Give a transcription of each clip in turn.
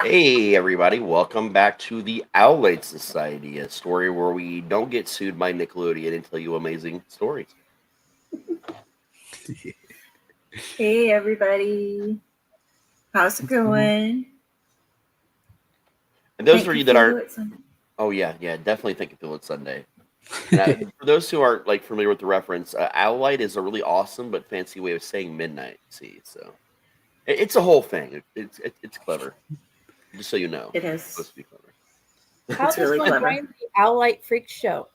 Hey, everybody, welcome back to the Owlite Society, a story where we don't get sued by Nickelodeon and tell you amazing stories. Hey everybody, how's it going? And those Thank for you you that for aren't, listening. oh, yeah, definitely think of Feel It Sunday. And for those who aren't familiar with the reference, Owlite is a really awesome but fancy way of saying midnight. See, so it's a whole thing. It's clever, just so you know. It It's supposed is. to be clever. How It's does really one clever. join the Owlite Freak Show?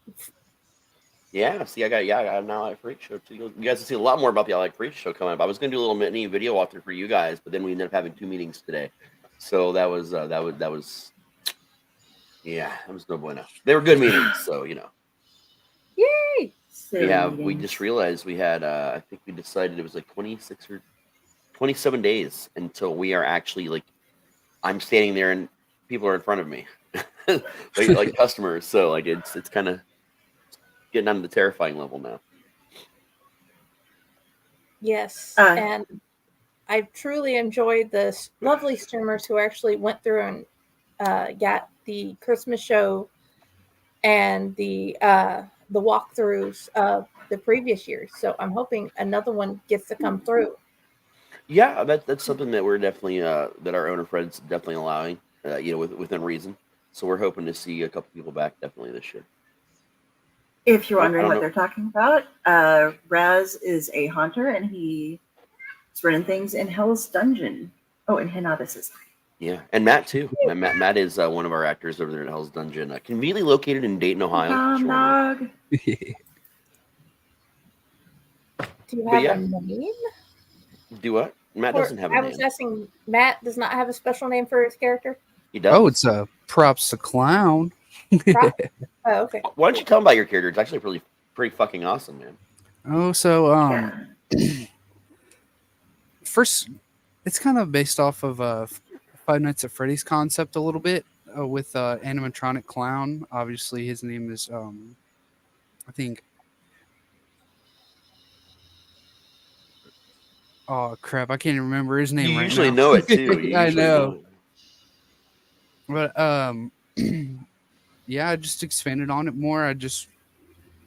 Yeah, see, I got an Owlite Freak Show too. You guys will see a lot more about the Owlite Freak Show coming up. I was gonna do a little mini video walkthrough for you guys, but then we ended up having 2 meetings today, so that was yeah, that was no bueno. They were good meetings, so you know. Yay! We just realized we had I think we decided it was like 26 or 27 days until we are actually I'm standing there and people are in front of me, like customers. So like it's kind of getting on the terrifying level now. Yes, Uh, and I truly enjoyed the lovely streamers who actually went through and got the Christmas show and the walkthroughs of the previous years. So I'm hoping another one gets to come through. Yeah, that's something that we're definitely that our owner Fred's definitely allowing, within reason. So we're hoping to see a couple people back definitely this year. if you're I wondering don't what know. they're talking about, Raz is a hunter and he's running things in Hell's Dungeon. Oh, and Hinata Society. Yeah, and Matt too. Matt is one of our actors over there at Hell's Dungeon, conveniently located in Dayton, Ohio. Dog. Do you But have yeah. a name? Do what? Matt doesn't have a I name. was asking, Matt does not have a special name for his character? He does. Oh, it's Propz the clown. Oh, okay. Why don't you tell him about your character? It's actually pretty fucking awesome, man. Oh, so Yeah. first, it's kind of based off of Five Nights at Freddy's concept a little bit with animatronic clown. Obviously, his name is I think. Oh crap! I can't even remember his name You right usually now. know it too. You I usually know. it. But yeah, I just expanded on it more.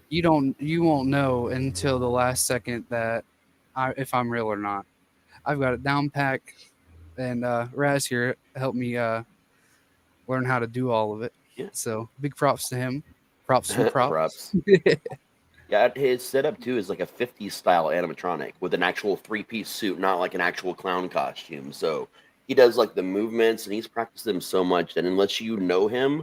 You won't know until the last second that if I'm real or not. I've got it down pat, and Raz here helped me learn how to do all of it. Yeah. So big props to him. Props for props. Yeah, his setup too is like a 50s style animatronic with an actual 3-piece suit, not like an actual clown costume. So he does like the movements and he's practiced them so much that unless you know him,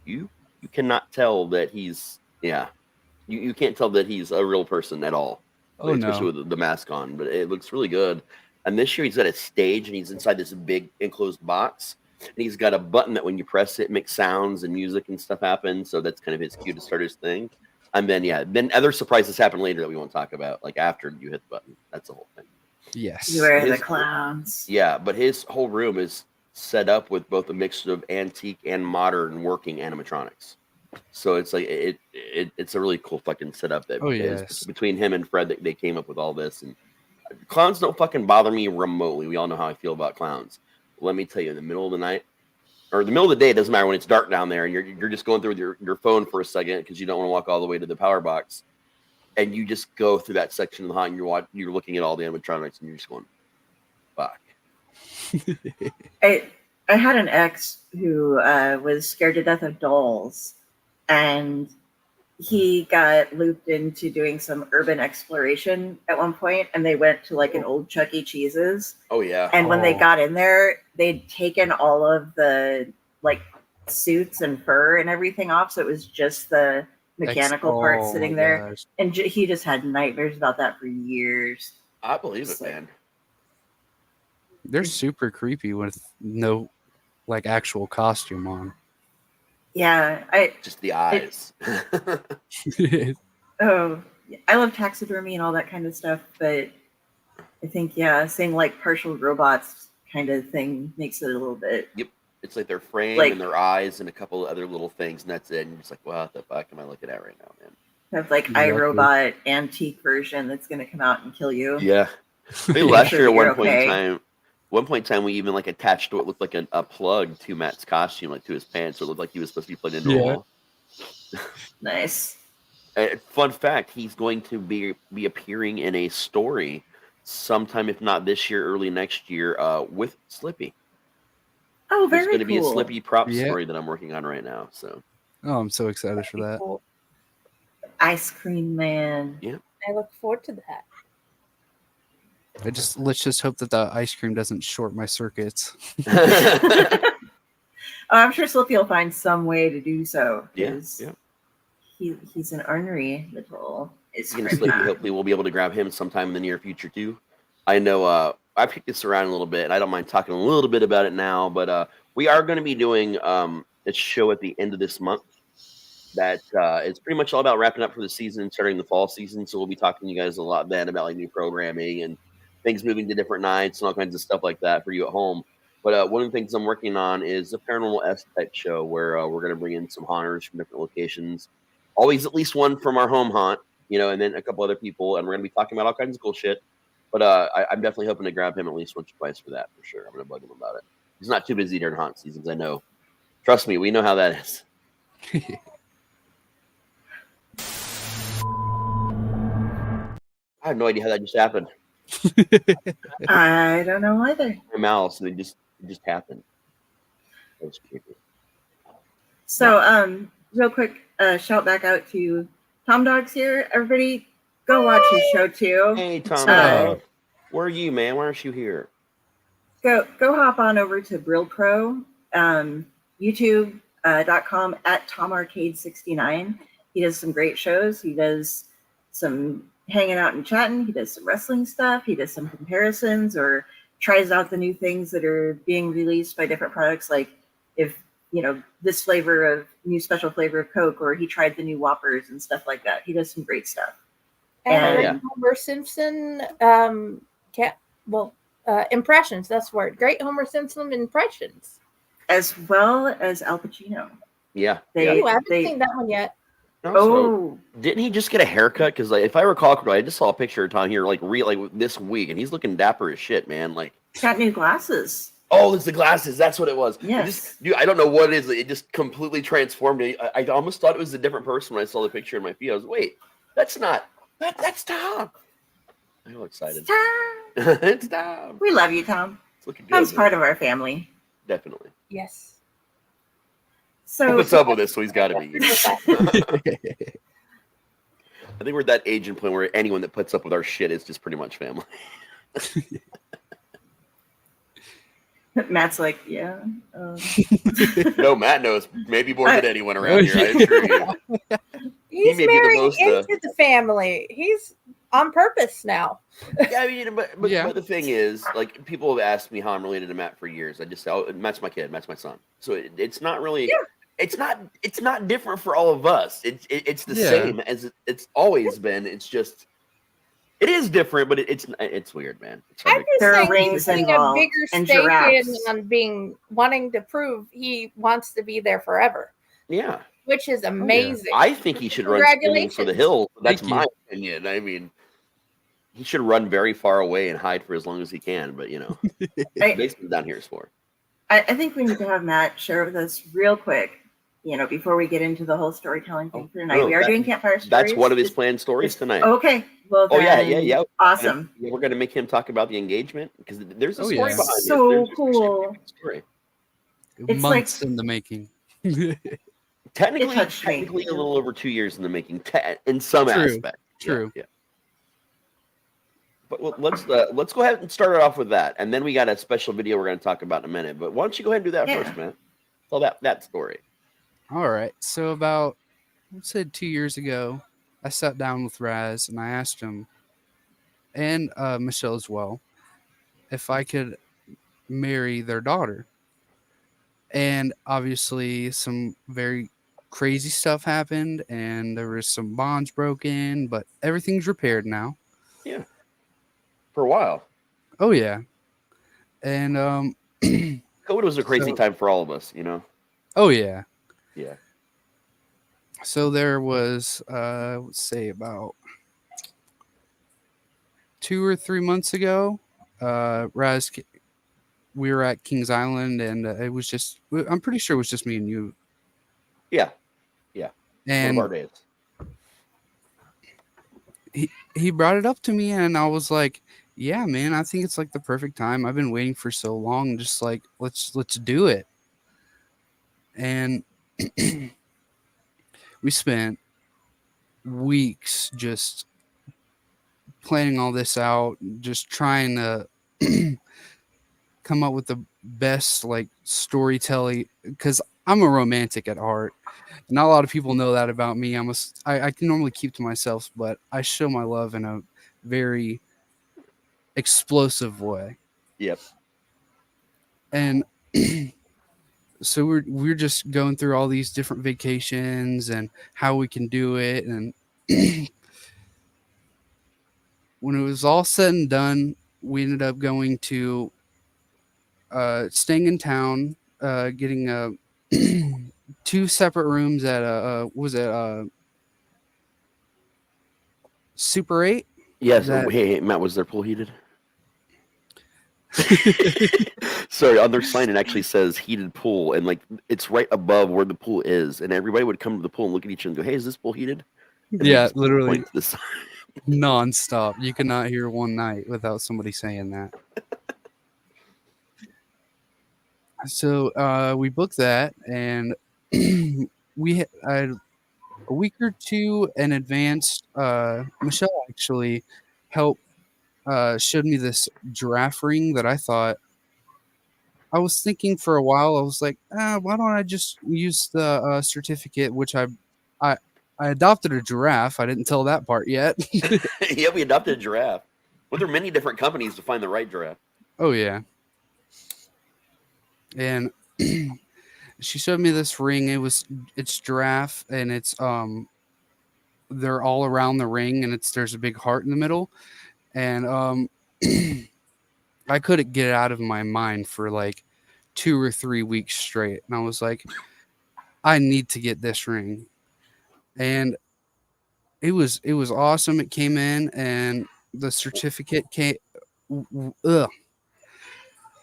you cannot tell that he's you can't tell that he's a real person at all. Oh Especially no. with the mask on, but it looks really good. And this year he's got a stage and he's inside this big enclosed box. And he's got a button that when you press it makes sounds and music and stuff happen. So that's kind of his cue to start his thing. And then other surprises happen later that we won't talk about, like after you hit the button. That's the whole thing. Yes. You are the clowns. Yeah, but his whole room is set up with both a mixture of antique and modern working animatronics. So it's like it's a really cool fucking setup that is between him and Fred that they came up with all this. And clowns don't fucking bother me remotely. We all know how I feel about clowns. But let me tell you, in the middle of the night or the middle of the day, it doesn't matter when it's dark down there and you're just going through your phone for a second because you don't want to walk all the way to the power box, and you just go through that section of the hall and you're looking at all the animatronics and you're just going, fuck. I had an ex who was scared to death of dolls, and he got looped into doing some urban exploration at one point, and they went to like an old Chuck E. Cheese's. Oh yeah. And when they got in there, they'd taken all of the like suits and fur and everything off, so it was just the mechanical part sitting there. Gosh. And he just had nightmares about that for years. I believe it, man. They're super creepy with no like actual costume on. Yeah, just the eyes. I love taxidermy and all that kind of stuff, but I think saying like partial robots kind of thing makes it a little bit. Yep, it's like their frame and their eyes and a couple of other little things, and that's it. And you're just like, what the fuck am I looking at right now, man? Have like iRobot antique version that's going to come out and kill you. Yeah, I think last year at one point in time, one point in time, we even like attached what looked like a plug to Matt's costume, like to his pants, so it looked like he was supposed to be plugged into a wall. Nice. Fun fact: he's going to be appearing in a story sometime, if not this year, early next year, with Slippy. Oh, very There's going to be a cool. Slippy Propz story that I'm working on right now. So, I'm so excited for that. Cool. Ice Cream Man. Yeah, I look forward to that. Let's just hope that the ice cream doesn't short my circuits. I'm sure Slippy will find some way to do so. yeah. He's an ornery little. Slippy, hopefully, we'll be able to grab him sometime in the near future too. I know I picked this around a little bit, and I don't mind talking a little bit about it now. But we are going to be doing a show at the end of this month that is pretty much all about wrapping up for the season and starting the fall season. So we'll be talking to you guys a lot then about like new programming and things moving to different nights and all kinds of stuff like that for you at home. But one of the things I'm working on is a Paranormal type show where we're going to bring in some haunters from different locations. Always at least one from our home haunt, and then a couple other people. And we're going to be talking about all kinds of cool shit. But I'm definitely hoping to grab him at least once or twice for that, for sure. I'm going to bug him about it. He's not too busy during haunt seasons, I know. Trust me, we know how that is. I have no idea how that just happened. I don't know either. My mouse, and it just happened. That was creepy. So, real quick, shout back out to Tom Dogs here. Everybody, go watch his show too. Hey, Tom, where are you, man? Why aren't you here? Go hop on over to Brill Pro, YouTube.com at TomArcade69. He does some great shows. He does some hanging out and chatting. He does some wrestling stuff. He does some comparisons or tries out the new things that are being released by different products. Like if, this new special flavor of Coke, or he tried the new Whoppers and stuff like that. He does some great stuff. And Homer Simpson, impressions. That's the word. Great Homer Simpson impressions. As well as Al Pacino. Yeah. I haven't seen that one yet. So, didn't he just get a haircut? Because if I recall correctly, I just saw a picture of Tom here, like this week, and he's looking dapper as shit, man. Like, got new glasses. Oh, it's the glasses. That's what it was. Yes. I don't know what it is. It just completely transformed me. I almost thought it was a different person when I saw the picture in my feed. I was, wait, that's not. That's Tom. I'm all excited. It's Tom. It's Tom. We love you, Tom. It's looking good. Tom's part of our family. Definitely. Yes. So what's up with this? So he's got to be. I think we're at that age and point where anyone that puts up with our shit is just pretty much family. Matt's like, yeah. No, Matt knows maybe more than anyone around here. I assure you. He's married into the family. He's on purpose now. Yeah, I mean, but the thing is, like, people have asked me how I'm related to Matt for years. I just say, oh, Matt's my kid, Matt's my son. So it's not really. Yeah. It's not different for all of us. It's the same as it's always been. It's just it is different, but it's weird, man. There are rings involved a bigger and stake giraffes. on wanting to prove he wants to be there forever. Yeah, which is amazing. I think he should run spinning for the hills. That's my opinion. I mean, he should run very far away and hide for as long as he can. But basically down here is for. I think we need to have Matt share with us real quick. Before we get into the whole storytelling thing for tonight, we are doing campfire stories. That's one of his planned stories tonight. Okay. Well, yeah. Awesome. We're going to make him talk about the engagement because there's a story behind it. So cool. It's months in the making. Technically a little over 2 years in the making, in some aspect. True. Yeah. But let's go ahead and start it off with that, and then we got a special video we're going to talk about in a minute. But why don't you go ahead and do that first, man? Tell that story. All right. So about, let's say 2 years ago, I sat down with Raz and I asked him, and Michelle as well, if I could marry their daughter. And obviously some very crazy stuff happened, and there was some bonds broken, but everything's repaired now. Yeah. For a while. Oh, yeah. And COVID was a crazy time for all of us, Oh, yeah. Yeah. So there was, let's say about 2 or 3 months ago, Raz we were at Kings Island, and it was just, I'm pretty sure it was just me and you. Yeah. And one of our days. He brought it up to me, and I was like, yeah, man, I think it's like the perfect time. I've been waiting for so long. Just like, let's do it. And we spent weeks just planning all this out, just trying to come up with the best like storytelling, because I'm a romantic at heart. Not a lot of people know that about me. I can normally keep to myself, but I show my love in a very explosive way. Yep. And so we're just going through all these different vacations and how we can do it. And when it was all said and done, we ended up going to staying in town, getting 2 separate rooms at Super 8. Yes. Hey, Matt, was their pool heated? Sorry, on their sign it actually says heated pool, and like it's right above where the pool is, and everybody would come to the pool and look at each other and go, "Hey, is this pool heated?" And Yeah, literally point to the sign. nonstop. You could not hear one night without somebody saying that. So we booked that, and we had a week or two in advance. Michelle actually helped showed me this giraffe ring that I thought, I was thinking for a while. I was like, why don't I just use the certificate, which I adopted a giraffe. I didn't tell that part yet. Yeah, we adopted a giraffe. Well, there are many different companies to find the right giraffe. Oh yeah. And she showed me this ring. It's giraffe, and it's they're all around the ring, and there's a big heart in the middle. And I couldn't get it out of my mind for like 2 or 3 weeks straight. And I was like, I need to get this ring. And it was awesome. It came in, and the certificate came.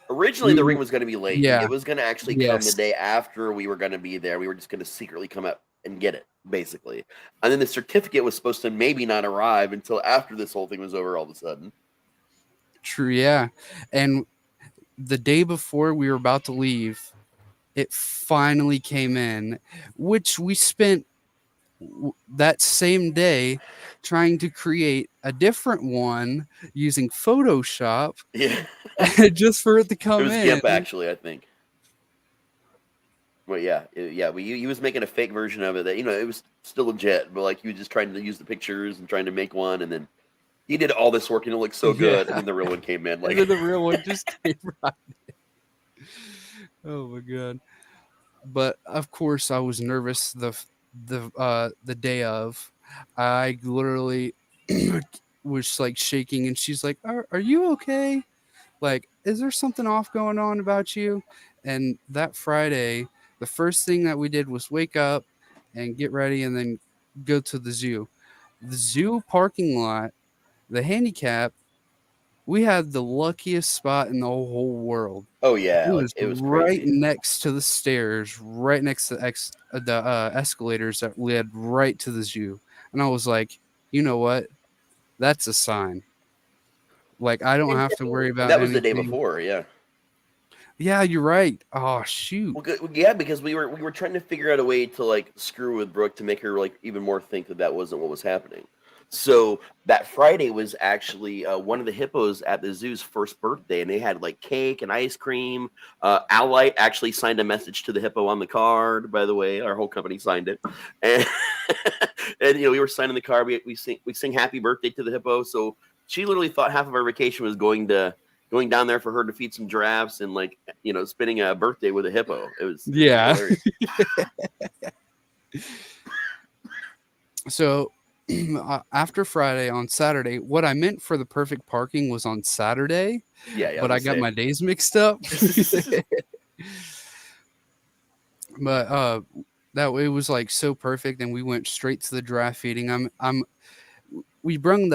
Originally, the ring was going to be late. Yeah. It was going to actually come the day after we were going to be there. We were just going to secretly come up and get it, basically. And then the certificate was supposed to maybe not arrive until after this whole thing was over all of a sudden. True, yeah. And the day before we were about to leave, it finally came in, which we spent that same day trying to create a different one using Photoshop. Yeah. Just for it to come in. It was GIMP, actually, I think. Well, yeah. He was making a fake version of it that, it was still legit, but like he was just trying to use the pictures and trying to make one, and then he did all this work and it looked so good, and then the real one came in. Like, and then the real one just came right in. Oh my god! But of course, I was nervous the day of. I literally was like shaking, and she's like, "Are you okay? Like, is there something off going on about you?" And that Friday, the first thing that we did was wake up and get ready, and then go to the zoo. The zoo parking lot. The handicap, we had the luckiest spot in the whole world. Oh yeah, it was right crazy. Next to the stairs, right next to the escalators that led right to the zoo. And I was like, you know what? That's a sign. Like, I don't have to worry about that. Was anything. The day before, yeah. Yeah, you're right. Oh shoot. Well, yeah, because we were trying to figure out a way to like screw with Brooke to make her like even more think that wasn't what was happening. So that Friday was actually one of the hippos at the zoo's first birthday, and they had like cake and ice cream. Elliott actually signed a message to the hippo on the card. By the way, our whole company signed it, and and we were signing the card. We sing happy birthday to the hippo. So she literally thought half of our vacation was going down there for her to feed some giraffes and like spending a birthday with a hippo. It was hilarious. So. After Friday, on Saturday, what I meant for the perfect parking was on Saturday. Yeah. But I got my days mixed up. But that way it was like so perfect, and we went straight to the giraffe feeding. We brung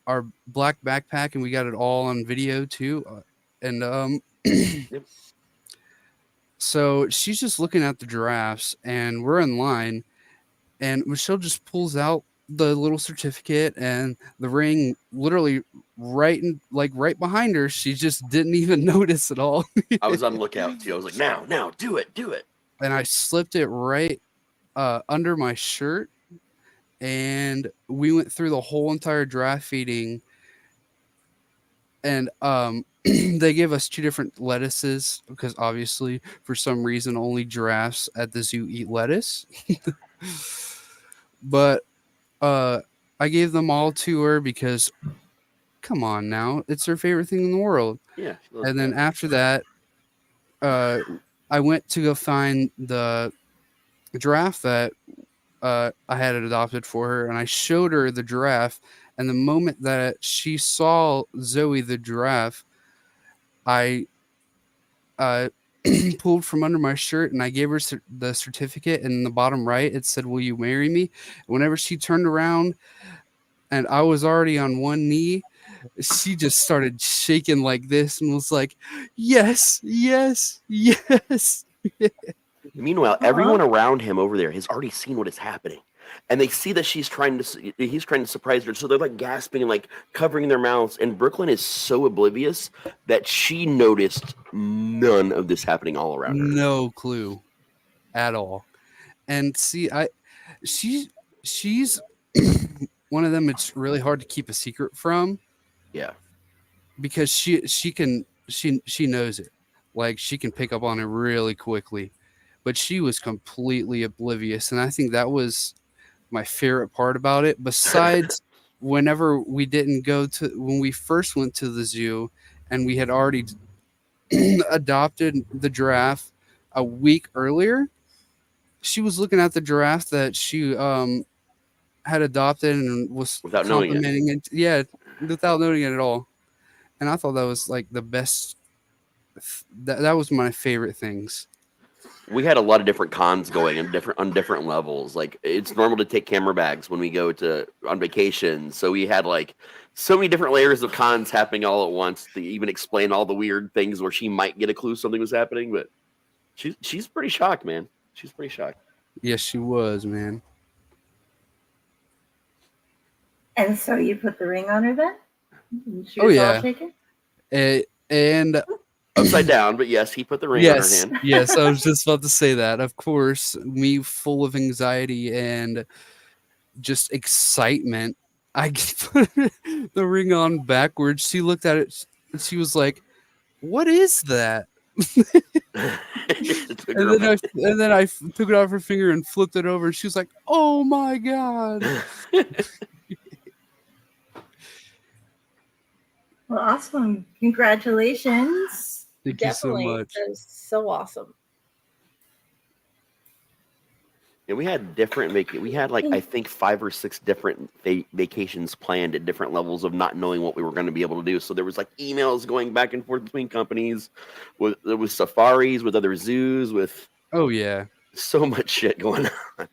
our black backpack, and we got it all on video too. And Yep. So she's just looking at the giraffes, and we're in line, and Michelle just pulls out the little certificate and the ring, literally right behind her. She just didn't even notice at all. I was on lookout too. I was like, now, do it. And I slipped it right under my shirt, and we went through the whole entire giraffe feeding. And they gave us 2 different lettuces because obviously, for some reason, only giraffes at the zoo eat lettuce. But I gave them all to her because, come on now, it's her favorite thing in the world. Yeah. And then after that, I went to go find the giraffe that I had adopted for her, and I showed her the giraffe. And the moment that she saw Zoe the giraffe, I pulled from under my shirt and I gave her the certificate. And in the bottom right, it said, "Will you marry me?" Whenever she turned around and I was already on one knee, she just started shaking like this and was like, "Yes, yes, yes." Meanwhile, everyone around him over there has already seen what is happening. And they see that he's trying to surprise her. So they're like gasping and like covering their mouths. And Brooklyn is so oblivious that she noticed none of this happening all around her. No clue at all. And see, she's one of them it's really hard to keep a secret from. Yeah. Because she knows it. Like, she can pick up on it really quickly. But she was completely oblivious. And I think that was my favorite part about it. Besides, whenever when we first went to the zoo and we had already adopted the giraffe a week earlier, she was looking at the giraffe that she had adopted and was without knowing it. Yeah, without knowing it at all. And I thought that was like the best. That was my favorite things. We had a lot of different cons going on different levels. Like, it's normal to take camera bags when we go on vacation. So we had like so many different layers of cons happening all at once to even explain all the weird things where she might get a clue something was happening. But she's pretty shocked, man. She's pretty shocked. Yes, she was, man. And so you put the ring on her then? She was all shaken? And upside down, but yes, he put the ring on her hand. Yes, I was just about to say that. Of course, me full of anxiety and just excitement, I put the ring on backwards. She looked at it and she was like, "What is that?" and then I took it off her finger and flipped it over. She was like, "Oh my God." Well, awesome. Congratulations. Thank Definitely. you so much. That is so awesome. Yeah, we had we had like, I think 5 or 6 different vacations planned at different levels of not knowing what we were going to be able to do. So there was like emails going back and forth between companies, with safaris, with other zoos, with so much shit going on.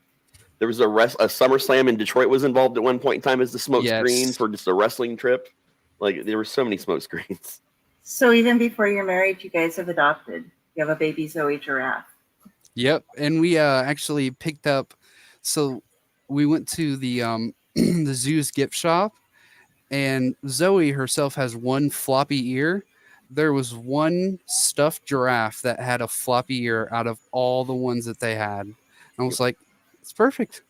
There was a SummerSlam in Detroit was involved at one point in time as the smoke screen for just a wrestling trip. Like, there were so many smoke screens. So even before you're married, you guys have adopted. You have a baby Zoe giraffe. Yep, and we actually picked up. So we went to the the zoo's gift shop, and Zoe herself has one floppy ear. There was one stuffed giraffe that had a floppy ear out of all the ones that they had. And I was like, it's perfect.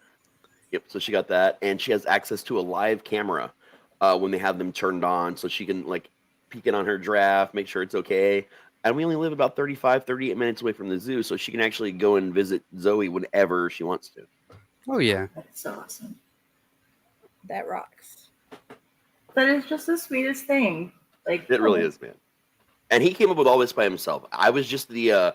Yep. So she got that, and she has access to a live camera when they have them turned on, so she can like peek in on her giraffe, make sure it's okay. And we only live about 38 minutes away from the zoo, so she can actually go and visit Zoe whenever she wants to. Oh, yeah. That's so awesome. That rocks. That is just the sweetest thing. Like, it really is, man. And he came up with all this by himself. I was just the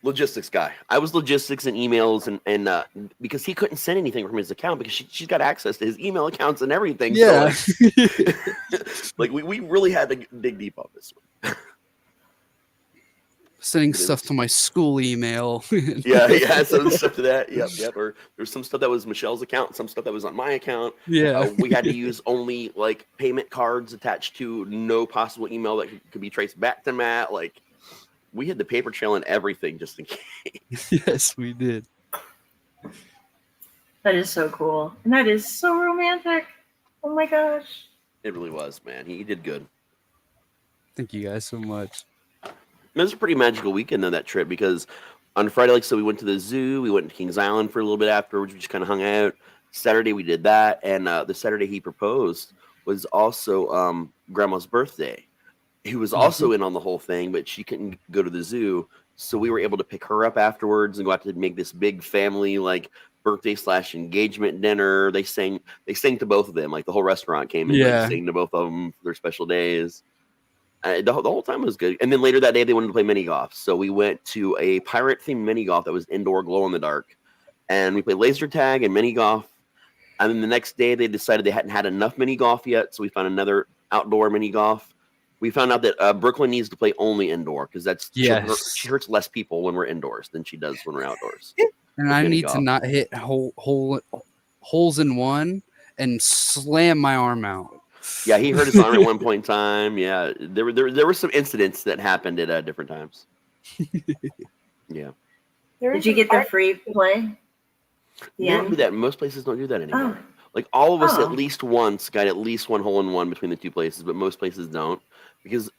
logistics guy. I was logistics and emails, and because he couldn't send anything from his account because she's got access to his email accounts and everything. Yeah. So like we really had to dig deep on this one. Sending stuff to my school email. yeah, some stuff to that. Yep. Or there's some stuff that was Michelle's account, some stuff that was on my account. Yeah. We had to use only like payment cards attached to no possible email that could be traced back to Matt. Like, We had the paper trail and everything just in case. Yes, we did. That is so cool. And that is so romantic. Oh my gosh. It really was, man. He did good. Thank you guys so much. It was a pretty magical weekend on that trip because on Friday, like so, we went to the zoo. We went to Kings Island for a little bit afterwards. We just kind of hung out. Saturday we did that, and the Saturday he proposed was also Grandma's birthday. He was also in on the whole thing, but she couldn't go to the zoo, so we were able to pick her up afterwards and go out to make this big family like birthday / engagement dinner. They sang to both of them, like the whole restaurant came in, like, sang to both of them for their special days. The whole time was good. And then later that day, they wanted to play mini golf. So we went to a pirate-themed mini golf that was indoor glow-in-the-dark. And we played laser tag and mini golf. And then the next day, they decided they hadn't had enough mini golf yet. So we found another outdoor mini golf. We found out that Brooklyn needs to play only indoor because she hurts less people when we're indoors than she does when we're outdoors. And I need to not hit holes in one and slam my arm out. Yeah, he hurt his arm at one point in time. Yeah, there were some incidents that happened at different times. Yeah. Did you get the free play? They don't do that. Most places don't do that anymore. Like all of us at least once got at least one hole in one between the two places, but most places don't because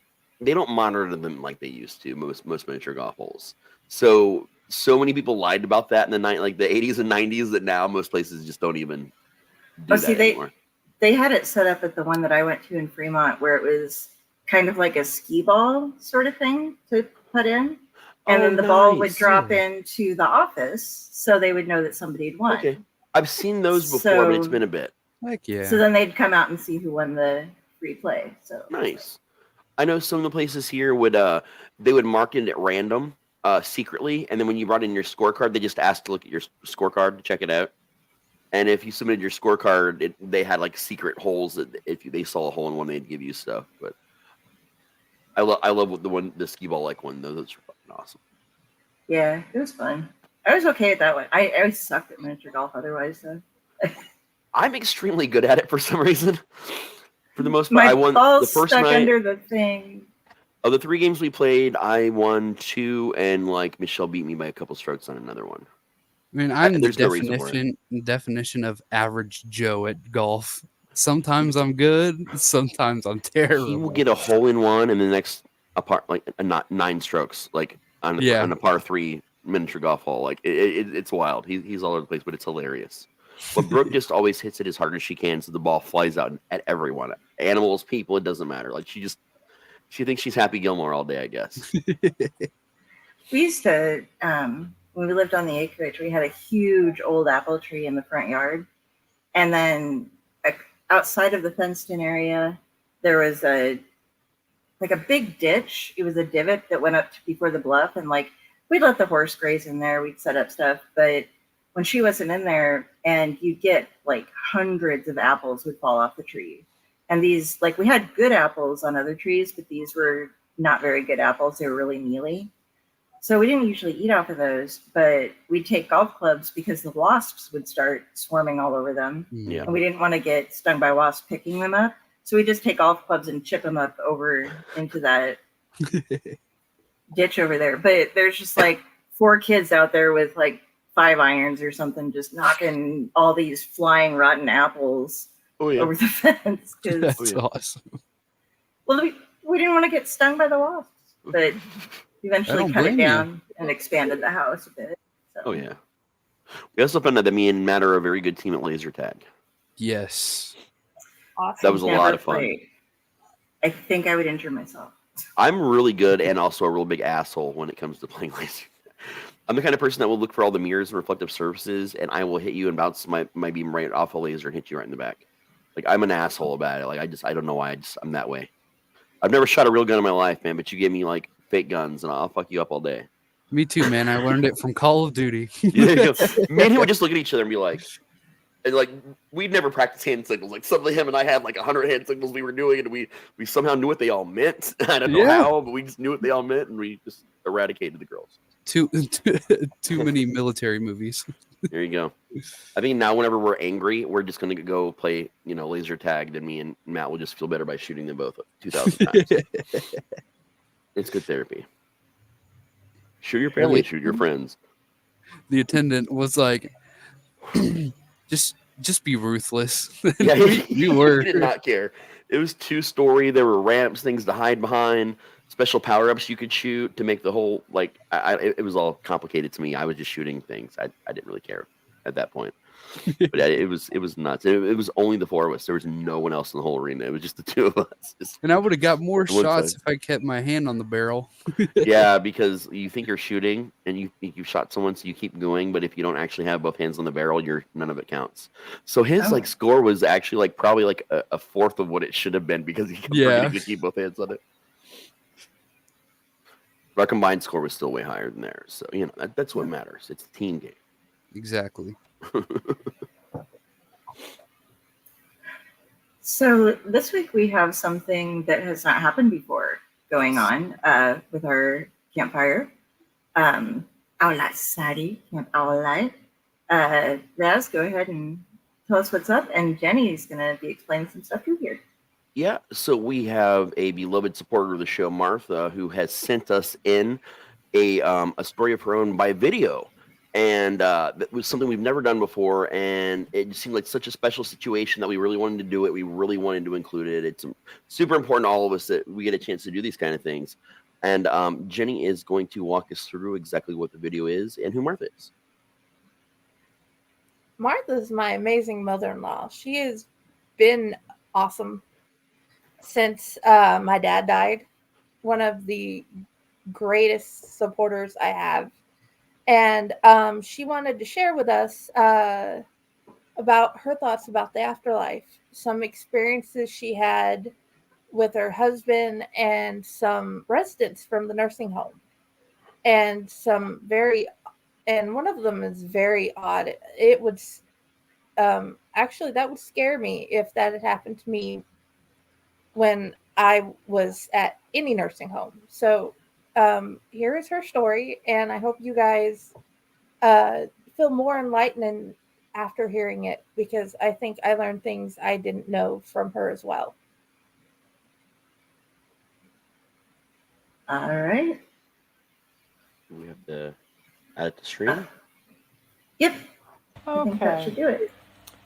they don't monitor them like they used to. Most miniature golf holes. So many people lied about that in the like the 80s and 90s that now most places just don't even do that anymore. They had it set up at the one that I went to in Fremont where it was kind of like a skee ball sort of thing to put in. And then the ball would drop into the office so they would know that somebody had won. Okay. I've seen those before, but it's been a bit. Heck yeah. So then they'd come out and see who won the free play. So nice. I know some of the places here would they would mark it at random secretly. And then when you brought in your scorecard, they just asked to look at your scorecard to check it out. And if you submitted your scorecard, they had like secret holes that if they saw a hole in one, they'd give you stuff. But I love the skee ball like one. Those are fucking awesome. Yeah, it was fun. I was okay at that one. I always sucked at miniature golf otherwise, though. I'm extremely good at it for some reason. For the most part, I won the first night. Under the thing. Of the 3 games we played, I won 2, and like Michelle beat me by a couple strokes on another one. I mean, I'm the definition of average Joe at golf. Sometimes I'm good, sometimes I'm terrible. He will get a hole in one, and the next a 9 strokes, like on a par 3 miniature golf hole. Like it's wild. He's all over the place, but it's hilarious. But Brooke just always hits it as hard as she can, so the ball flies out at everyone, animals, people. It doesn't matter. Like she thinks she's Happy Gilmore all day, I guess. We used to. When we lived on the acreage, we had a huge old apple tree in the front yard. And then outside of the fenced-in area, there was a big ditch. It was a divot that went up before the bluff. And like, we'd let the horse graze in there. We'd set up stuff. But when she wasn't in there, and you'd get like hundreds of apples would fall off the tree. And these, like, we had good apples on other trees, but these were not very good apples. They were really mealy. So we didn't usually eat off of those, but we'd take golf clubs because the wasps would start swarming all over them. Yeah. And we didn't want to get stung by wasps picking them up. So we just take golf clubs and chip them up over into that ditch over there. But there's just like 4 kids out there with like 5 irons or something, just knocking all these flying rotten apples over the fence. That's awesome. Well, we didn't want to get stung by the wasps, but eventually cut it down and expanded the house a bit. So. Oh, yeah. We also found out that me and Matt are a very good team at laser tag. Yes. Awesome. That was a lot of fun. I think I would injure myself. I'm really good and also a real big asshole when it comes to playing laser. I'm the kind of person that will look for all the mirrors and reflective surfaces, and I will hit you and bounce my beam right off a laser and hit you right in the back. Like, I'm an asshole about it. Like, I don't know why. I'm that way. I've never shot a real gun in my life, man, but you give me, like, fake guns, and I'll fuck you up all day. Me too, man. I learned it from Call of Duty. Me and him would just look at each other and be like, and like we'd never practice hand signals. Like suddenly him and I had like 100 hand signals we were doing, and we somehow knew what they all meant. I don't know how, but we just knew what they all meant, and we just eradicated the girls. Too many military movies. There you go. I think now whenever we're angry, we're just gonna go play, laser tag, and me and Matt will just feel better by shooting them both 2,000 times. It's good therapy. Shoot your family, shoot your friends. The attendant was like, just be ruthless. Yeah, we were. He did not care. It was 2-story. There were ramps, things to hide behind, special power ups you could shoot to make the whole it was all complicated to me. I was just shooting things. I didn't really care at that point. But it was nuts. It was only the 4 of us. There was no one else in the whole arena. It was just the 2 of us. And I would have got more shots if I kept my hand on the barrel. Yeah, because you think you're shooting and you shot someone, so you keep going. But if you don't actually have both hands on the barrel, none of it counts. So his score was actually probably a fourth of what it should have been because he kept forgetting to keep both hands on it. Our combined score was still way higher than theirs. So that's what matters. It's a team game. Exactly. So this week we have something that has not happened before going on with our campfire. Aula Sari, Camp Aula. Raz, go ahead and tell us what's up. And Jenny's going to be explaining some stuff too here. Yeah, so we have a beloved supporter of the show, Martha, who has sent us in a story of her own by video. And that was something we've never done before, and it just seemed like such a special situation that we really wanted to do it. We really wanted to include it. It's super important to all of us that we get a chance to do these kind of things. And Jenny is going to walk us through exactly what the video is and who Martha is. Martha is my amazing mother-in-law. She has been awesome since my dad died. One of the greatest supporters I have. And she wanted to share with us about her thoughts about the afterlife, some experiences she had with her husband and some residents from the nursing home. And one of them is very odd. It would, actually, that would scare me if that had happened to me when I was at any nursing home. So here is her story, and I hope you guys feel more enlightened after hearing it, because I think I learned things I didn't know from her as well. All right. We have to add it to stream. Yep. Okay. I think that should do it.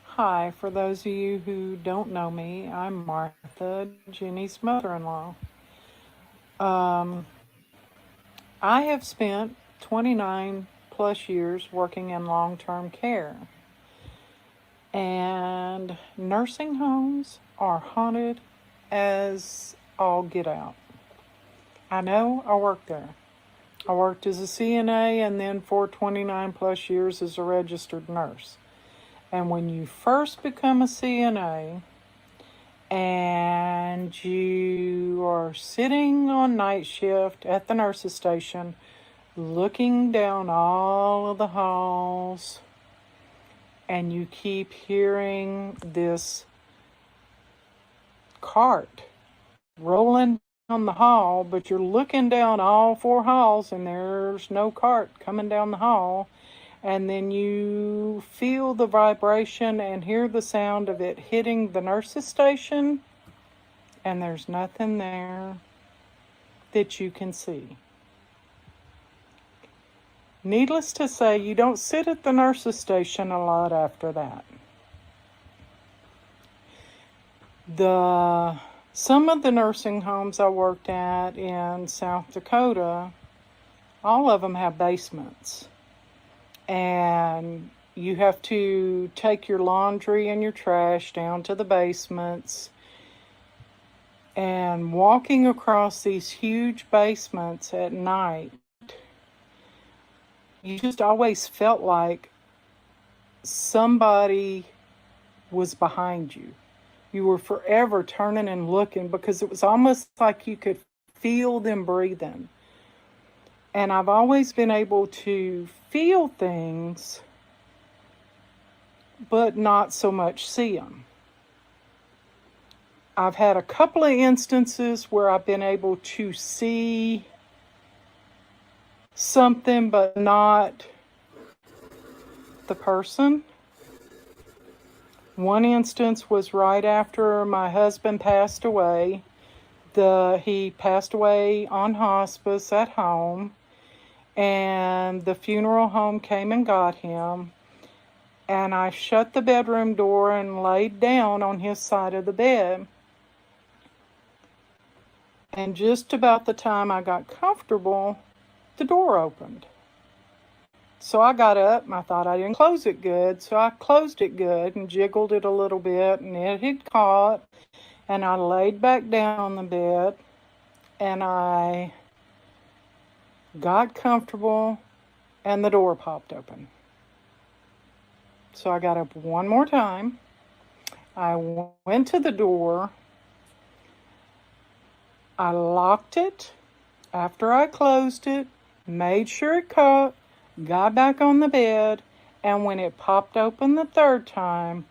Hi, for those of you who don't know me, I'm Martha, Jenny's mother-in-law. I have spent 29 plus years working in long-term care. And nursing homes are haunted as all get out. I know, I worked there. I worked as a CNA and then for 29 plus years as a registered nurse. And when you first become a CNA and you are sitting on night shift at the nurse's station, looking down all of the halls, and you keep hearing this cart rolling down the hall, but you're looking down all 4 halls and there's no cart coming down the hall, and then you feel the vibration and hear the sound of it hitting the nurse's station, and there's nothing there that you can see. Needless to say, you don't sit at the nurse's station a lot after that. Some of the nursing homes I worked at in South Dakota, all of them have basements. And you have to take your laundry and your trash down to the basements. And walking across these huge basements at night, you just always felt like somebody was behind you. You were forever turning and looking because it was almost like you could feel them breathing. And I've always been able to feel things, but not so much see them. I've had a couple of instances where I've been able to see something, but not the person. One instance was right after my husband passed away. He passed away on hospice at home. and the funeral home came and got him. And I shut the bedroom door and laid down on his side of the bed. And just about the time I got comfortable, the door opened. So I got up and I thought I didn't close it good. So I closed it good and jiggled it a little bit, and it had caught. And I laid back down on the bed and I got comfortable and the door popped open. So I got up one more time. I went to the door. I locked it after I closed it, made sure it caught, got back on the bed, and when it popped open the third time,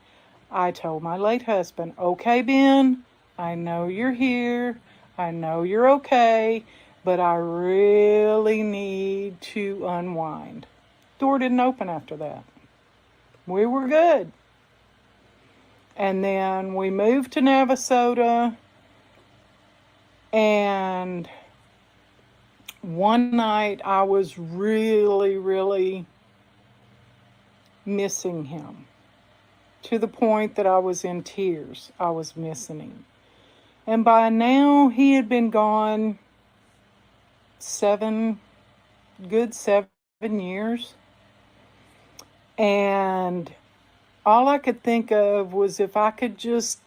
I told my late husband, "Okay, Ben, I know you're here. I know you're okay, but I really need to unwind." Door didn't open after that. We were good. And then we moved to Navasota, and one night I was really, really missing him, to the point that I was in tears. I was missing him. And by now he had been gone good 7 years. And all I could think of was if I could just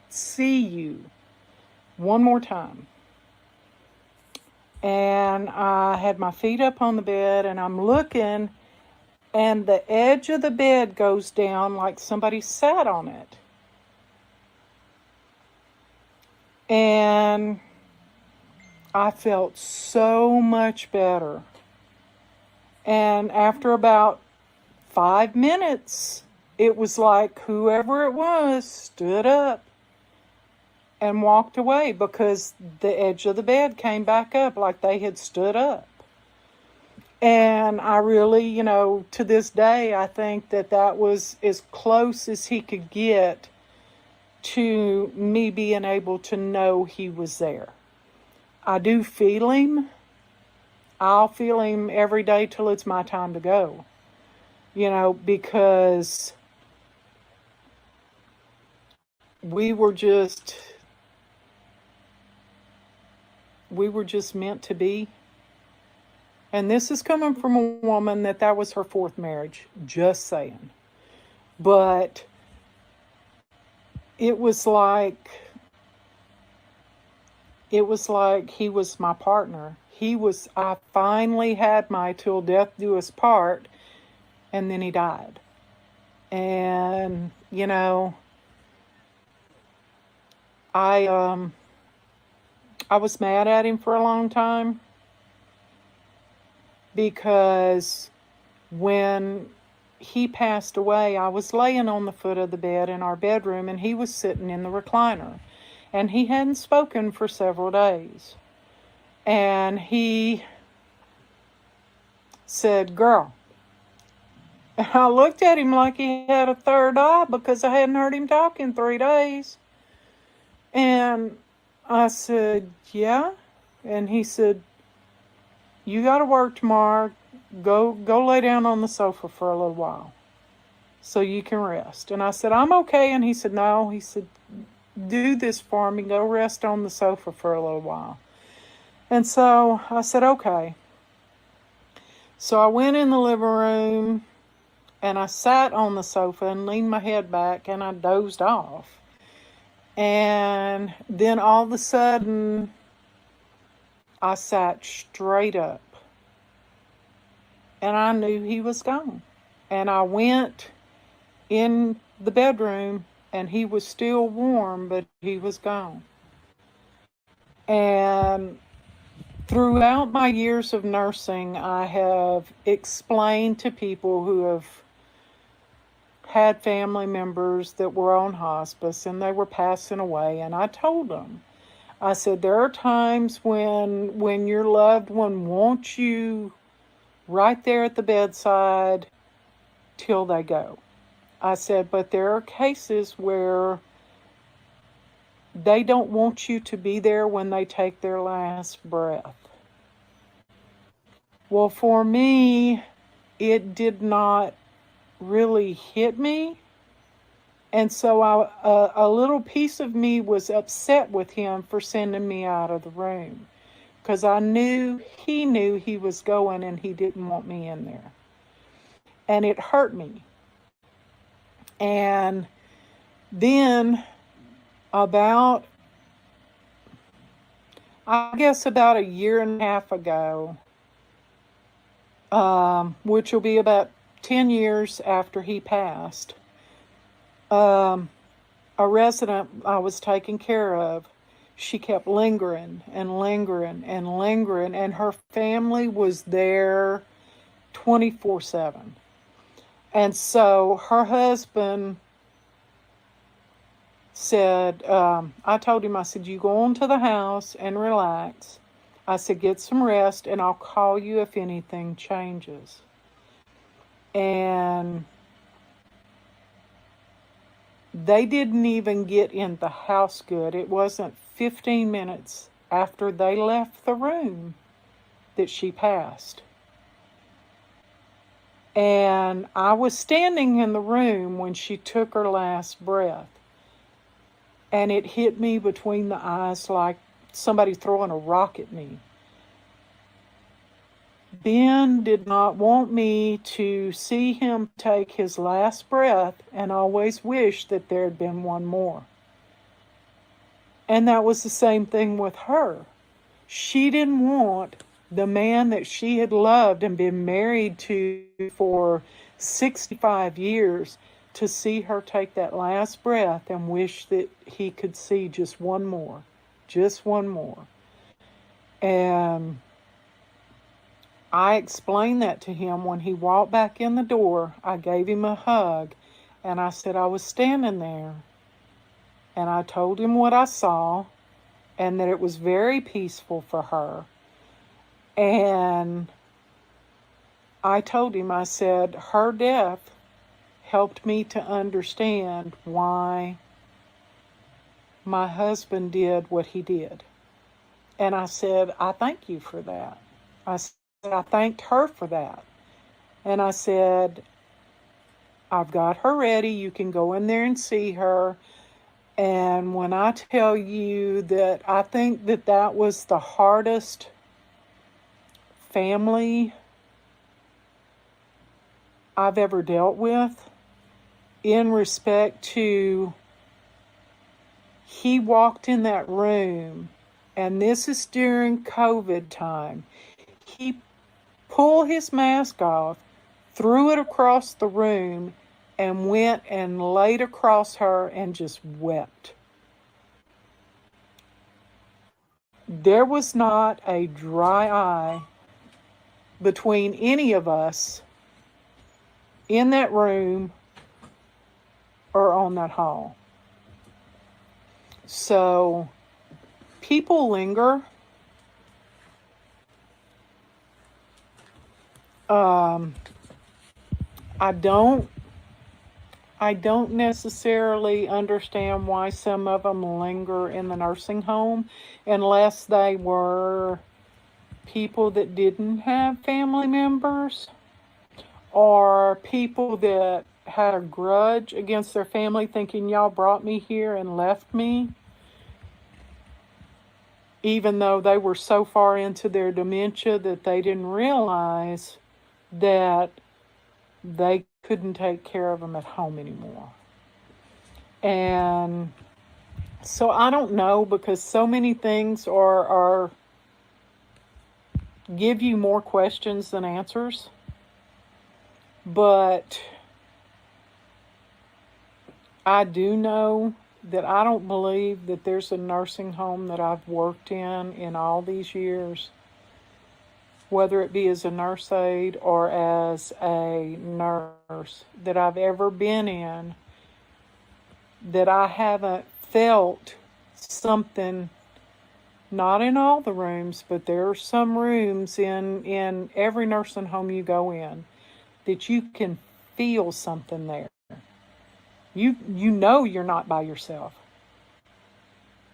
see you one more time. And I had my feet up on the bed and I'm looking, and the edge of the bed goes down like somebody sat on it. And I felt so much better. And after about 5 minutes, it was like whoever it was stood up and walked away, because the edge of the bed came back up like they had stood up. And I really, to this day, I think that was as close as he could get to me being able to know he was there. I do feel him. I'll feel him every day till it's my time to go. Because we were just meant to be. And this is coming from a woman that was her 4th marriage, just saying. But it was like he was my partner. I finally had my till death do us part, and then he died. And, I was mad at him for a long time, because when he passed away, I was laying on the foot of the bed in our bedroom, and he was sitting in the recliner, and he hadn't spoken for several days. And he said, "Girl." And I looked at him like he had a third eye, because I hadn't heard him talk in 3 days. And I said, "Yeah." And he said, "You got to work tomorrow. Go lay down on the sofa for a little while so you can rest." And I said, "I'm okay." And he said, "No." He said, "Do this for me. Go rest on the sofa for a little while." And so I said, "Okay." So I went in the living room and I sat on the sofa and leaned my head back and I dozed off. And then all of a sudden, I sat straight up. And I knew he was gone. And I went in the bedroom and he was still warm, but he was gone. And throughout my years of nursing, I have explained to people who have had family members that were on hospice and they were passing away, and I told them, I said, there are times when your loved one wants you right there at the bedside till they go. I said, but there are cases where they don't want you to be there when they take their last breath. Well, for me, it did not really hit me. And so a little piece of me was upset with him for sending me out of the room, because I knew he was going and he didn't want me in there. And it hurt me. And then about a year and a half ago, which will be about 10 years after he passed, a resident I was taking care of, she kept lingering and lingering and lingering, and her family was there 24/7. And so her husband said, I told him, I said, you go on to the house and relax. I said, get some rest, and I'll call you if anything changes. And they didn't even get in the house good. It wasn't 15 minutes after they left the room that she passed. And I was standing in the room when she took her last breath. And it hit me between the eyes like somebody throwing a rock at me. Ben did not want me to see him take his last breath, and always wished that there had been one more. And that was the same thing with her. She didn't want the man that she had loved and been married to for 65 years to see her take that last breath and wish that he could see just one more. Just one more. And I explained that to him when he walked back in the door. I gave him a hug, and I said I was standing there. And I told him what I saw, and that it was very peaceful for her. And I told him, I said, her death helped me to understand why my husband did what he did. And I said, I thank you for that. I thanked her for that. And I said, I've got her ready. You can go in there and see her. And when I tell you that I think that that was the hardest family I've ever dealt with, in respect to, he walked in that room, and this is during COVID time. He pulled his mask off, threw it across the room, and went and laid across her and just wept. There was not a dry eye between any of us in that room or on that hall. So people linger. I don't necessarily understand why some of them linger in the nursing home, unless they were people that didn't have family members, or people that had a grudge against their family, thinking y'all brought me here and left me, even though they were so far into their dementia that they didn't realize that they couldn't take care of them at home anymore. And so I don't know, because so many things are give you more questions than answers. But I do know that I don't believe that there's a nursing home that I've worked in all these years, whether it be as a nurse aide or as a nurse, that I've ever been in, that I haven't felt something, not in all the rooms, but there are some rooms in every nursing home you go in that you can feel something there. You know you're not by yourself.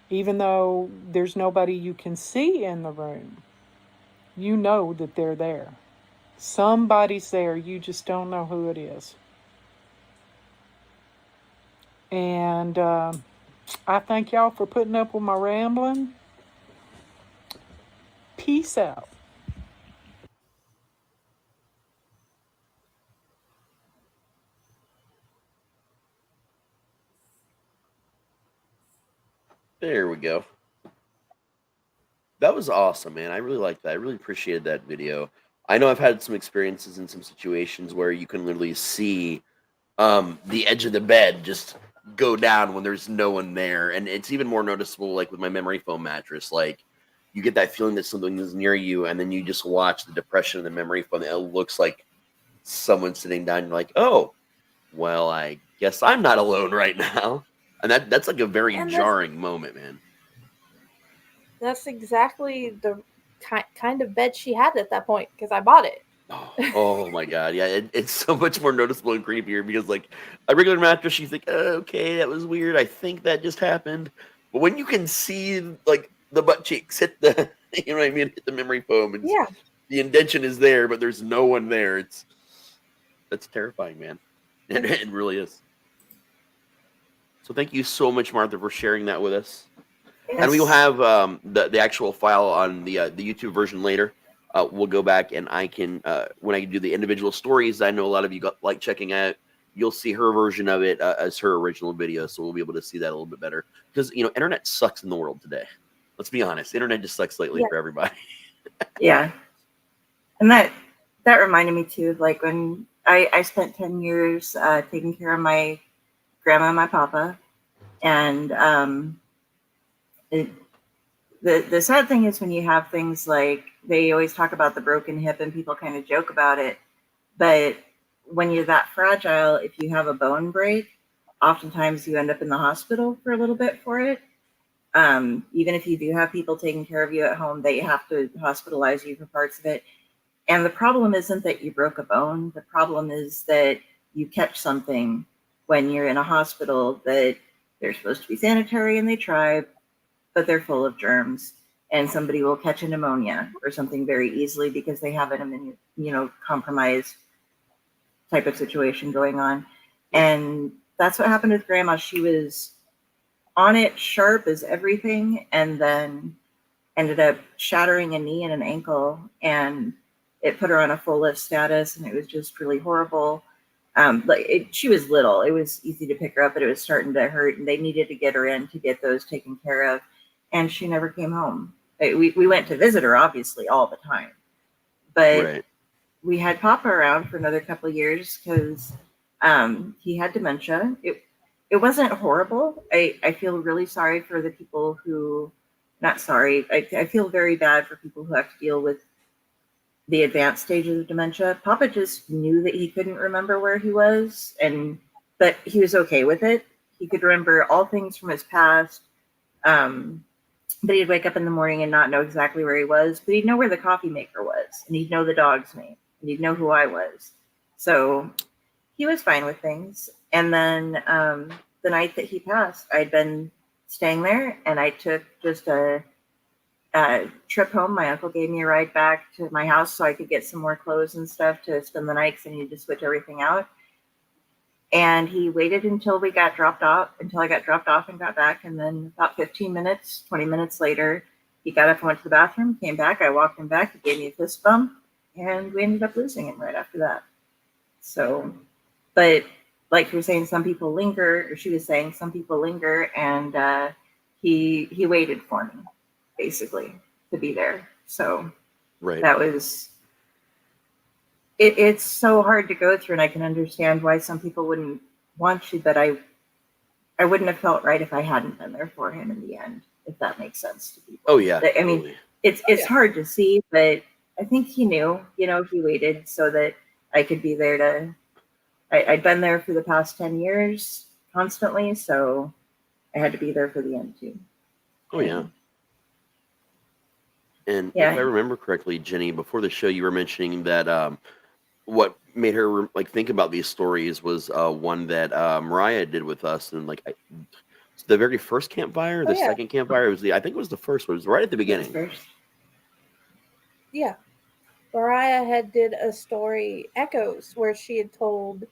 Even though there's nobody you can see in the room, you know that they're there. Somebody's there, you just don't know who it is. And I thank y'all for putting up with my rambling. Peace out. There we go. That was awesome, man. I really liked that. I really appreciated that video. I know I've had some experiences in some situations where you can literally see the edge of the bed just go down when there's no one there, and it's even more noticeable like with my memory foam mattress. Like you get that feeling that something is near you, and then you just watch the depression of the memory foam. It looks like someone sitting down. You're like, oh, well, I guess I'm not alone right now, and that's like a very jarring moment, man. That's exactly the kind of bed she had at that point because I bought it. Oh my god, yeah, it's so much more noticeable and creepier because like a regular mattress, you think, oh, okay, that was weird. I think that just happened, but when you can see like the butt cheeks hit the, you know what I mean, hit the memory foam, and yeah, the indention is there, but there's no one there. That's terrifying, man. It really is. So thank you so much, Martha, for sharing that with us. Yes. And we will have the actual file on the YouTube version later. We'll go back and I can, when I do the individual stories, I know a lot of you like checking out, you'll see her version of it as her original video. So we'll be able to see that a little bit better. Because, you know, internet sucks in the world today. Let's be honest. Internet just sucks lately for everybody. Yeah. And that reminded me too of like when I spent 10 years taking care of my grandma and my papa. And the sad thing is when you have things like, they always talk about the broken hip and people kind of joke about it. But when you're that fragile, if you have a bone break, oftentimes you end up in the hospital for a little bit for it. Even if you do have people taking care of you at home, they have to hospitalize you for parts of it. And the problem isn't that you broke a bone. The problem is that you catch something when you're in a hospital that they're supposed to be sanitary and they try, but they're full of germs. And somebody will catch a pneumonia or something very easily because they have an compromised type of situation going on. And that's what happened with Grandma. She was on it, sharp as everything, and then ended up shattering a knee and an ankle, and it put her on a full lift status, and it was just really horrible. She was little. It was easy to pick her up, but it was starting to hurt, and they needed to get her in to get those taken care of. And she never came home. We went to visit her, obviously, all the time. But we had Papa around for another couple of years because he had dementia. It wasn't horrible. I feel really sorry for the people who, not sorry, I feel very bad for people who have to deal with the advanced stages of dementia. Papa just knew that he couldn't remember where he was, but he was okay with it. He could remember all things from his past. But he'd wake up in the morning and not know exactly where he was, but he'd know where the coffee maker was, and he'd know the dog's name, and he'd know who I was. So he was fine with things. And then the night that he passed, I'd been staying there, and I took just a trip home. My uncle gave me a ride back to my house so I could get some more clothes and stuff to spend the night because I needed to switch everything out. And he waited until I got dropped off and got back. And then about 15 minutes, 20 minutes later, he got up and went to the bathroom, came back. I walked him back. He gave me a fist bump, and we ended up losing him right after that. So, but like you were saying, some people linger, or she was saying, some people linger, and he waited for me, basically, to be there. So that was... It's so hard to go through, and I can understand why some people wouldn't want to, but I wouldn't have felt right if I hadn't been there for him in the end, if that makes sense to people. Oh, yeah. I mean, it's hard to see, but I think he knew, he waited so that I could be there I'd been there for the past 10 years constantly, so I had to be there for the end too. Oh, yeah. And if I remember correctly, Jenny, before the show, you were mentioning that what made her think about these stories was one that Mariah did with us, and the very first campfire, the yeah. second campfire. I think it was the first one. It was right at the beginning. Yeah. Mariah had did a story, Echoes, where she had told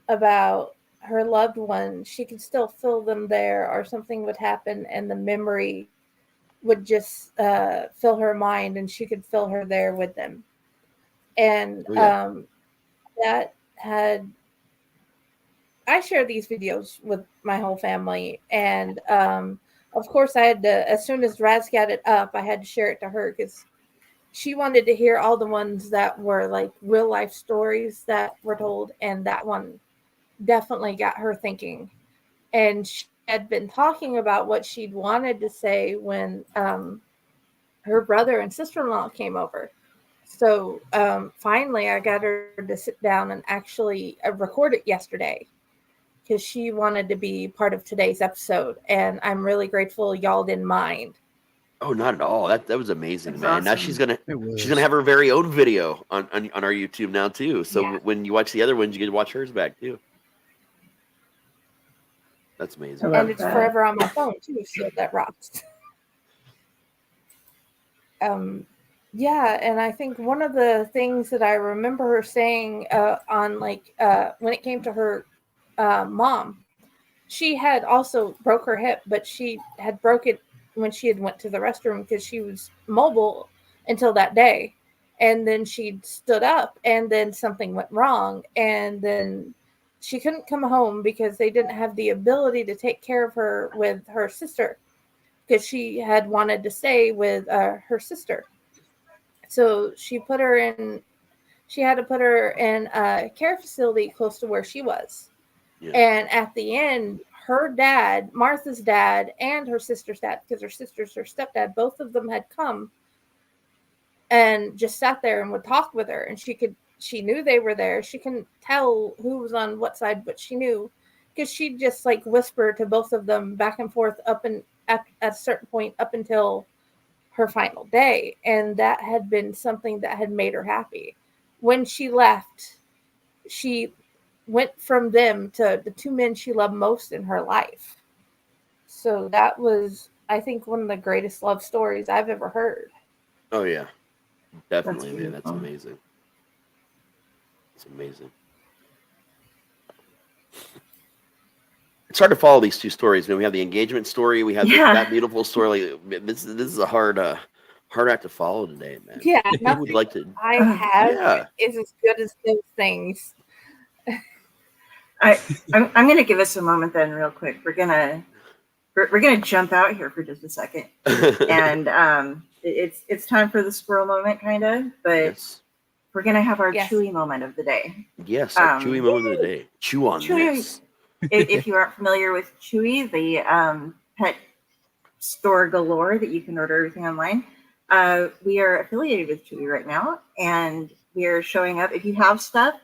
about her loved one. She could still feel them there, or something would happen and the memory would just fill her mind and she could feel her there with them. And that had, I shared these videos with my whole family, and of course I had to, as soon as Raz got it up, I had to share it to her because she wanted to hear all the ones that were like real life stories that were told, and that one definitely got her thinking. And she had been talking about what she'd wanted to say when her brother and sister-in-law came over. So finally I got her to sit down and actually record it yesterday because she wanted to be part of today's episode, and I'm really grateful y'all didn't mind. Oh, not at all. That was amazing, That's man. awesome. Now she's gonna have her very own video on our YouTube now too. So when you watch the other ones, you get to watch hers back too. That's amazing. And it's forever on my phone too, so that rocks. Yeah, and I think one of the things that I remember her saying on like when it came to her mom, she had also broke her hip, but she had broke it when she had went to the restroom because she was mobile until that day. And then she stood up and then something went wrong. And then she couldn't come home because they didn't have the ability to take care of her with her sister because she had wanted to stay with her sister. So she had to put her in a care facility close to where she was. Yeah. And at the end, her dad, Martha's dad, and her sister's dad, because her sister's her stepdad, both of them had come and just sat there and would talk with her. And she knew they were there. She couldn't tell who was on what side, but she knew because she'd just like whisper to both of them back and forth up and at a certain point up until her final day. And that had been something that had made her happy. When she left, she went from them to the two men she loved most in her life. So that was, I think, one of the greatest love stories I've ever heard. Oh yeah, definitely, man. That's amazing. It's amazing. It's hard to follow these two stories. We have the engagement story. We have that beautiful story. Like, this is a hard act to follow today, man. Yeah, I would like to. I have is as good as those things. I'm going to give us a moment then, real quick. We're gonna jump out here for just a second, and it's time for the squirrel moment, kind of. But we're gonna have our Chewy moment of the day. Yes, our Chewy moment of the day. Chew on this. If you aren't familiar with Chewy, the pet store galore that you can order everything online, we are affiliated with Chewy right now, and we are showing up. If you have stuff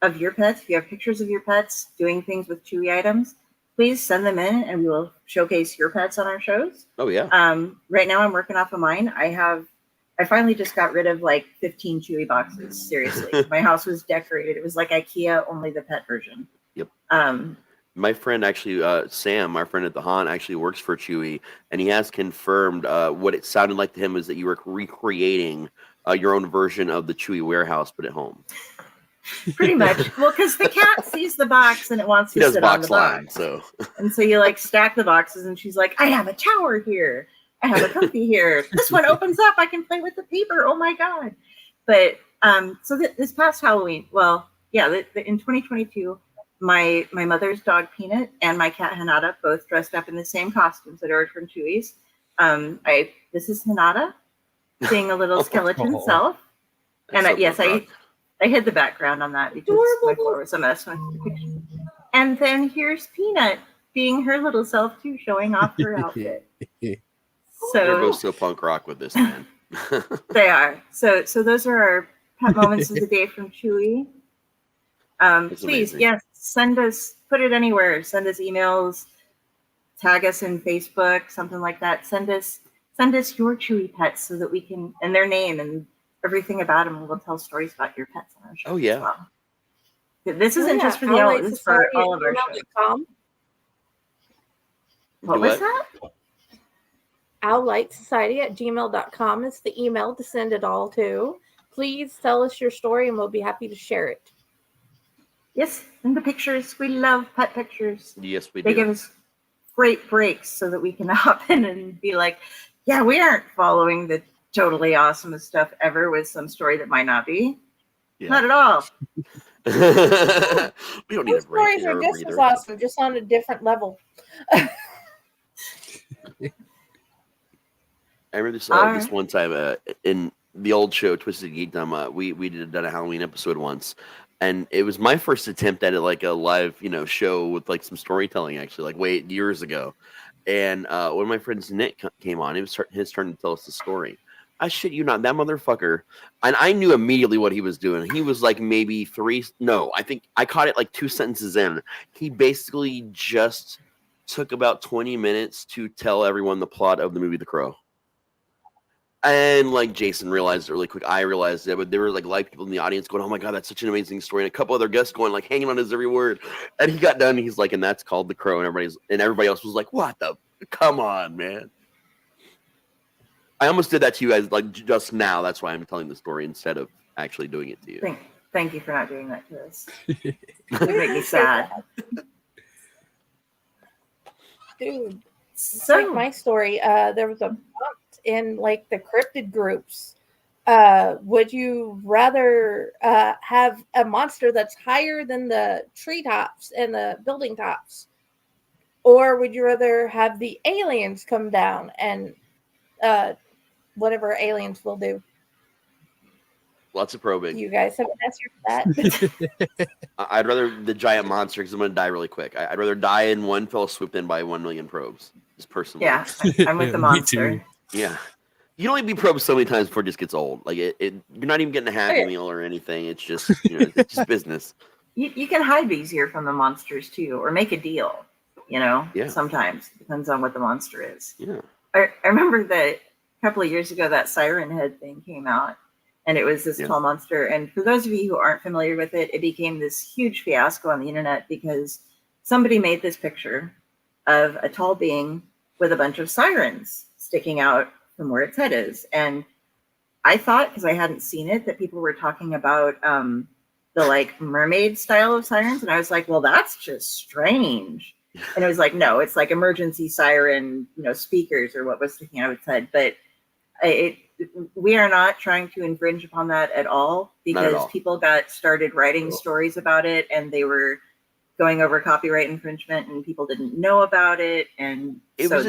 of your pets, if you have pictures of your pets doing things with Chewy items, please send them in and we will showcase your pets on our shows. Oh yeah. Right now I'm working off of mine. I finally just got rid of like 15 Chewy boxes. Seriously. My house was decorated. It was like IKEA, only the pet version. Yep. My friend actually, Sam, our friend at the Haunt, actually works for Chewy, and he has confirmed what it sounded like to him is that you were recreating your own version of the Chewy warehouse, but at home. Pretty much. Well, because the cat sees the box and it wants to sit on the box. And so you like stack the boxes and she's like, I have a tower here. I have a comfy here. This one opens up. I can play with the paper. Oh my God. But so this past Halloween, in 2022, my mother's dog Peanut and my cat Hinata both dressed up in the same costumes that are from Chewy's. This is Hinata being a little skeleton self. And I hid the background on that because my floor was a mess. And then here's Peanut being her little self too, showing off her outfit. So they're both so punk rock with this, man. They are. So those are our pet moments of the day from Chewy. Please, yes, send us, put it anywhere. Send us emails, tag us in Facebook, something like that. Send us your Chewy pets so that we can, and their name and everything about them. We'll tell stories about your pets on our show. Oh yeah. As well. This isn't just for the Elliott, this is for all of our shows. What was that? owllightsociety@gmail.com is the email to send it all to. Please tell us your story and we'll be happy to share it. Yes, and the pictures. We love pet pictures. Yes, we do. They give us great breaks so that we can hop in and be like, yeah, we aren't following the totally awesomest stuff ever with some story that might not be. Yeah. Not at all. We don't need a break. Stories are just as awesome, just on a different level. I remember this one time in the old show Twisted Geekdom. We done a Halloween episode once, and it was my first attempt at like a live show with like some storytelling actually, like years ago. And one of my friends Nick came on. It was his turn to tell us the story. I shit you not, that motherfucker. And I knew immediately what he was doing. He was like maybe I think I caught it like 2 sentences in. He basically just took about 20 minutes to tell everyone the plot of the movie The Crow. And like Jason realized it really quick. I realized it, but there were like people in the audience going, "Oh my god, that's such an amazing story!" And a couple other guests going like hanging on his every word. And he got done. And he's like, "And that's called The Crow." And everybody else was like, "What the? Come on, man!" I almost did that to you guys like just now. That's why I'm telling the story instead of actually doing it to you. Thank you for not doing that to us. It would make me sad. Dude, so like my story, there was a prompt in like the cryptid groups. Would you rather have a monster that's higher than the treetops and the building tops? Or would you rather have the aliens come down and whatever aliens will do? Lots of probing. You guys have an answer for that? I'd rather the giant monster because I'm going to die really quick. I'd rather die in one fell swoop than by 1 million probes. Just personally. Yeah, I'm with the monster. Yeah. You can only be probed so many times before it just gets old. Like you're not even getting a Happy Meal or anything. It's just it's just business. You can hide easier from the monsters too, or make a deal. Yeah. Sometimes depends on what the monster is. Yeah. I remember that a couple of years ago that Siren Head thing came out, and it was this tall monster. And for those of you who aren't familiar with it, it became this huge fiasco on the internet because somebody made this picture of a tall being with a bunch of sirens sticking out from where its head is. And I thought, because I hadn't seen it, that people were talking about the like mermaid style of sirens. And I was like, well, that's just strange. And it was like, no, it's like emergency siren, speakers or what was sticking out of its head. But we are not trying to infringe upon that at all, because people got started writing stories about it and they were going over copyright infringement and people didn't know about it. And it's a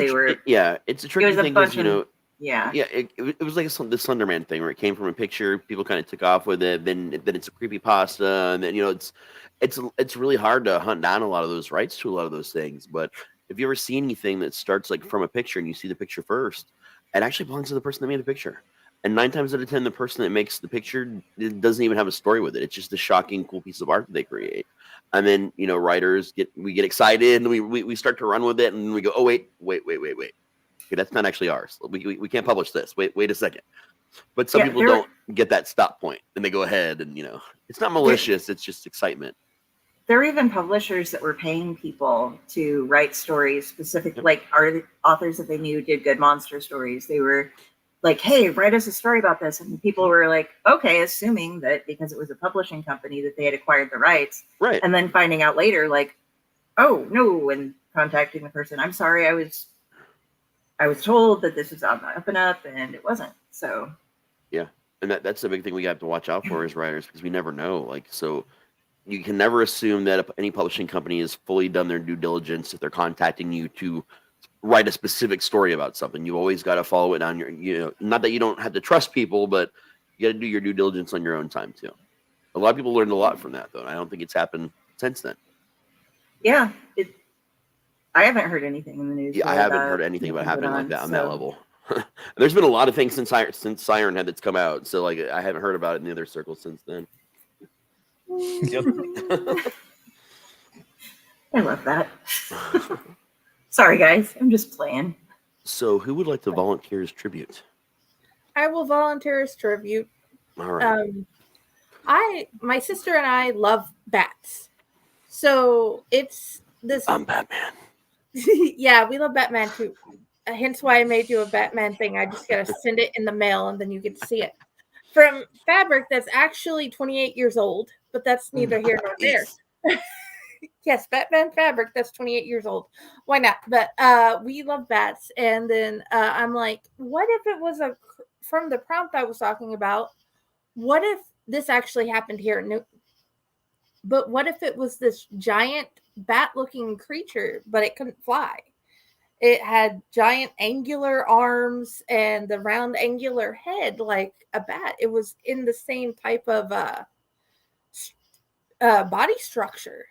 tricky thing because, it was like the Slenderman thing where it came from a picture, people kind of took off with it, then it's a creepypasta, and then, it's really hard to hunt down a lot of those rights to a lot of those things. But if you ever see anything that starts like from a picture and you see the picture first, it actually belongs to the person that made the picture. And 9 times out of 10, the person that makes the picture doesn't even have a story with it. It's just a shocking, cool piece of art that they create. And then, writers get excited and we start to run with it and we go, oh, wait. Okay, that's not actually ours. We can't publish this. Wait a second. But some people don't get that stop point and they go ahead and, it's not malicious. It's just excitement. There are even publishers that were paying people to write stories specific, like authors that they knew did good monster stories. They were like, hey, write us a story about this. And people were like, okay, assuming that because it was a publishing company that they had acquired the rights. Right. And then finding out later, like, oh, no, and contacting the person, I'm sorry, I was told that this was on the up and up, and it wasn't. So. Yeah. And that's the big thing we have to watch out for as writers, because we never know. Like, so you can never assume that any publishing company has fully done their due diligence if they're contacting you to write a specific story about something. You always got to follow it on your, not that you don't have to trust people, but you got to do your due diligence on your own time too. A lot of people learned a lot from that, though. And I don't think it's happened since then. Yeah. I haven't heard anything in the news. Yeah, I haven't heard anything about happening like that on that level. There's been a lot of things since Siren Head that's come out. So like, I haven't heard about it in the other circles since then. Yep. I love that. Sorry, guys. I'm just playing. So who would like to volunteer as tribute? I will volunteer as tribute. All right. My sister and I love bats. So it's this. I'm Batman. Yeah, we love Batman too. Hence why I made you a Batman thing. I just gotta send it in the mail and then you get to see it. From fabric that's actually 28 years old, but that's neither here nor there. Yes, Batman fabric that's 28 years old. Why not? But we love bats. And then I'm like, what if it was from the prompt I was talking about? What if this actually happened here in Newton? But what if it was this giant bat-looking creature, but it couldn't fly? It had giant angular arms and the round angular head like a bat. It was in the same type of body structure,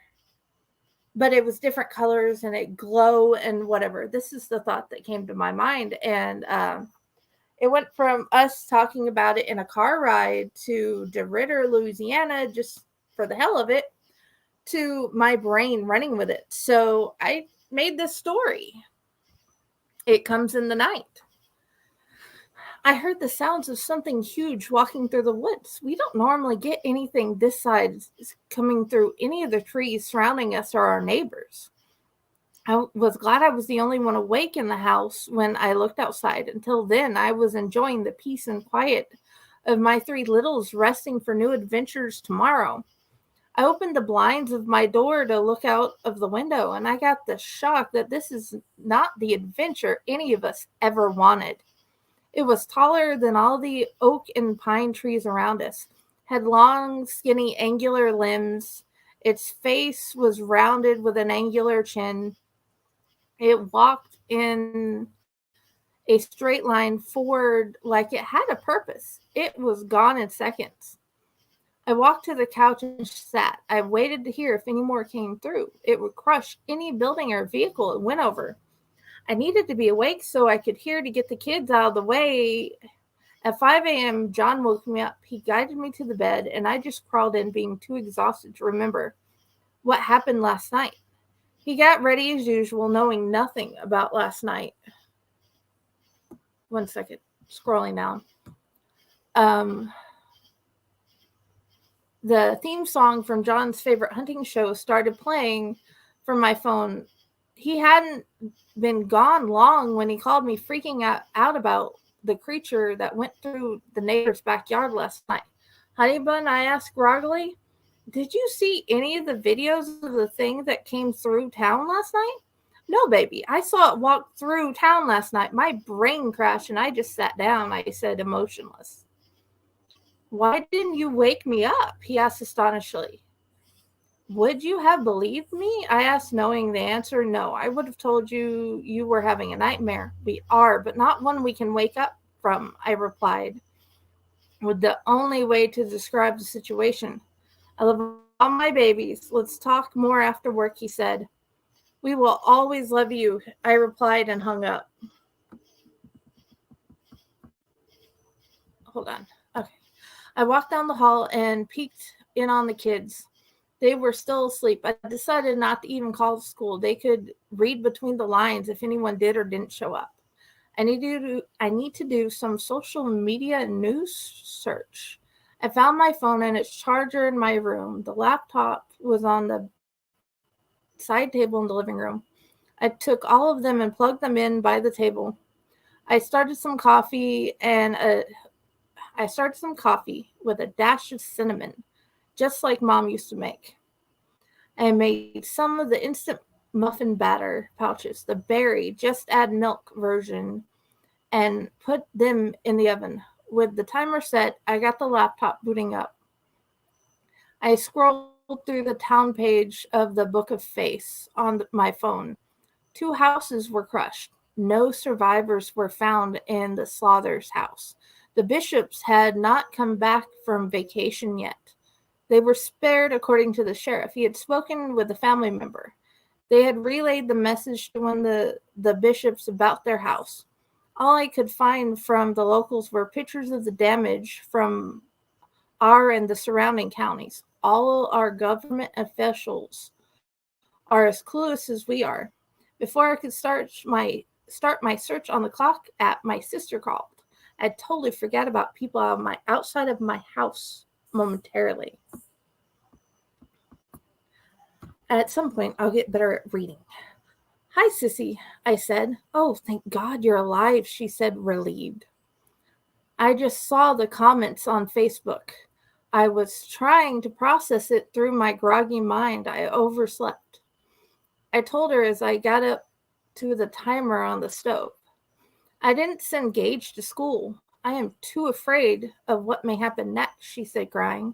but it was different colors and it glow and whatever. This is the thought that came to my mind. And it went from us talking about it in a car ride to DeRidder, Louisiana, just for the hell of it, to my brain running with it. So I made this story. It comes in the night. I heard the sounds of something huge walking through the woods. We don't normally get anything this size coming through any of the trees surrounding us or our neighbors. I was glad I was the only one awake in the house when I looked outside. Until then, I was enjoying the peace and quiet of my three littles resting for new adventures tomorrow. I opened the blinds of my door to look out of the window, and I got the shock that this is not the adventure any of us ever wanted. It was taller than all the oak and pine trees around us, had long, skinny, angular limbs. Its face was rounded with an angular chin. It walked in a straight line forward like it had a purpose. It was gone in seconds. I walked to the couch and sat. I waited to hear if any more came through. It would crush any building or vehicle it went over. I needed to be awake so I could hear to get the kids out of the way. At 5 a.m., John woke me up. He guided me to the bed, and I just crawled in, being too exhausted to remember what happened last night. He got ready as usual, knowing nothing about last night. 1 second. Scrolling down. The theme song from John's favorite hunting show started playing from my phone. He hadn't been gone long when he called me, freaking out about the creature that went through the neighbor's backyard last night. Honey Bun, I asked groggily, did you see any of the videos of the thing that came through town last night? No, baby. I saw it walk through town last night. My brain crashed and I just sat down, I said, emotionless. Why didn't you wake me up? He asked astonishedly. Would you have believed me? I asked, knowing the answer. No, I would have told you you were having a nightmare. We are, but not one we can wake up from, I replied, with the only way to describe the situation. I love all my babies. Let's talk more after work, he said. We will always love you, I replied and hung up. Hold on. Okay. I walked down the hall and peeked in on the kids. They were still asleep. I decided not to even call school. They could read between the lines if anyone did or didn't show up. I need to do some social media news search. I found my phone and its charger in my room. The laptop was on the side table in the living room. I took all of them and plugged them in by the table. I started some coffee with a dash of cinnamon, just like Mom used to make. I made some of the instant muffin batter pouches, the berry, just add milk version, and put them in the oven. With the timer set, I got the laptop booting up. I scrolled through the town page of the Book of Face on my phone. 2 houses were crushed. No survivors were found in the Slaughter's house. The Bishops had not come back from vacation yet. They were spared, according to the sheriff. He had spoken with a family member. They had relayed the message to one of the Bishops about their house. All I could find from the locals were pictures of the damage from our and the surrounding counties. All our government officials are as clueless as we are. Before I could start my search on the clock app, my sister called. I totally forgot about people outside of my house momentarily. At some point, I'll get better at reading. "Hi, Sissy," I said. "Oh, thank God you're alive," she said, relieved. I just saw the comments on Facebook. I was trying to process it through my groggy mind. I overslept. I told her as I got up to the timer on the stove. "I didn't send Gage to school. I am too afraid of what may happen next," she said, crying.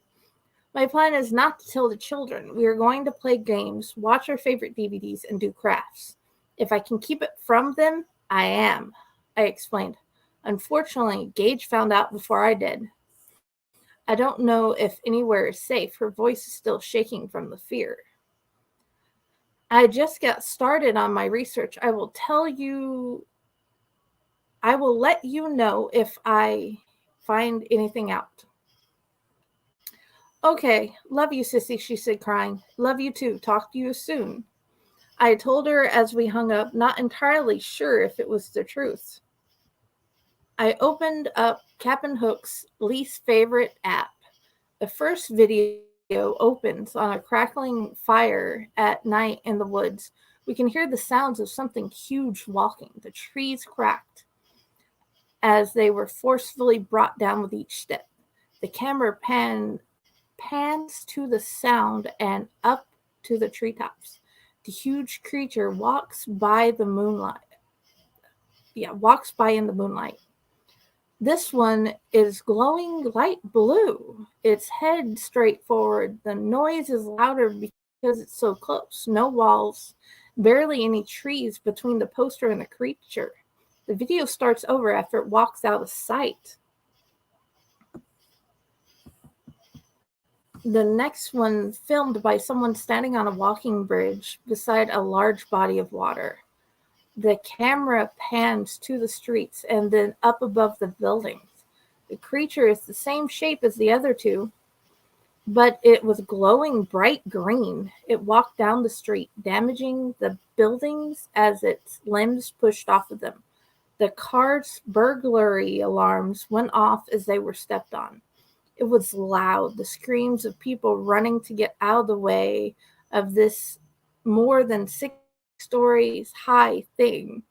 "My plan is not to tell the children. We are going to play games, watch our favorite DVDs, and do crafts. If I can keep it from them, I am," I explained. Unfortunately, Gage found out before I did. I don't know if anywhere is safe. Her voice is still shaking from the fear. "I just got started on my research. I will let you know if I find anything out." "Okay, love you, Sissy," she said, crying. "Love you too. Talk to you soon." I told her as we hung up, not entirely sure if it was the truth. I opened up Cap'n Hook's least favorite app. The first video opens on a crackling fire at night in the woods. We can hear the sounds of something huge walking. The trees cracked as they were forcefully brought down with each step. The camera pans to the sound and up to the treetops. The huge creature walks by in the moonlight. This one is glowing light blue. Its head straight forward. The noise is louder because it's so close. No walls, barely any trees between the poster and the creature. The video starts over after it walks out of sight. The next one filmed by someone standing on a walking bridge beside a large body of water. The camera pans to the streets and then up above the buildings. The creature is the same shape as the other two, but it was glowing bright green. It walked down the street, damaging the buildings as its limbs pushed off of them. The car's burglary alarms went off as they were stepped on. It was loud, the screams of people running to get out of the way of this more than 6 stories high thing.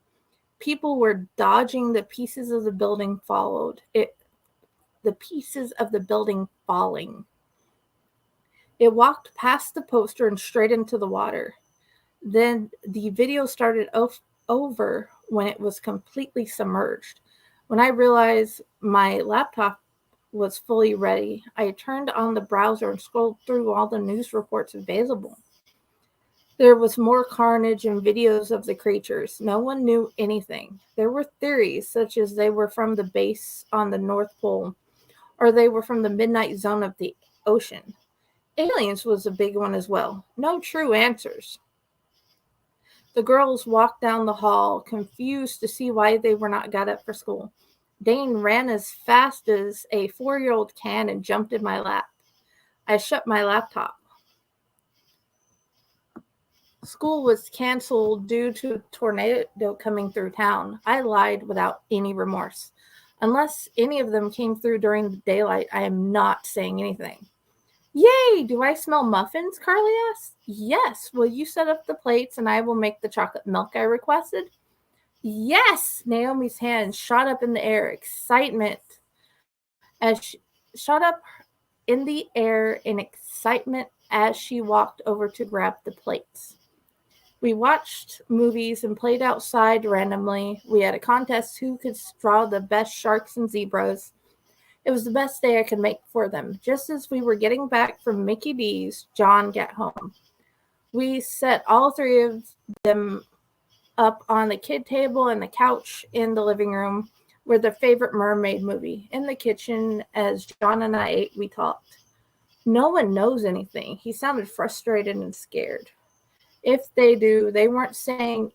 People were dodging the pieces of the building falling. It walked past the poster and straight into the water. Then the video started over when it was completely submerged. When I realized my laptop was fully ready, I turned on the browser and scrolled through all the news reports available. There was more carnage and videos of the creatures. No one knew anything. There were theories, such as they were from the base on the North Pole, or they were from the midnight zone of the ocean. Aliens was a big one as well. No true answers. The girls walked down the hall, confused to see why they were not got up for school. Dane ran as fast as a 4-year-old can and jumped in my lap. I shut my laptop. School was canceled due to a tornado coming through town. I lied without any remorse. Unless any of them came through during the daylight, I am not saying anything. "Yay! Do I smell muffins?" Carly asked. "Yes. Will you set up the plates and I will make the chocolate milk I requested?" "Yes!" Naomi's hand shot up in the air. Excitement as she shot up in the air in excitement as she walked over to grab the plates. We watched movies and played outside randomly. We had a contest who could draw the best sharks and zebras. It was the best day I could make for them. Just as we were getting back from Mickey D's, John got home. We set all 3 of them up on the kid table and the couch in the living room with their favorite mermaid movie. In the kitchen, as John and I ate, we talked. No one knows anything. He sounded frustrated and scared. If they do, they weren't saying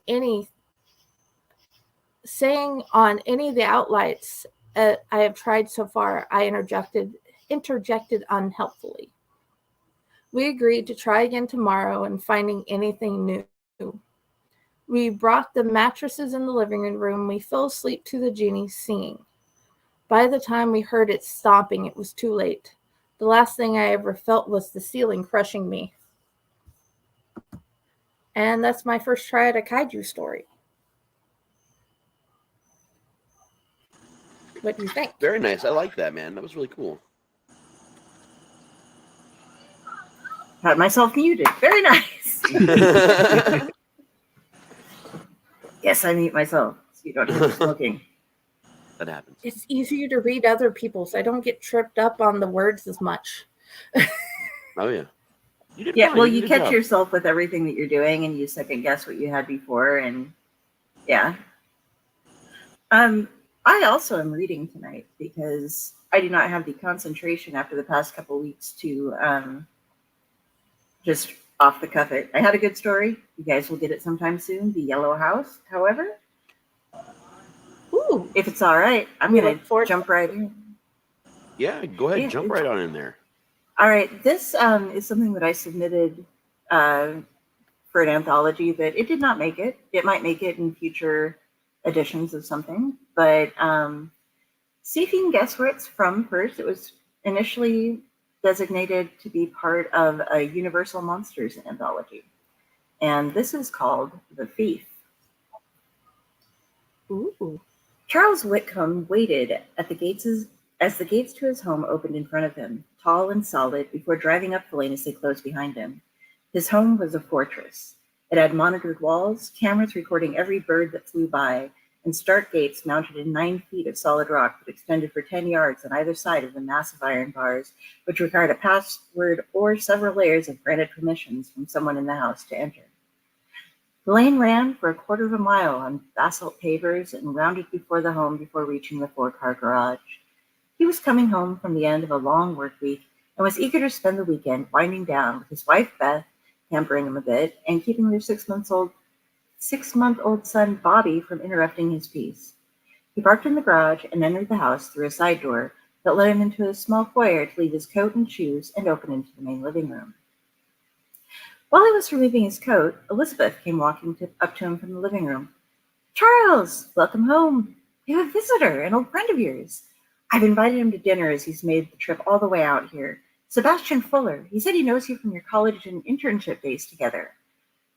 on any of the outlets I have tried so far. I interjected unhelpfully. We agreed to try again tomorrow and finding anything new. We brought the mattresses in the living room. We fell asleep to the genie singing. By the time we heard it stopping, it was too late. The last thing I ever felt was the ceiling crushing me. And that's my first try at a kaiju story. What do you think? Very nice. I like that, man. That was really cool. Had myself muted. Very nice. Yes, I mute myself, so you don't hear me smoking. That happens. It's easier to read other people's. I don't get tripped up on the words as much. Oh, yeah. Well, you catch yourself with everything that you're doing, and you second guess what you had before, and yeah. I also am reading tonight because I do not have the concentration after the past couple weeks to just off the cuff it. I had a good story. You guys will get it sometime soon. The Yellow House, however. Ooh. If it's all right, I'm going to jump right in. Yeah, go ahead. Jump right on in there. All right. This is something that I submitted for an anthology that it did not make it. It might make it in future editions of something, but see if you can guess where it's from first. It was initially designated to be part of a Universal Monsters anthology, and this is called The Thief. Ooh. Charles Whitcomb waited at the gates as the gates to his home opened in front of him, tall and solid, before driving up the lane as they closed behind him. His home was a fortress. It had monitored walls, cameras recording every bird that flew by, and stark gates mounted in 9 feet of solid rock that extended for 10 yards on either side of the massive iron bars, which required a password or several layers of granted permissions from someone in the house to enter. The lane ran for a quarter of a mile on basalt pavers and rounded before the home before reaching the 4-car garage. He was coming home from the end of a long work week and was eager to spend the weekend winding down with his wife, Beth, pampering him a bit, and keeping their 6-month-old son, Bobby, from interrupting his peace. He parked in the garage and entered the house through a side door that led him into a small foyer to leave his coat and shoes and open into the main living room. While he was removing his coat, Elizabeth came walking up to him from the living room. "Charles, welcome home. You have a visitor, an old friend of yours. I've invited him to dinner as he's made the trip all the way out here. Sebastian Fuller. He said he knows you from your college and internship days together."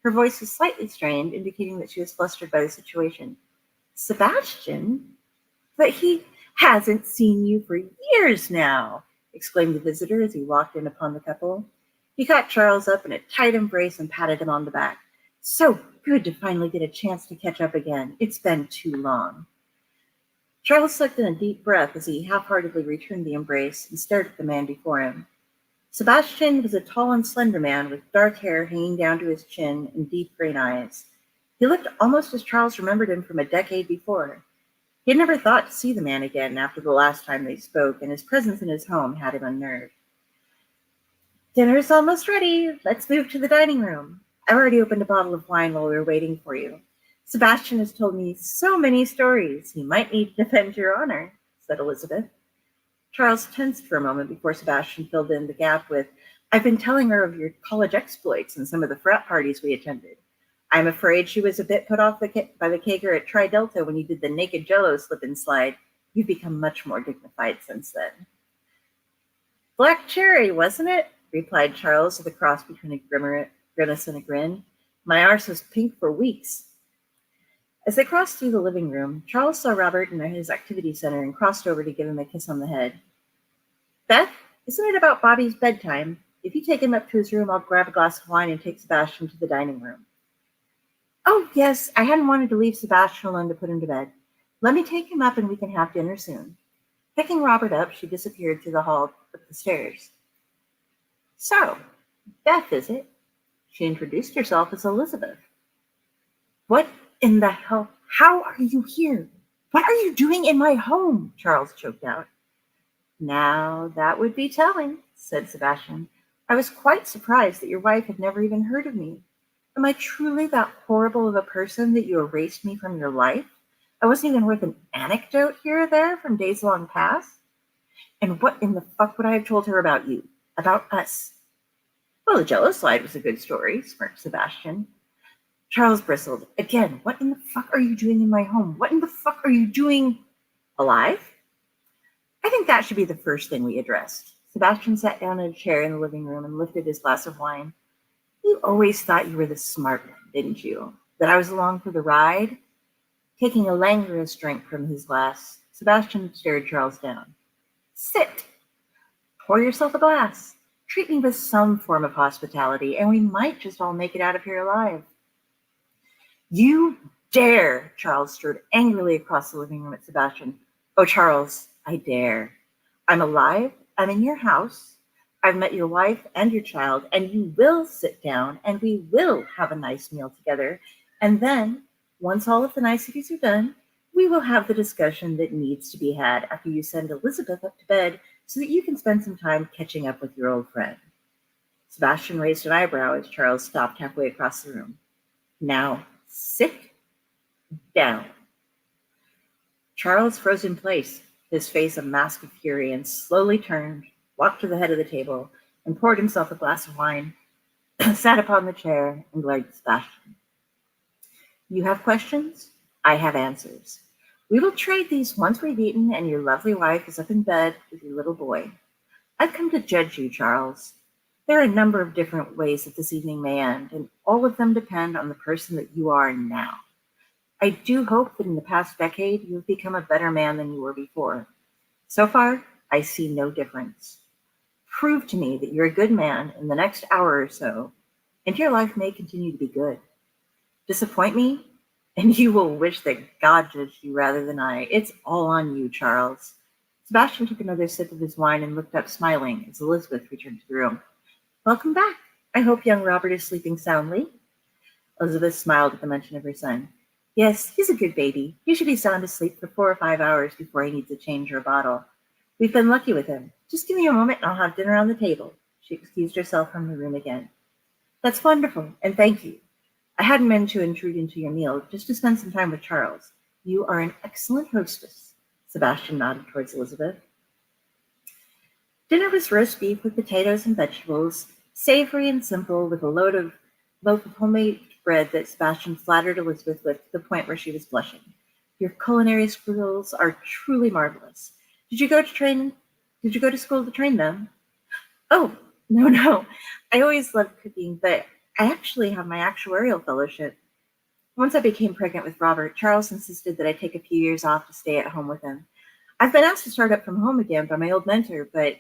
Her voice was slightly strained, indicating that she was flustered by the situation. "Sebastian? But he hasn't seen you for years now," exclaimed the visitor as he walked in upon the couple. He caught Charles up in a tight embrace and patted him on the back. "So good to finally get a chance to catch up again. It's been too long." Charles sucked in a deep breath as he half-heartedly returned the embrace and stared at the man before him. Sebastian was a tall and slender man with dark hair hanging down to his chin and deep green eyes. He looked almost as Charles remembered him from a decade before. He had never thought to see the man again after the last time they spoke, and his presence in his home had him unnerved. "Dinner's almost ready. Let's move to the dining room. I've already opened a bottle of wine while we were waiting for you. Sebastian has told me so many stories. He might need to defend your honor," said Elizabeth. Charles tensed for a moment before Sebastian filled in the gap with, "I've been telling her of your college exploits and some of the frat parties we attended. I'm afraid she was a bit put off by the kegger at Tri Delta when you did the naked jello slip and slide. You've become much more dignified since then." "Black cherry, wasn't it?" replied Charles with a cross between a grimace and a grin. "My arse was pink for weeks." As they crossed through the living room, Charles saw Robert in his activity center and crossed over to give him a kiss on the head. "Beth, isn't it about Bobby's bedtime? If you take him up to his room, I'll grab a glass of wine and take Sebastian to the dining room." "Oh, yes, I hadn't wanted to leave Sebastian alone to put him to bed. Let me take him up and we can have dinner soon." Picking Robert up, she disappeared through the hall up the stairs. "So, Beth, is it?" She introduced herself as Elizabeth. "What in the hell? How are you here? What are you doing in my home?" Charles choked out. "Now, that would be telling," said Sebastian. "I was quite surprised that your wife had never even heard of me. Am I truly that horrible of a person that you erased me from your life? I wasn't even worth an anecdote here or there from days long past? And what in the fuck would I have told her about you? About us?" "Well, the jello slide was a good story," smirked Sebastian. Charles bristled. "Again, what in the fuck are you doing in my home? What in the fuck are you doing alive?" "I think that should be the first thing we addressed." Sebastian sat down in a chair in the living room and lifted his glass of wine. "You always thought you were the smart one, didn't you? That I was along for the ride? Taking a languorous drink from his glass, Sebastian stared Charles down. Sit! Pour yourself a glass. Treat me with some form of hospitality, and we might just all make it out of here alive. You dare! Charles strode angrily across the living room at Sebastian. Oh, Charles, I dare. I'm alive. I'm in your house. I've met your wife and your child, and you will sit down, and we will have a nice meal together. And then, once all of the niceties are done, we will have the discussion that needs to be had after you send Elizabeth up to bed so that you can spend some time catching up with your old friend. Sebastian raised an eyebrow as Charles stopped halfway across the room. Now, sit down. Charles froze in place, his face a mask of fury, and slowly turned, walked to the head of the table, and poured himself a glass of wine, sat upon the chair, and glared at Sebastian. You have questions? I have answers. We will trade these once we've eaten and your lovely wife is up in bed with your little boy. I've come to judge you, Charles. There are a number of different ways that this evening may end, and all of them depend on the person that you are now. I do hope that in the past decade you have become a better man than you were before. So far, I see no difference. Prove to me that you're a good man in the next hour or so, and your life may continue to be good. Disappoint me, and you will wish that God judged you rather than I. It's all on you, Charles. Sebastian took another sip of his wine and looked up smiling as Elizabeth returned to the room. Welcome back. I hope young Robert is sleeping soundly. Elizabeth smiled at the mention of her son. Yes, he's a good baby. He should be sound asleep for 4 or 5 hours before he needs a change or a bottle. We've been lucky with him. Just give me a moment and I'll have dinner on the table. She excused herself from the room again. That's wonderful, and thank you. I hadn't meant to intrude into your meal, just to spend some time with Charles. You are an excellent hostess. Sebastian nodded towards Elizabeth. Dinner was roast beef with potatoes and vegetables, savory and simple, with a loaf of homemade bread that Sebastian flattered Elizabeth with to the point where she was blushing. Your culinary skills are truly marvelous. Did you go to school to train them? Oh, no. I always loved cooking, but I actually have my actuarial fellowship. Once I became pregnant with Robert, Charles insisted that I take a few years off to stay at home with him. I've been asked to start up from home again by my old mentor, but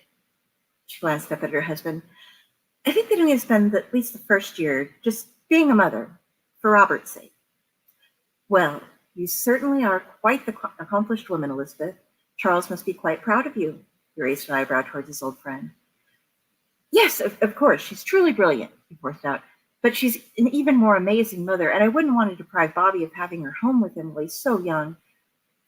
she glanced up at her husband. I think that I'm going to spend at least the first year just being a mother, for Robert's sake. Well, you certainly are quite the accomplished woman, Elizabeth. Charles must be quite proud of you. He raised an eyebrow towards his old friend. Yes, of course, she's truly brilliant, he forced out. But she's an even more amazing mother, and I wouldn't want to deprive Bobby of having her home with him while he's so young.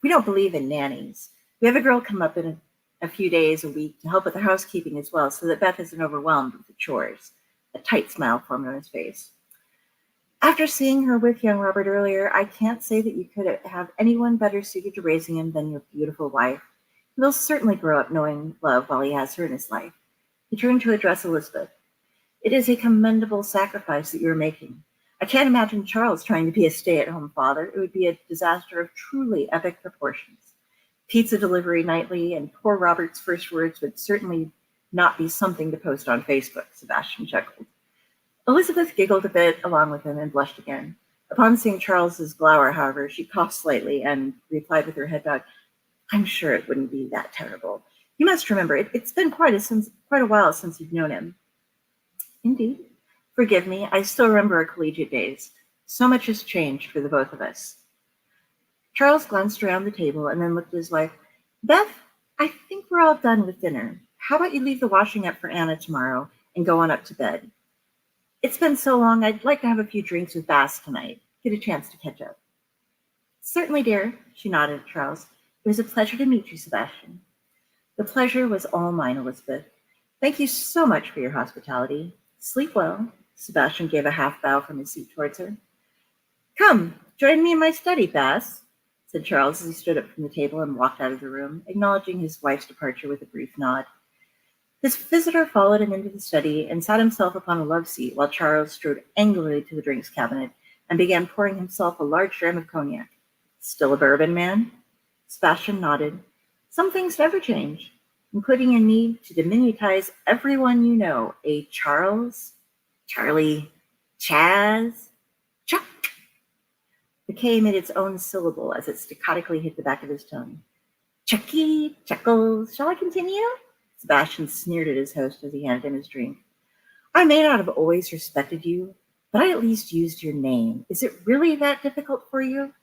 We don't believe in nannies. We have a girl come up in a few days a week to help with the housekeeping as well, so that Beth isn't overwhelmed with the chores. A tight smile formed on his face. After seeing her with young Robert earlier, I can't say that you could have anyone better suited to raising him than your beautiful wife. He'll certainly grow up knowing love while he has her in his life. He turned to address Elizabeth. It is a commendable sacrifice that you're making. I can't imagine Charles trying to be a stay-at-home father. It would be a disaster of truly epic proportions. Pizza delivery nightly, and poor Robert's first words would certainly not be something to post on Facebook, Sebastian chuckled. Elizabeth giggled a bit along with him and blushed again. Upon seeing Charles's glower, however, she coughed slightly and replied with her head bowed, I'm sure it wouldn't be that terrible. You must remember, it's been quite a while since you've known him. Indeed. Forgive me, I still remember our collegiate days. So much has changed for the both of us. Charles glanced around the table and then looked at his wife. Beth, I think we're all done with dinner. How about you leave the washing up for Anna tomorrow and go on up to bed? It's been so long, I'd like to have a few drinks with Bass tonight. Get a chance to catch up. Certainly, dear, she nodded at Charles. It was a pleasure to meet you, Sebastian. The pleasure was all mine, Elizabeth. Thank you so much for your hospitality. Sleep well. Sebastian gave a half bow from his seat towards her. Come, join me in my study, Bass, said Charles as he stood up from the table and walked out of the room, acknowledging his wife's departure with a brief nod. His visitor followed him into the study and sat himself upon a love seat while Charles strode angrily to the drinks cabinet and began pouring himself a large dram of cognac. Still a bourbon man? Sebastian nodded. Some things never change, including your need to diminutize everyone you know. A Charles? Charlie? Chaz? Chuck. The K made its own syllable as it staccatically hit the back of his tongue. Chucky, Chuckles, shall I continue? Sebastian sneered at his host as he handed him his drink. I may not have always respected you, but I at least used your name. Is it really that difficult for you?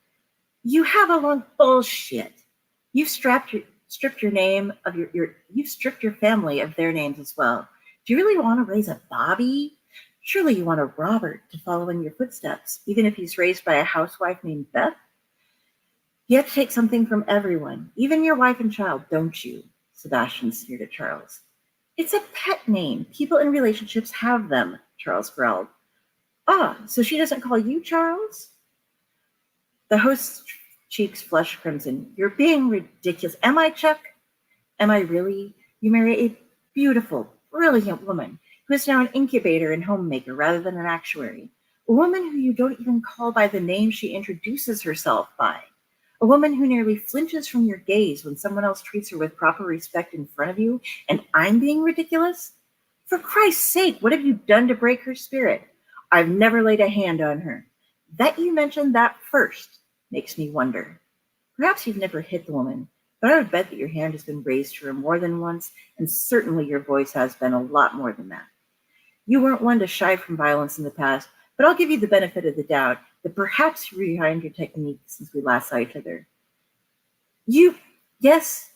You have a long bullshit. You've stripped your name of you've stripped your family of their names as well. Do you really want to raise a Bobby? Surely you want a Robert to follow in your footsteps, even if he's raised by a housewife named Beth? You have to take something from everyone, even your wife and child, don't you? Sebastian sneered at Charles. It's a pet name. People in relationships have them, Charles growled. Ah, so she doesn't call you Charles? The host's cheeks flushed crimson. You're being ridiculous. Am I, Chuck? Am I really? You marry a beautiful, brilliant woman who is now an incubator and homemaker rather than an actuary. A woman who you don't even call by the name she introduces herself by. A woman who nearly flinches from your gaze when someone else treats her with proper respect in front of you, and I'm being ridiculous? For Christ's sake, what have you done to break her spirit? I've never laid a hand on her. That you mentioned that first makes me wonder. Perhaps you've never hit the woman, but I would bet that your hand has been raised to her more than once, and certainly your voice has been a lot more than that. You weren't one to shy from violence in the past, but I'll give you the benefit of the doubt that perhaps you refined your technique since we last saw each other. Yes,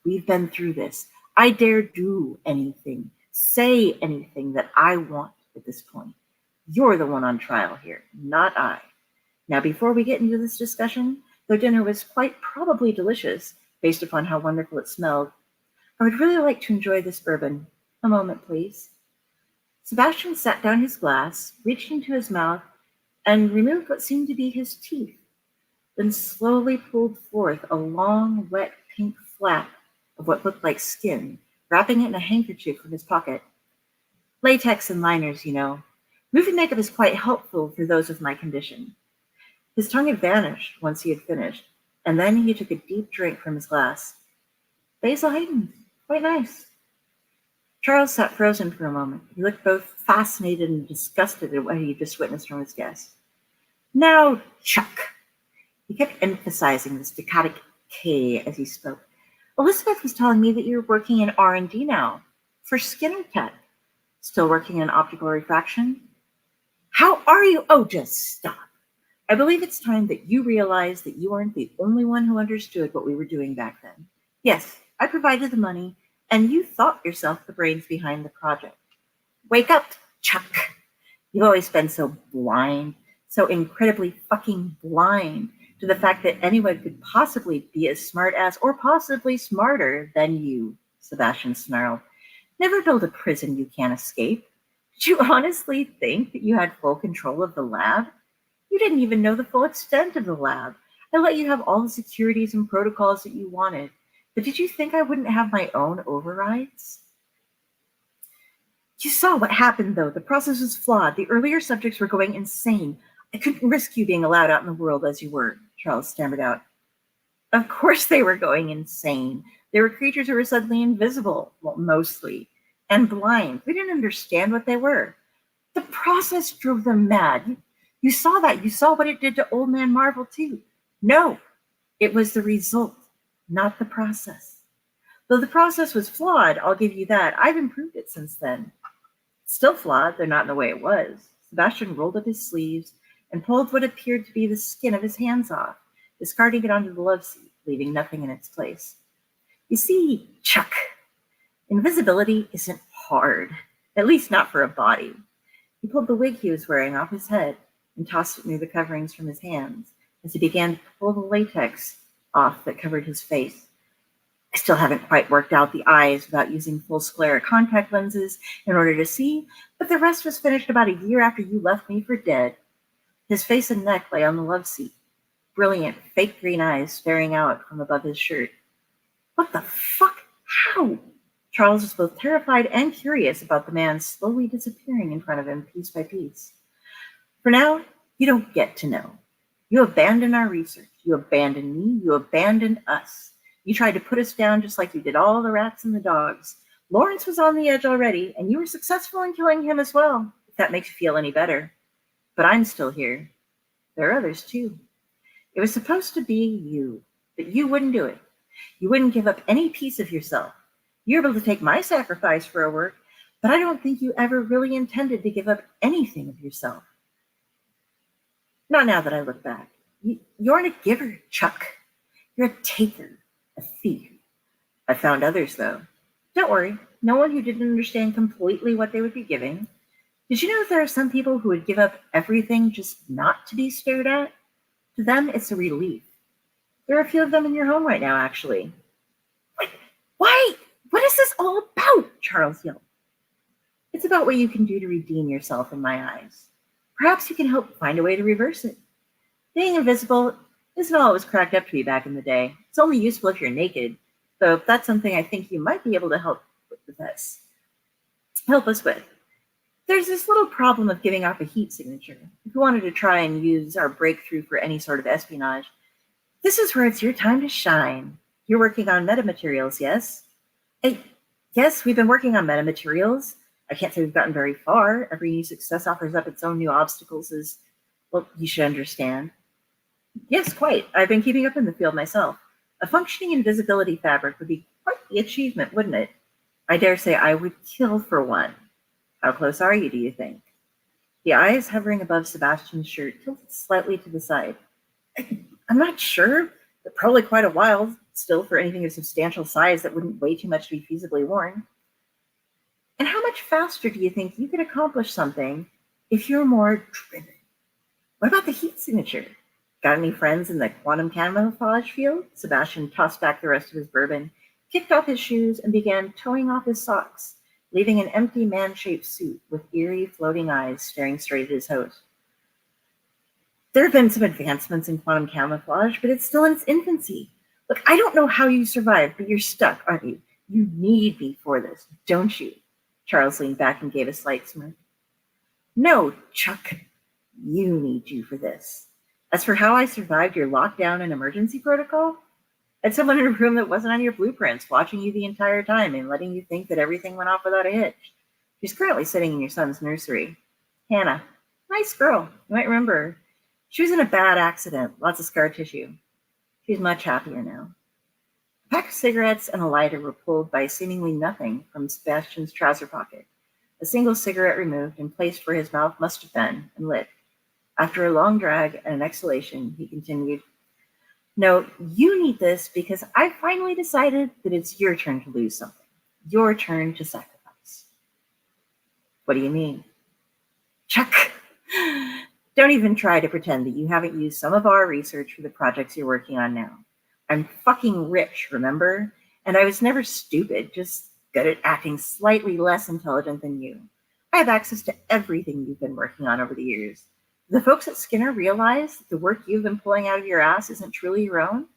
we've been through this. I dare do anything, say anything that I want at this point. You're the one on trial here, not I. Now, before we get into this discussion, though dinner was quite probably delicious, based upon how wonderful it smelled, I would really like to enjoy this bourbon. A moment, please. Sebastian set down his glass, reached into his mouth, and removed what seemed to be his teeth, then slowly pulled forth a long, wet pink flap of what looked like skin, wrapping it in a handkerchief from his pocket. Latex and liners, you know. Movie makeup is quite helpful for those with my condition. His tongue had vanished once he had finished, and then he took a deep drink from his glass. Basil Hayden, quite nice. Charles sat frozen for a moment. He looked both fascinated and disgusted at what he had just witnessed from his guest. Now, Chuck. He kept emphasizing the staccato K as he spoke. Elizabeth was telling me that you're working in R&D now for Skinner Tech. Still working in optical refraction? How are you? Oh, just stop. I believe it's time that you realize that you aren't the only one who understood what we were doing back then. Yes, I provided the money, and you thought yourself the brains behind the project. Wake up, Chuck. You've always been so blind, so incredibly fucking blind to the fact that anyone could possibly be as smart as or possibly smarter than you, Sebastian snarled. Never build a prison you can't escape. Did you honestly think that you had full control of the lab? You didn't even know the full extent of the lab. I let you have all the securities and protocols that you wanted. But did you think I wouldn't have my own overrides? You saw what happened, though. The process was flawed. The earlier subjects were going insane. I couldn't risk you being allowed out in the world as you were, Charles stammered out. Of course they were going insane. They were creatures who were suddenly invisible, well, mostly, and blind. We didn't understand what they were. The process drove them mad. You saw that. You saw what it did to Old Man Marvel, too. No, it was the result, not the process. Though the process was flawed, I'll give you that. I've improved it since then. It's still flawed, though not in the way it was. Sebastian rolled up his sleeves and pulled what appeared to be the skin of his hands off, discarding it onto the love seat, leaving nothing in its place. You see, Chuck, invisibility isn't hard, at least not for a body. He pulled the wig he was wearing off his head and tossed it near the coverings from his hands as he began to pull the latex off that covered his face. I still haven't quite worked out the eyes without using full sclera contact lenses in order to see, but the rest was finished about a year after you left me for dead. His face and neck lay on the love seat, brilliant, fake green eyes staring out from above his shirt. What the fuck? How? Charles was both terrified and curious about the man slowly disappearing in front of him piece by piece. For now, you don't get to know. You abandoned our research. You abandoned me. You abandoned us. You tried to put us down just like you did all the rats and the dogs. Lawrence was on the edge already, and you were successful in killing him as well, if that makes you feel any better. But I'm still here. there are others too. It was supposed to be you, but you wouldn't do it. You wouldn't give up any piece of yourself. You're able to take my sacrifice for our work, but I don't think you ever really intended to give up anything of yourself. Not now that I look back. You aren't a giver, Chuck. You're a taker, a thief. I found others, though. Don't worry, no one who didn't understand completely what they would be giving. Did you know that there are some people who would give up everything just not to be stared at? To them, it's a relief. There are a few of them in your home right now, actually. Why? What is this all about? Charles yelled. It's about what you can do to redeem yourself in my eyes. Perhaps you can help find a way to reverse it. Being invisible isn't all it was cracked up to be back in the day. It's only useful if you're naked, so that's something I think you might be able to help us with. There's this little problem of giving off a heat signature. If you wanted to try and use our breakthrough for any sort of espionage, this is where it's your time to shine. You're working on metamaterials, yes? Yes, we've been working on metamaterials. I can't say we've gotten very far. Every new success offers up its own new obstacles as, well, you should understand. Yes, quite. I've been keeping up in the field myself. A functioning invisibility fabric would be quite the achievement, wouldn't it? I dare say I would kill for one. How close are you, do you think? The eyes hovering above Sebastian's shirt tilted slightly to the side. I'm not sure, but probably quite a while still for anything of substantial size that wouldn't weigh too much to be feasibly worn. And how much faster do you think you could accomplish something if you're more driven? What about the heat signature? Got any friends in the quantum camouflage field? Sebastian tossed back the rest of his bourbon, kicked off his shoes, and began toeing off his socks, leaving an empty man-shaped suit with eerie, floating eyes staring straight at his host. There have been some advancements in quantum camouflage, but it's still in its infancy. Look, I don't know how you survived, but you're stuck, aren't you? You need me for this, don't you? Charles leaned back and gave a slight smirk. No, Chuck, you need you for this. As for how I survived your lockdown and emergency protocol, I had someone in a room that wasn't on your blueprints, watching you the entire time and letting you think that everything went off without a hitch. She's currently sitting in your son's nursery. Hannah, nice girl. You might remember her. She was in a bad accident, lots of scar tissue. She's much happier now. A pack of cigarettes and a lighter were pulled by seemingly nothing from Sebastian's trouser pocket. A single cigarette removed and placed where his mouth must have been and lit. After a long drag and an exhalation, he continued, No, you need this because I finally decided that it's your turn to lose something. Your turn to sacrifice. What do you mean? Chuck, don't even try to pretend that you haven't used some of our research for the projects you're working on now. I'm fucking rich, remember? And I was never stupid, just good at acting slightly less intelligent than you. I have access to everything you've been working on over the years. Do the folks at Skinner realize that the work you've been pulling out of your ass isn't truly your own?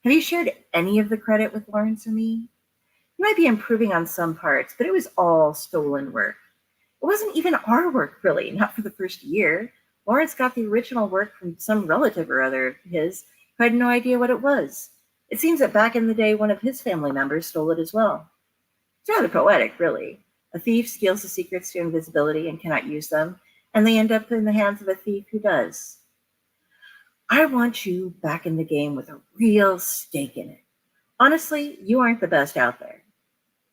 Have you shared any of the credit with Lawrence or me? You might be improving on some parts, but it was all stolen work. It wasn't even our work, really, not for the first year. Lawrence got the original work from some relative or other of his who had no idea what it was. It seems that back in the day, one of his family members stole it as well. It's rather poetic, really. A thief steals the secrets to invisibility and cannot use them, and they end up in the hands of a thief who does. I want you back in the game with a real stake in it. Honestly, you aren't the best out there.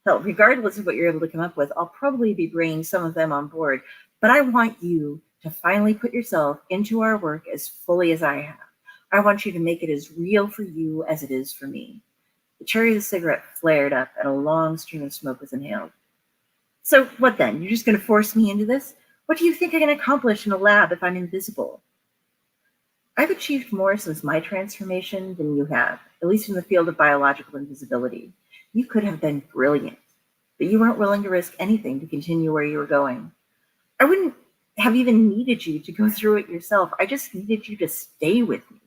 Hell, regardless of what you're able to come up with, I'll probably be bringing some of them on board, but I want you to finally put yourself into our work as fully as I have. I want you to make it as real for you as it is for me. The cherry of the cigarette flared up and a long stream of smoke was inhaled. So what then? You're just going to force me into this? What do you think I can accomplish in a lab if I'm invisible? I've achieved more since my transformation than you have, at least in the field of biological invisibility. You could have been brilliant, but you weren't willing to risk anything to continue where you were going. I wouldn't have even needed you to go through it yourself. I just needed you to stay with me.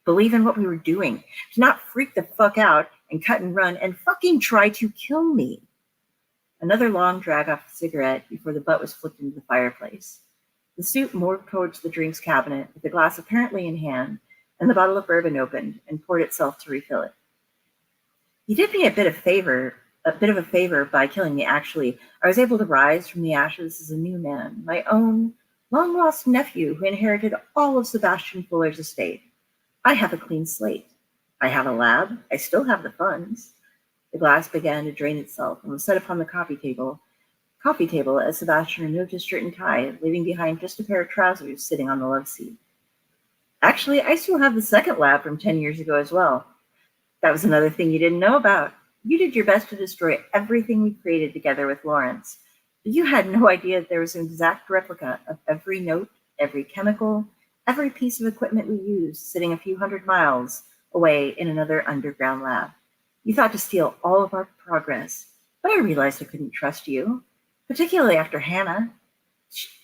Believe in what we were doing, to not freak the fuck out and cut and run and fucking try to kill me. Another long drag off the cigarette before the butt was flipped into the fireplace. The suit moved towards the drinks cabinet with the glass apparently in hand and the bottle of bourbon opened and poured itself to refill it. You did me a bit of a favor by killing me, actually. I was able to rise from the ashes as a new man, my own long-lost nephew who inherited all of Sebastian Fuller's estate. I have a clean slate. I have a lab. I still have the funds. The glass began to drain itself and was set upon the coffee table as Sebastian removed his shirt and tie, leaving behind just a pair of trousers sitting on the love seat. Actually, I still have the second lab from 10 years ago as well. That was another thing you didn't know about. You did your best to destroy everything we created together with Lawrence. But you had no idea that there was an exact replica of every note, every chemical, every piece of equipment we used sitting a few hundred miles away in another underground lab. You thought to steal all of our progress, but I realized I couldn't trust you, particularly after Hannah.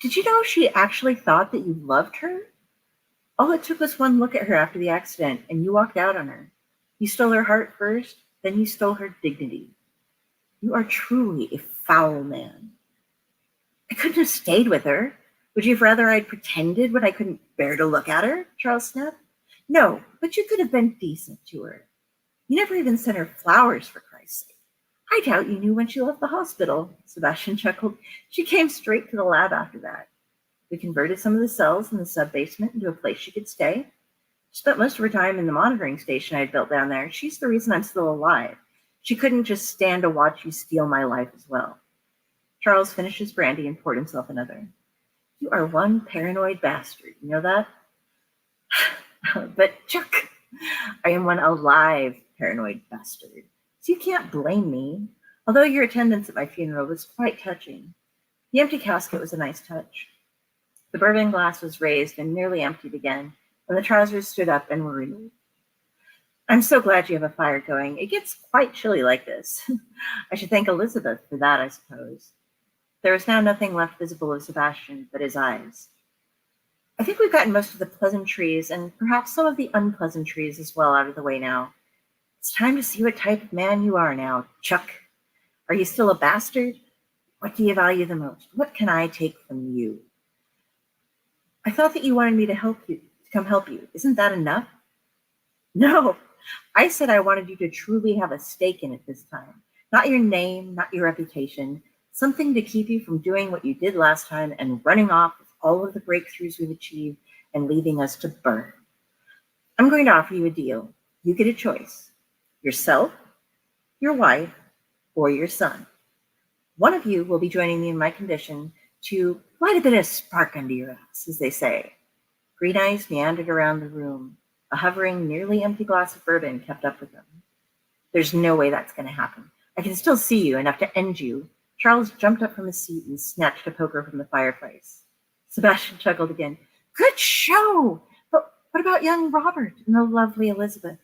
Did you know she actually thought that you loved her? All it took was one look at her after the accident, and you walked out on her. You stole her heart first, then you stole her dignity. You are truly a foul man. I couldn't have stayed with her. Would you have rather I'd pretended when I couldn't bear to look at her? Charles snapped. No, but you could have been decent to her. You never even sent her flowers, for Christ's sake. I doubt you knew when she left the hospital. Sebastian chuckled. She came straight to the lab after that. We converted some of the cells in the sub-basement into a place she could stay. She spent most of her time in the monitoring station I had built down there. She's the reason I'm still alive. She couldn't just stand to watch you steal my life as well. Charles finished his brandy and poured himself another. You are one paranoid bastard. You know that? But Chuck, I am one alive paranoid bastard. So you can't blame me. Although your attendance at my funeral was quite touching. The empty casket was a nice touch. The bourbon glass was raised and nearly emptied again when the trousers stood up and were removed. I'm so glad you have a fire going. It gets quite chilly like this. I should thank Elizabeth for that, I suppose. There was now nothing left visible of Sebastian but his eyes. I think we've gotten most of the pleasantries and perhaps some of the unpleasantries as well out of the way now. It's time to see what type of man you are now, Chuck. Are you still a bastard? What do you value the most? What can I take from you? I thought that you wanted me to come help you. Isn't that enough? No, I said I wanted you to truly have a stake in it this time. Not your name, not your reputation. Something to keep you from doing what you did last time and running off with all of the breakthroughs we've achieved and leaving us to burn. I'm going to offer you a deal. You get a choice. Yourself, your wife, or your son. One of you will be joining me in my condition to light a bit of spark under your ass, as they say. Green eyes meandered around the room. A hovering, nearly empty glass of bourbon kept up with them. There's no way that's going to happen. I can still see you, enough to end you. Charles jumped up from his seat and snatched a poker from the fireplace. Sebastian chuckled again. Good show! But what about young Robert and the lovely Elizabeth?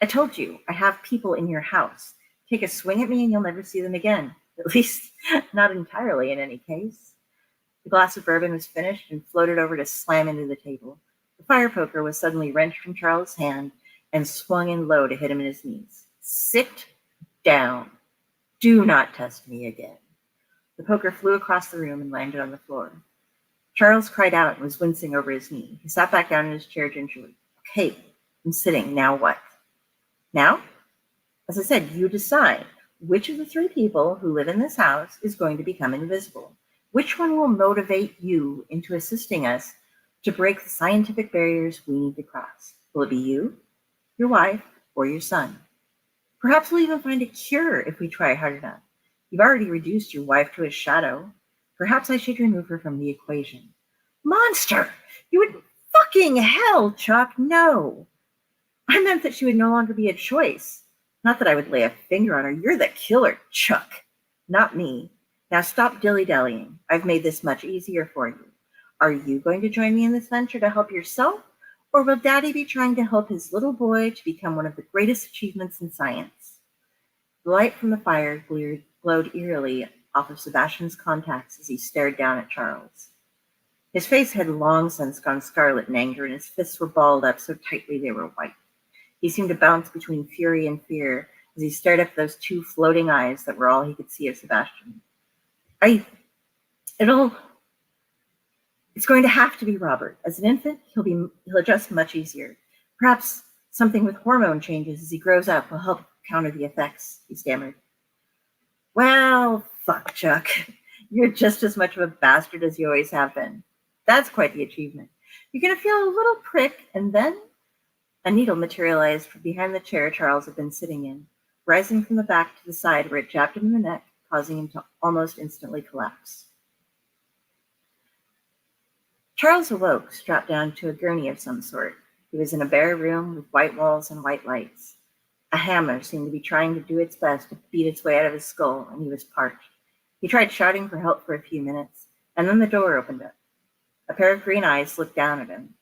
I told you, I have people in your house. Take a swing at me and you'll never see them again. At least, not entirely in any case. The glass of bourbon was finished and floated over to slam into the table. The fire poker was suddenly wrenched from Charles' hand and swung in low to hit him in his knees. Sit down. Do not test me again. The poker flew across the room and landed on the floor. Charles cried out and was wincing over his knee. He sat back down in his chair gingerly. Okay, I'm sitting. Now what? Now? As I said, you decide which of the three people who live in this house is going to become invisible. Which one will motivate you into assisting us to break the scientific barriers we need to cross? Will it be you, your wife, or your son? Perhaps we'll even find a cure if we try hard enough. You've already reduced your wife to a shadow. Perhaps I should remove her from the equation. Monster! You would fucking hell, Chuck, no! I meant that she would no longer be a choice. Not that I would lay a finger on her. You're the killer, Chuck. Not me. Now stop dilly-dallying. I've made this much easier for you. Are you going to join me in this venture to help yourself? Or will Daddy be trying to help his little boy to become one of the greatest achievements in science? The light from the fire glowed eerily off of Sebastian's contacts as he stared down at Charles. His face had long since gone scarlet in anger, and his fists were balled up so tightly they were white. He seemed to bounce between fury and fear as he stared up those two floating eyes that were all he could see of Sebastian. It's going to have to be Robert. As an infant, he'll adjust much easier. Perhaps something with hormone changes as he grows up will help counter the effects, he stammered. Well, fuck, Chuck. You're just as much of a bastard as you always have been. That's quite the achievement. You're going to feel a little prick, and then a needle materialized from behind the chair Charles had been sitting in, rising from the back to the side where it jabbed him in the neck, causing him to almost instantly collapse. Charles awoke, strapped down to a gurney of some sort. He was in a bare room with white walls and white lights. A hammer seemed to be trying to do its best to beat its way out of his skull, and he was parched. He tried shouting for help for a few minutes, and then the door opened up. A pair of green eyes looked down at him.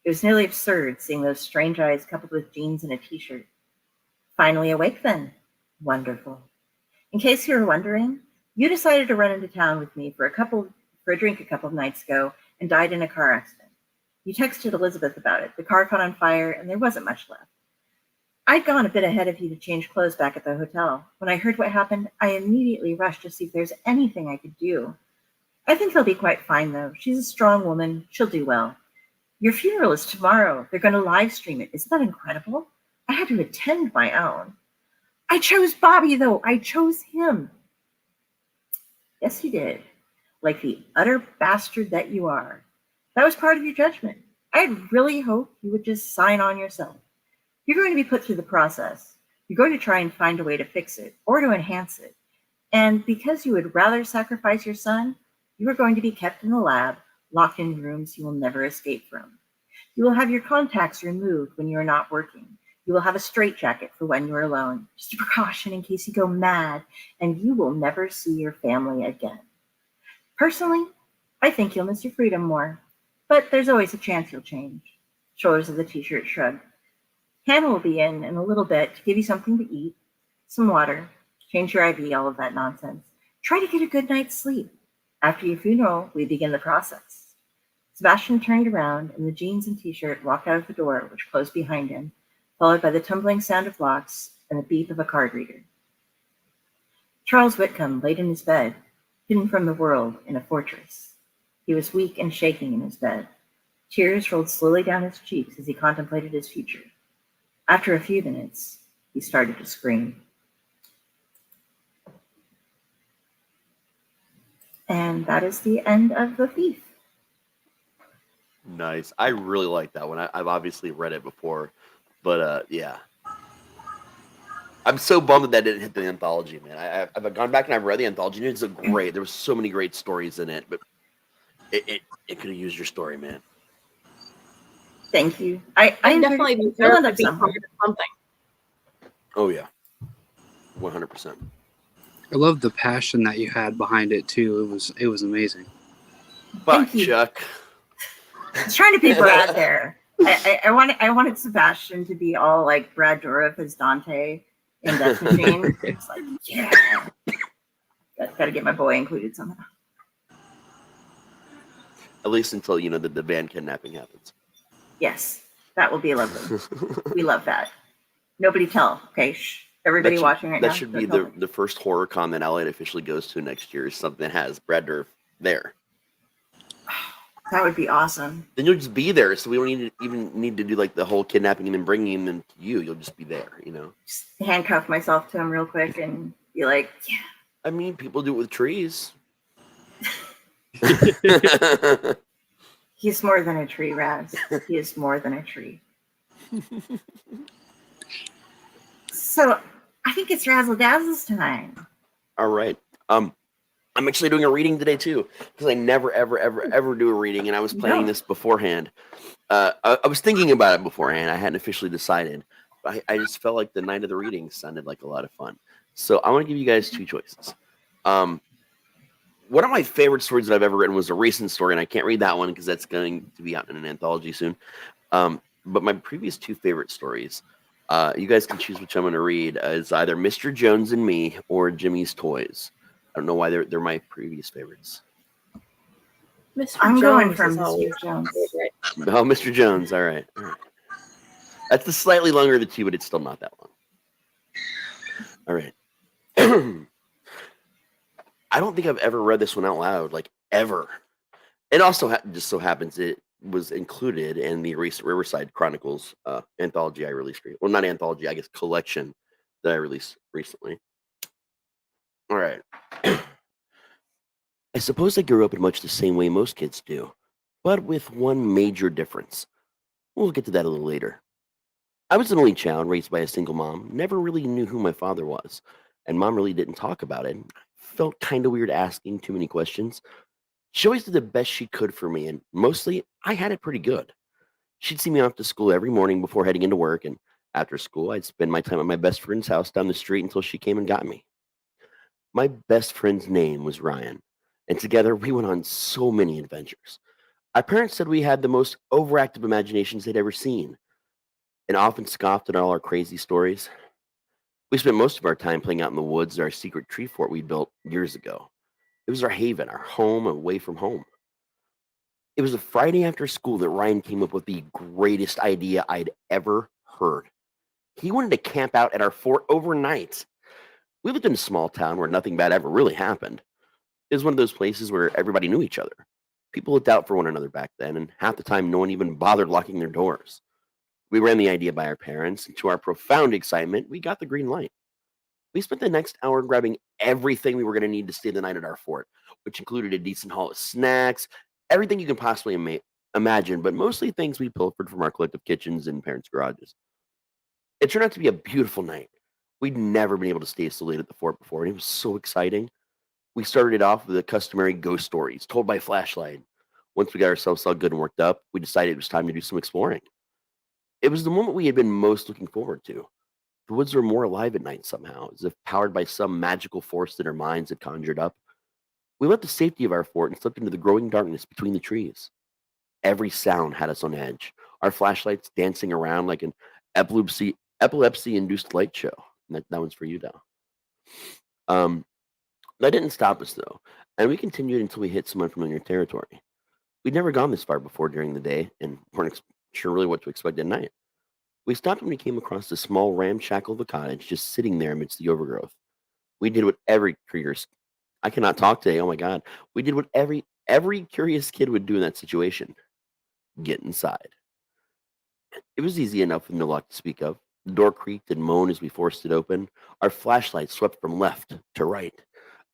It was nearly absurd seeing those strange eyes coupled with jeans and a t-shirt. Finally awake then? Wonderful. In case you were wondering, you decided to run into town with me for a drink a couple of nights ago and died in a car accident. You texted Elizabeth about it. The car caught on fire and there wasn't much left. I'd gone a bit ahead of you to change clothes back at the hotel. When I heard what happened, I immediately rushed to see if there's anything I could do. I think he'll be quite fine, though. She's a strong woman. She'll do well. Your funeral is tomorrow. They're going to live stream it. Isn't that incredible? I had to attend my own. I chose Bobby, though. I chose him. Yes, you did. Like the utter bastard that you are. That was part of your judgment. I'd really hoped you would just sign on yourself. You're going to be put through the process. You're going to try and find a way to fix it or to enhance it. And because you would rather sacrifice your son, you are going to be kept in the lab, locked in rooms you will never escape from. You will have your contacts removed when you are not working. You will have a straitjacket for when you are alone, just a precaution in case you go mad, and you will never see your family again. Personally, I think you'll miss your freedom more, but there's always a chance you'll change. Shoulders of the t-shirt shrugged. Hannah will be in a little bit to give you something to eat, some water, change your IV, all of that nonsense. Try to get a good night's sleep. After your funeral, we begin the process. Sebastian turned around, and the jeans and t-shirt walked out of the door, which closed behind him, followed by the tumbling sound of locks and the beep of a card reader. Charles Whitcomb laid in his bed, hidden from the world in a fortress. He was weak and shaking in his bed. Tears rolled slowly down his cheeks as he contemplated his future. After a few minutes, he started to scream. And that is the end of The Thief. Nice. I really like that one. I've obviously read it before, but yeah. I'm so bummed that didn't hit the anthology, man. I've gone back and I've read the anthology, and it's great. There was so many great stories in it, but it could have used your story, man. Thank you. I definitely deserve to be part of something. Oh yeah, 100%. I love the passion that you had behind it too. It was amazing. Fuck, Chuck. I was trying to be Brad there. I wanted Sebastian to be all like Brad Dourif as Dante in Death Machine. It's like, yeah, got to get my boy included somehow. At least until the van kidnapping happens. Yes, that will be lovely. We love that. Nobody tell, okay? Shh. Everybody watching right now. That should be the first horror con that Elliott officially goes to next year. Is something that has Brad Dourif there. That would be awesome. Then you'll just be there, so we don't even need to do like the whole kidnapping and then bringing him to you. You'll just be there, Just handcuff myself to him real quick and be like, yeah. I mean, people do it with trees. He's more than a tree, Raz. He is more than a tree. So I think it's Razzle Dazzle's time. All right. I'm actually doing a reading today too, because I never, ever do a reading, and I was planning this beforehand. I was thinking about it beforehand. I hadn't officially decided, but I just felt like the night of the reading sounded like a lot of fun. So I want to give you guys two choices. One of my favorite stories that I've ever written was a recent story, and I can't read that one because that's going to be out in an anthology soon. But my previous two favorite stories, you guys can choose which I'm going to read. Is either Mr. Jones and Me or Jimmy's Toys. I don't know why they're my previous favorites. I'm going for Mr. Jones. Oh, Mr. Jones. All right. That's the slightly longer of the two, but it's still not that long. All right. I don't think I've ever read this one out loud, like ever. It also just so happens it was included in the Riverside Chronicles anthology I released. Well, not anthology, I guess collection that I released recently. All right. I suppose I grew up in much the same way most kids do. but with one major difference. We'll get to that a little later. I was an only child raised by a single mom, never really knew who my father was, and mom really didn't talk about it. Felt kind of weird asking too many questions. She always did the best she could for me, and mostly I had it pretty good. She'd see me off to school every morning before heading into work, and after school, I'd spend my time at my best friend's house down the street until she came and got me. My best friend's name was Ryan, and together we went on so many adventures. Our parents said we had the most overactive imaginations they'd ever seen, and often scoffed at all our crazy stories. We spent most of our time playing out in the woods at our secret tree fort we built years ago. It was our haven, our home away from home. It was a Friday after school that Ryan came up with the greatest idea I'd ever heard. He wanted to camp out at our fort overnight. We lived in a small town where nothing bad ever really happened. It was one of those places where everybody knew each other. People looked out for one another back then, and half the time no one even bothered locking their doors. We ran the idea by our parents, and to our profound excitement, we got the green light. We spent the next hour grabbing everything we were going to need to stay the night at our fort, which included a decent haul of snacks, everything you can possibly imagine, but mostly things we pilfered from our collective kitchens and parents' garages. It turned out to be a beautiful night. We'd never been able to stay so late at the fort before, and it was so exciting. We started it off with the customary ghost stories told by flashlight. Once we got ourselves all good and worked up, we decided it was time to do some exploring. It was the moment we had been most looking forward to. The woods were more alive at night somehow, as if powered by some magical force that our minds had conjured up. We left the safety of our fort and slipped into the growing darkness between the trees. Every sound had us on edge, our flashlights dancing around like an epilepsy-induced light show. And that one's for you, Dal. That didn't stop us, though, and we continued until we hit some unfamiliar territory. We'd never gone this far before during the day, and weren't sure really what to expect at night. We stopped when we came across a small ramshackle of a cottage just sitting there amidst the overgrowth. We did what every curious I cannot talk today, oh my god. We did what every curious kid would do in that situation. Get inside. It was easy enough with no lock to speak of. The door creaked and moaned as we forced it open. Our flashlight swept from left to right,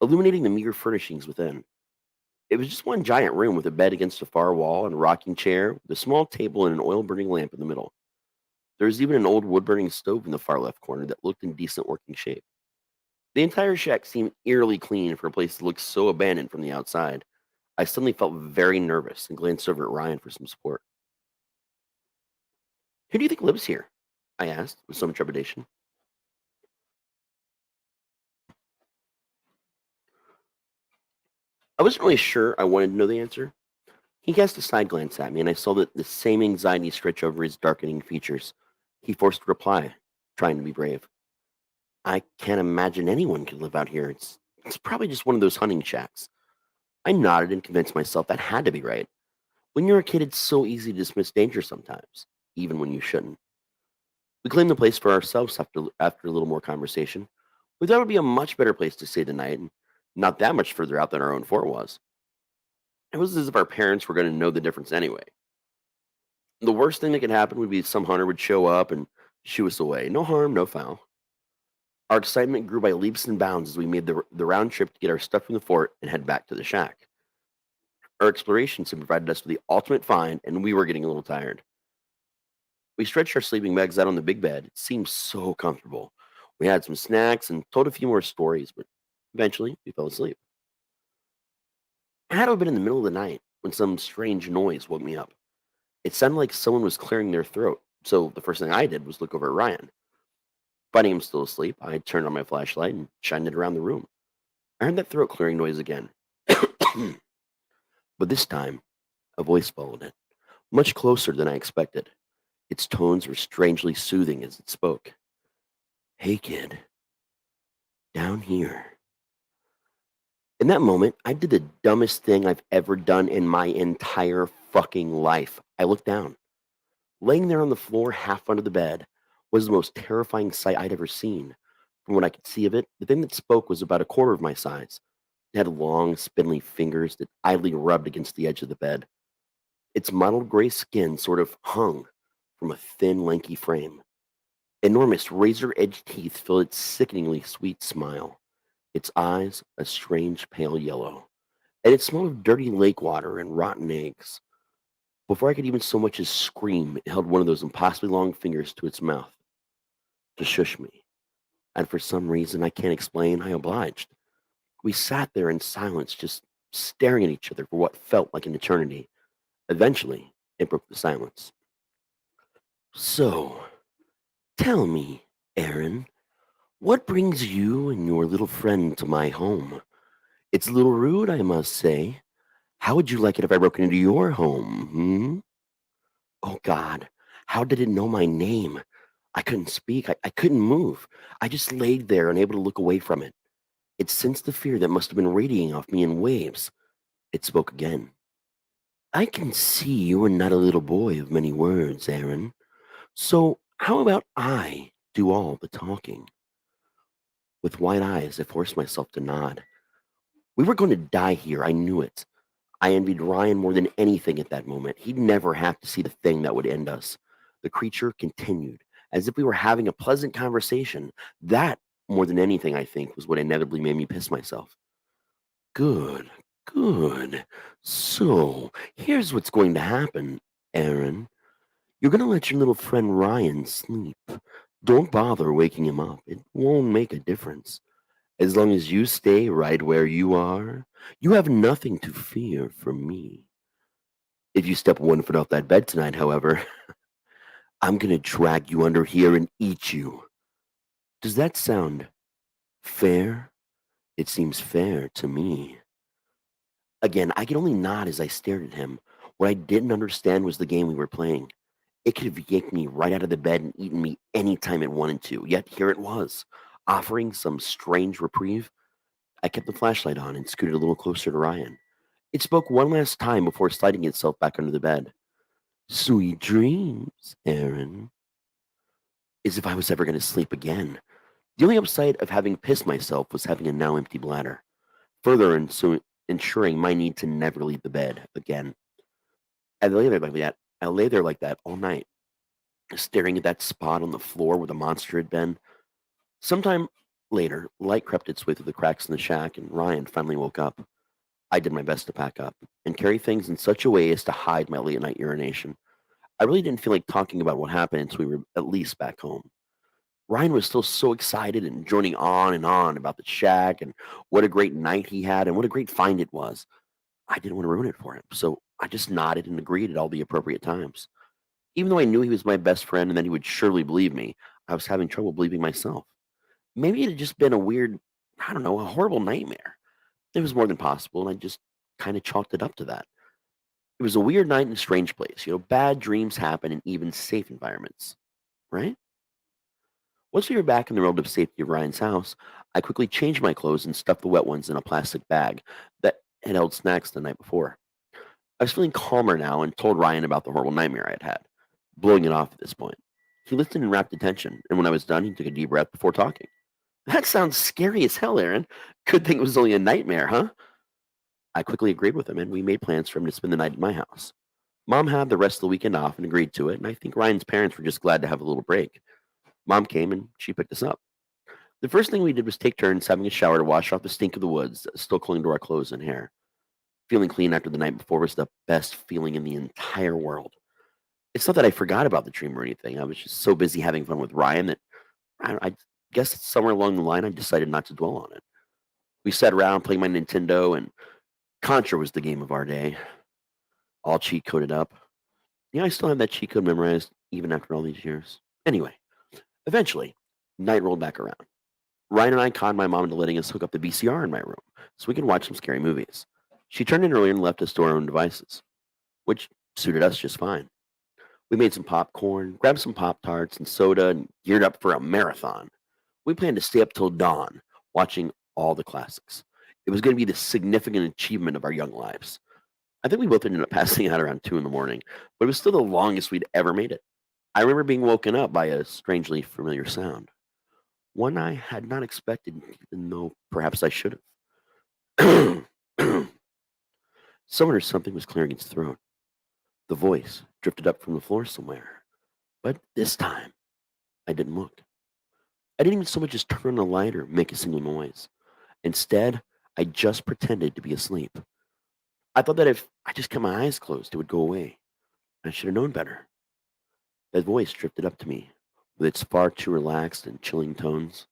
illuminating the meager furnishings within. It was just one giant room with a bed against a far wall and a rocking chair with a small table and an oil-burning lamp in the middle. There was even an old wood-burning stove in the far left corner that looked in decent working shape. The entire shack seemed eerily clean for a place that looked so abandoned from the outside. I suddenly felt very nervous and glanced over at Ryan for some support. "Who do you think lives here?" I asked with some trepidation. I wasn't really sure I wanted to know the answer. He cast a side glance at me, and I saw that the same anxiety stretch over his darkening features. He forced a reply, trying to be brave. "I can't imagine anyone could live out here. It's probably just one of those hunting shacks." I nodded and convinced myself that had to be right. When you're a kid, it's so easy to dismiss danger sometimes, even when you shouldn't. We claimed the place for ourselves after a little more conversation. We thought it would be a much better place to stay the night, and not that much further out than our own fort was. It was as if our parents were going to know the difference anyway. The worst thing that could happen would be some hunter would show up and shoo us away. No harm, no foul. Our excitement grew by leaps and bounds as we made the round trip to get our stuff from the fort and head back to the shack. Our explorations had provided us with the ultimate find, and we were getting a little tired. We stretched our sleeping bags out on the big bed. It seemed so comfortable. We had some snacks and told a few more stories, but eventually we fell asleep. It had to have been in the middle of the night when some strange noise woke me up. It sounded like someone was clearing their throat, so the first thing I did was look over at Ryan. Finding him still asleep, I turned on my flashlight and shined it around the room. I heard that throat clearing noise again. But this time, a voice followed it, much closer than I expected. Its tones were strangely soothing as it spoke. "Hey, kid. Down here." In that moment, I did the dumbest thing I've ever done in my entire fucking life. I looked down. Laying there on the floor, half under the bed, was the most terrifying sight I'd ever seen. From what I could see of it, the thing that spoke was about a quarter of my size. It had long, spindly fingers that idly rubbed against the edge of the bed. Its mottled gray skin sort of hung from a thin, lanky frame. Enormous, razor-edged teeth filled its sickeningly sweet smile. Its eyes a strange pale yellow, and it smelled of dirty lake water and rotten eggs. Before I could even so much as scream, it held one of those impossibly long fingers to its mouth to shush me. And for some reason I can't explain, I obliged. We sat there in silence, just staring at each other for what felt like an eternity. Eventually, it broke the silence. So, tell me, Aaron, what brings you and your little friend to my home? It's a little rude, I must say. How would you like it if I broke into your home, hmm? Oh, God, how did it know my name? I couldn't speak. I couldn't move. I just laid there, unable to look away from it. It sensed the fear that must have been radiating off me in waves. It spoke again. I can see you are not a little boy of many words, Aaron. So how about I do all the talking? With wide eyes, I forced myself to nod. We were going to die here. I knew it. I envied Ryan more than anything at that moment. He'd never have to see the thing that would end us. The creature continued, as if we were having a pleasant conversation. That, more than anything, I think, was what inevitably made me piss myself. Good, good. So, here's what's going to happen, Aaron. You're going to let your little friend Ryan sleep. Don't bother waking him up. It won't make a difference. As long as you stay right where you are, you have nothing to fear from me. If you step 1 foot off that bed tonight, however, I'm going to drag you under here and eat you. Does that sound fair? It seems fair to me. Again, I could only nod as I stared at him. What I didn't understand was the game we were playing. It could have yanked me right out of the bed and eaten me any time it wanted to, yet here it was, offering some strange reprieve. I kept the flashlight on and scooted a little closer to Ryan. It spoke one last time before sliding itself back under the bed. Sweet dreams, Aaron. As if I was ever going to sleep again. The only upside of having pissed myself was having a now empty bladder, further ensuring my need to never leave the bed again. I lay there like that. I lay there like that all night, staring at that spot on the floor where the monster had been. Sometime later, light crept its way through the cracks in the shack, and Ryan finally woke up. I did my best to pack up and carry things in such a way as to hide my late night urination. I really didn't feel like talking about what happened until we were at least back home. Ryan was still so excited and joining on and on about the shack and what a great night he had and what a great find it was. I didn't want to ruin it for him, so I just nodded and agreed at all the appropriate times. Even though I knew he was my best friend and that he would surely believe me, I was having trouble believing myself. Maybe it had just been a weird, I don't know, a horrible nightmare. It was more than possible, and I just kind of chalked it up to that. It was a weird night in a strange place. Bad dreams happen in even safe environments, right? Once we were back in the relative safety of Ryan's house, I quickly changed my clothes and stuffed the wet ones in a plastic bag that had held snacks the night before. I was feeling calmer now and told Ryan about the horrible nightmare I had had, blowing it off at this point. He listened in rapt attention, and when I was done, he took a deep breath before talking. That sounds scary as hell, Aaron. Good thing it was only a nightmare, huh? I quickly agreed with him, and we made plans for him to spend the night at my house. Mom had the rest of the weekend off and agreed to it, and I think Ryan's parents were just glad to have a little break. Mom came, and she picked us up. The first thing we did was take turns having a shower to wash off the stink of the woods, still clinging to our clothes and hair. Feeling clean after the night before was the best feeling in the entire world. It's not that I forgot about the dream or anything. I was just so busy having fun with Ryan that I guess somewhere along the line I decided not to dwell on it. We sat around playing my Nintendo, and Contra was the game of our day. All cheat coded up. Yeah, I still have that cheat code memorized even after all these years. Anyway, eventually, night rolled back around. Ryan and I conned my mom into letting us hook up the VCR in my room so we could watch some scary movies. She turned in earlier and left us to our own devices, which suited us just fine. We made some popcorn, grabbed some Pop-Tarts and soda, and geared up for a marathon. We planned to stay up till dawn, watching all the classics. It was going to be the significant achievement of our young lives. I think we both ended up passing out around 2 in the morning, but it was still the longest we'd ever made it. I remember being woken up by a strangely familiar sound. One I had not expected, even though perhaps I should have. Someone or something was clearing its throat. The voice drifted up from the floor somewhere. But this time, I didn't look. I didn't even so much as turn on the light or make a single noise. Instead, I just pretended to be asleep. I thought that if I just kept my eyes closed, it would go away. I should have known better. That voice drifted up to me with its far too relaxed and chilling tones.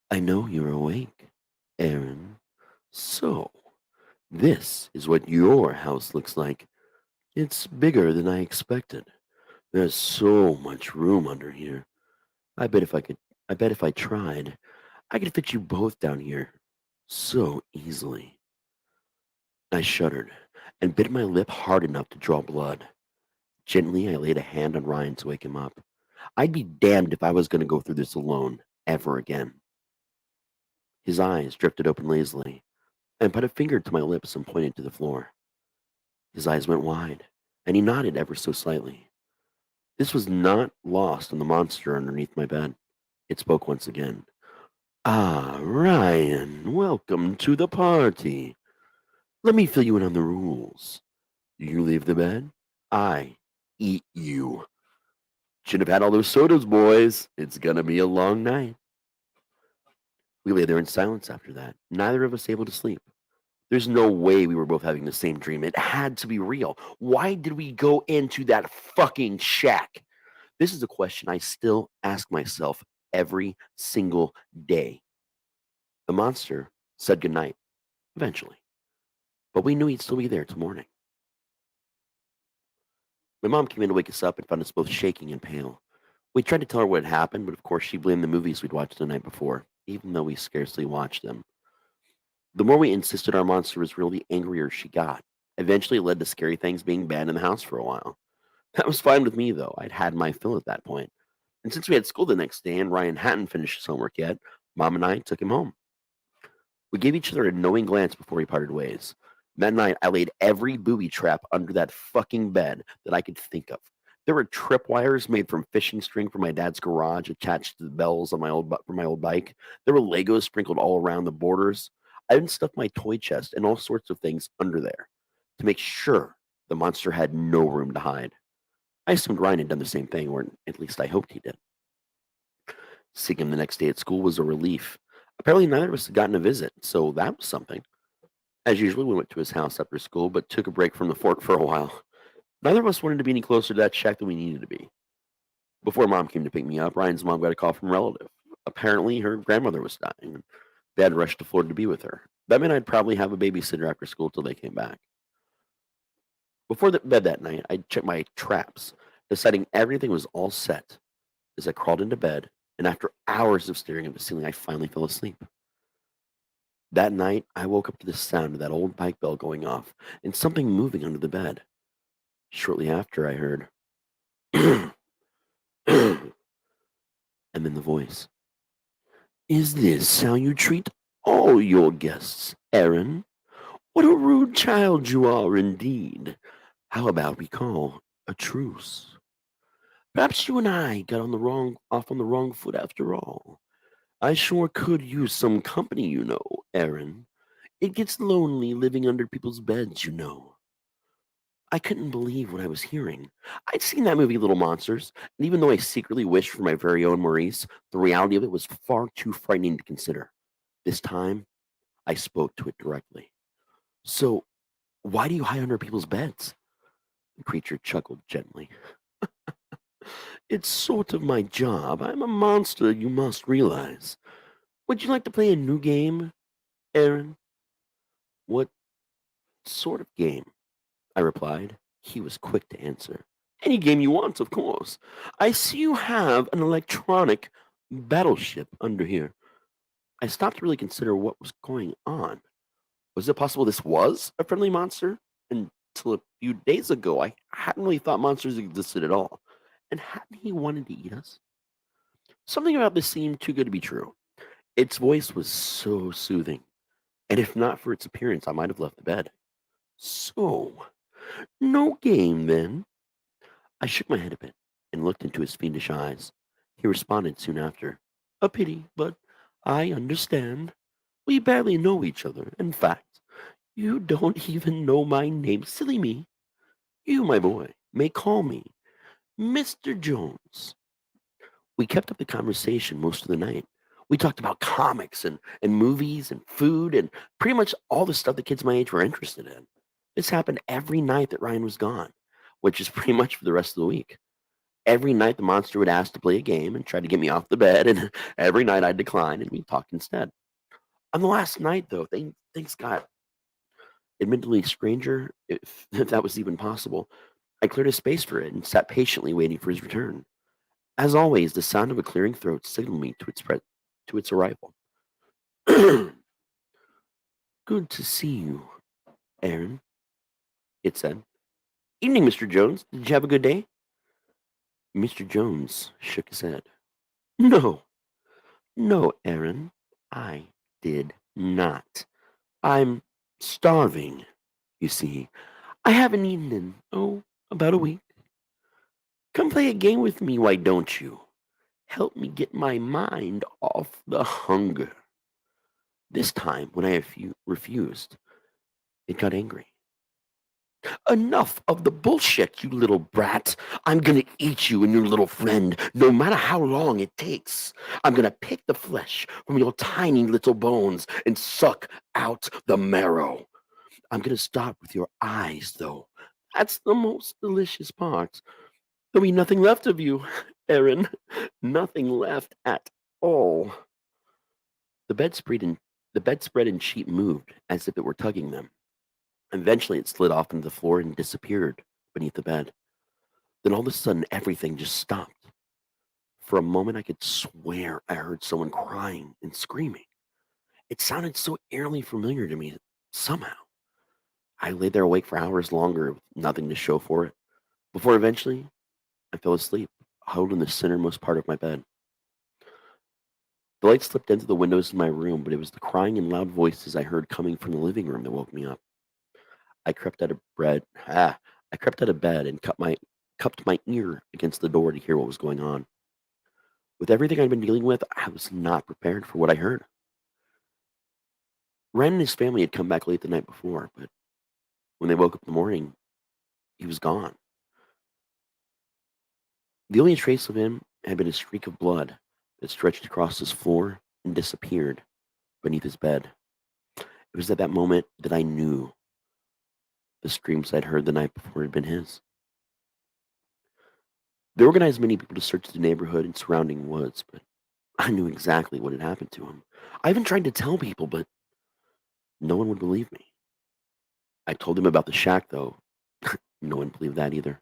I know you're awake, Aaron. So, this is what your house looks like. It's bigger than I expected. There's so much room under here. I bet if I could, I bet if I tried, I could fit you both down here so easily. I shuddered and bit my lip hard enough to draw blood. Gently, I laid a hand on Ryan to wake him up. I'd be damned if I was going to go through this alone ever again. His eyes drifted open lazily, and put a finger to my lips and pointed to the floor. His eyes went wide, and he nodded ever so slightly. This was not lost on the monster underneath my bed. It spoke once again. Ah, Ryan, welcome to the party. Let me fill you in on the rules. You leave the bed, I eat you. Should have had all those sodas, boys. It's gonna be a long night. We lay there in silence after that, neither of us able to sleep. There's no way we were both having the same dream. It had to be real. Why did we go into that fucking shack? This is a question I still ask myself every single day. The monster said goodnight, eventually, but we knew he'd still be there till morning. My mom came in to wake us up and found us both shaking and pale. We tried to tell her what had happened, but of course she blamed the movies we'd watched the night before, even though we scarcely watched them. The more we insisted our monster was real, the angrier she got. Eventually, it led to scary things being banned in the house for a while. That was fine with me, though. I'd had my fill at that point. And since we had school the next day and Ryan hadn't finished his homework yet, Mom and I took him home. We gave each other a knowing glance before we parted ways. That night, I laid every booby trap under that fucking bed that I could think of. There were tripwires made from fishing string from my dad's garage attached to the bells on my old bike. There were Legos sprinkled all around the borders. I even stuffed my toy chest and all sorts of things under there to make sure the monster had no room to hide. I assumed Ryan had done the same thing, or at least I hoped he did. Seeing him the next day at school was a relief. Apparently, neither of us had gotten a visit, so that was something. As usual, we went to his house after school, but took a break from the fort for a while. Neither of us wanted to be any closer to that shack than we needed to be. Before Mom came to pick me up, Ryan's mom got a call from a relative. Apparently, her grandmother was dying, and they had rushed to Florida to be with her. That meant I'd probably have a babysitter after school till they came back. Before bed that night, I checked my traps, deciding everything was all set. As I crawled into bed, and after hours of staring at the ceiling, I finally fell asleep. That night, I woke up to the sound of that old bike bell going off and something moving under the bed. Shortly after, I heard, and then the voice. Is this how you treat all your guests, Aaron? What a rude child you are indeed. How about we call a truce? Perhaps you and I got off on the wrong foot after all. I sure could use some company, Aaron. It gets lonely living under people's beds, I couldn't believe what I was hearing. I'd seen that movie Little Monsters, and even though I secretly wished for my very own Maurice, the reality of it was far too frightening to consider. This time, I spoke to it directly. So, why do you hide under people's beds? The creature chuckled gently. It's sort of my job. I'm a monster, you must realize. Would you like to play a new game, Aaron? What sort of game? I replied. He was quick to answer. Any game you want, of course. I see you have an electronic battleship under here. I stopped to really consider what was going on. Was it possible this was a friendly monster? Until a few days ago, I hadn't really thought monsters existed at all. And hadn't he wanted to eat us? Something about this seemed too good to be true. Its voice was so soothing. And if not for its appearance, I might have left the bed. So, no game then? I shook my head a bit and looked into his fiendish eyes. He responded soon after. A pity, but I understand. We barely know each other. In fact, you don't even know my name. Silly me. You, my boy, may call me Mr. Jones. We kept up the conversation most of the night. We talked about comics and movies and food and pretty much all the stuff that kids my age were interested in. This happened every night that Ryan was gone. which is pretty much for the rest of the week. Every night, the monster would ask to play a game and try to get me off the bed, and every night I'd decline, and we'd talk instead. On the last night, though, things got admittedly stranger, if that was even possible. I cleared a space for it and sat patiently waiting for his return. As always, the sound of a clearing throat signaled me to its arrival. Good to see you, Aaron, it said. Evening, Mr. Jones. Did you have a good day? Mr. Jones shook his head. No, Aaron, I did not. I'm starving, you see. I haven't eaten in, about a week. Come play a game with me, why don't you? Help me get my mind off the hunger. This time, when I refused, it got angry. Enough of the bullshit, you little brat. I'm gonna eat you and your little friend, no matter how long it takes. I'm gonna pick the flesh from your tiny little bones and suck out the marrow. I'm gonna start with your eyes, though. That's the most delicious part. There'll be nothing left of you, Aaron. Nothing left at all. The bedspread and sheet moved as if it were tugging them. Eventually, it slid off into the floor and disappeared beneath the bed. Then all of a sudden, everything just stopped. For a moment, I could swear I heard someone crying and screaming. It sounded so eerily familiar to me somehow. I lay there awake for hours longer with nothing to show for it, before eventually I fell asleep, huddled in the centermost part of my bed. The light slipped into the windows of my room, but it was the crying and loud voices I heard coming from the living room that woke me up. I crept out of bed and cupped my ear against the door to hear what was going on. With everything I'd been dealing with, I was not prepared for what I heard. Ryan and his family had come back late the night before, but when they woke up in the morning, he was gone. The only trace of him had been a streak of blood that stretched across his floor and disappeared beneath his bed. It was at that moment that I knew the screams I'd heard the night before had been his. They organized many people to search the neighborhood and surrounding woods, but I knew exactly what had happened to him. I even tried to tell people, but no one would believe me. I told them about the shack, though. No one believed that either.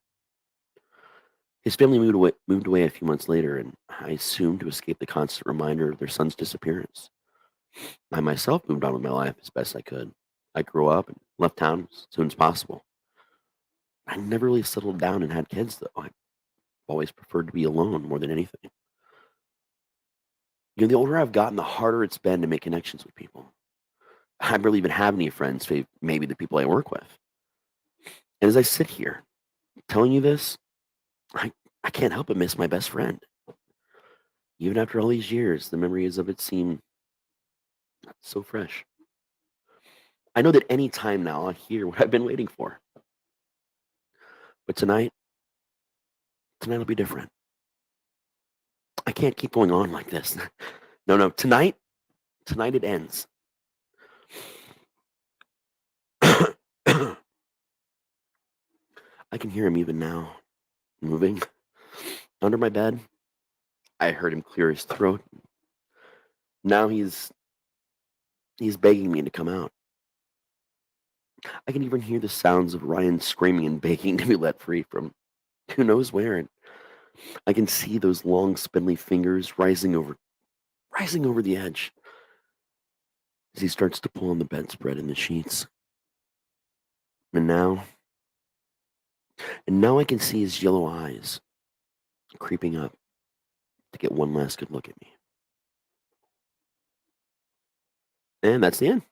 His family moved away a few months later, and I assumed to escape the constant reminder of their son's disappearance. I myself moved on with my life as best I could. I grew up and left town as soon as possible. I never really settled down and had kids, though. I always preferred to be alone more than anything. The older I've gotten, the harder it's been to make connections with people. I barely even have any friends, maybe the people I work with. And as I sit here telling you this, I can't help but miss my best friend. Even after all these years, the memories of it seem so fresh. I know that any time now I'll hear what I've been waiting for. But tonight will be different. I can't keep going on like this. No, tonight it ends. I can hear him even now, moving. Under my bed, I heard him clear his throat. Now he's begging me to come out. I can even hear the sounds of Ryan screaming and begging to be let free from who knows where. And I can see those long, spindly fingers rising over the edge as he starts to pull on the bedspread and the sheets. And now I can see his yellow eyes creeping up to get one last good look at me. And that's the end.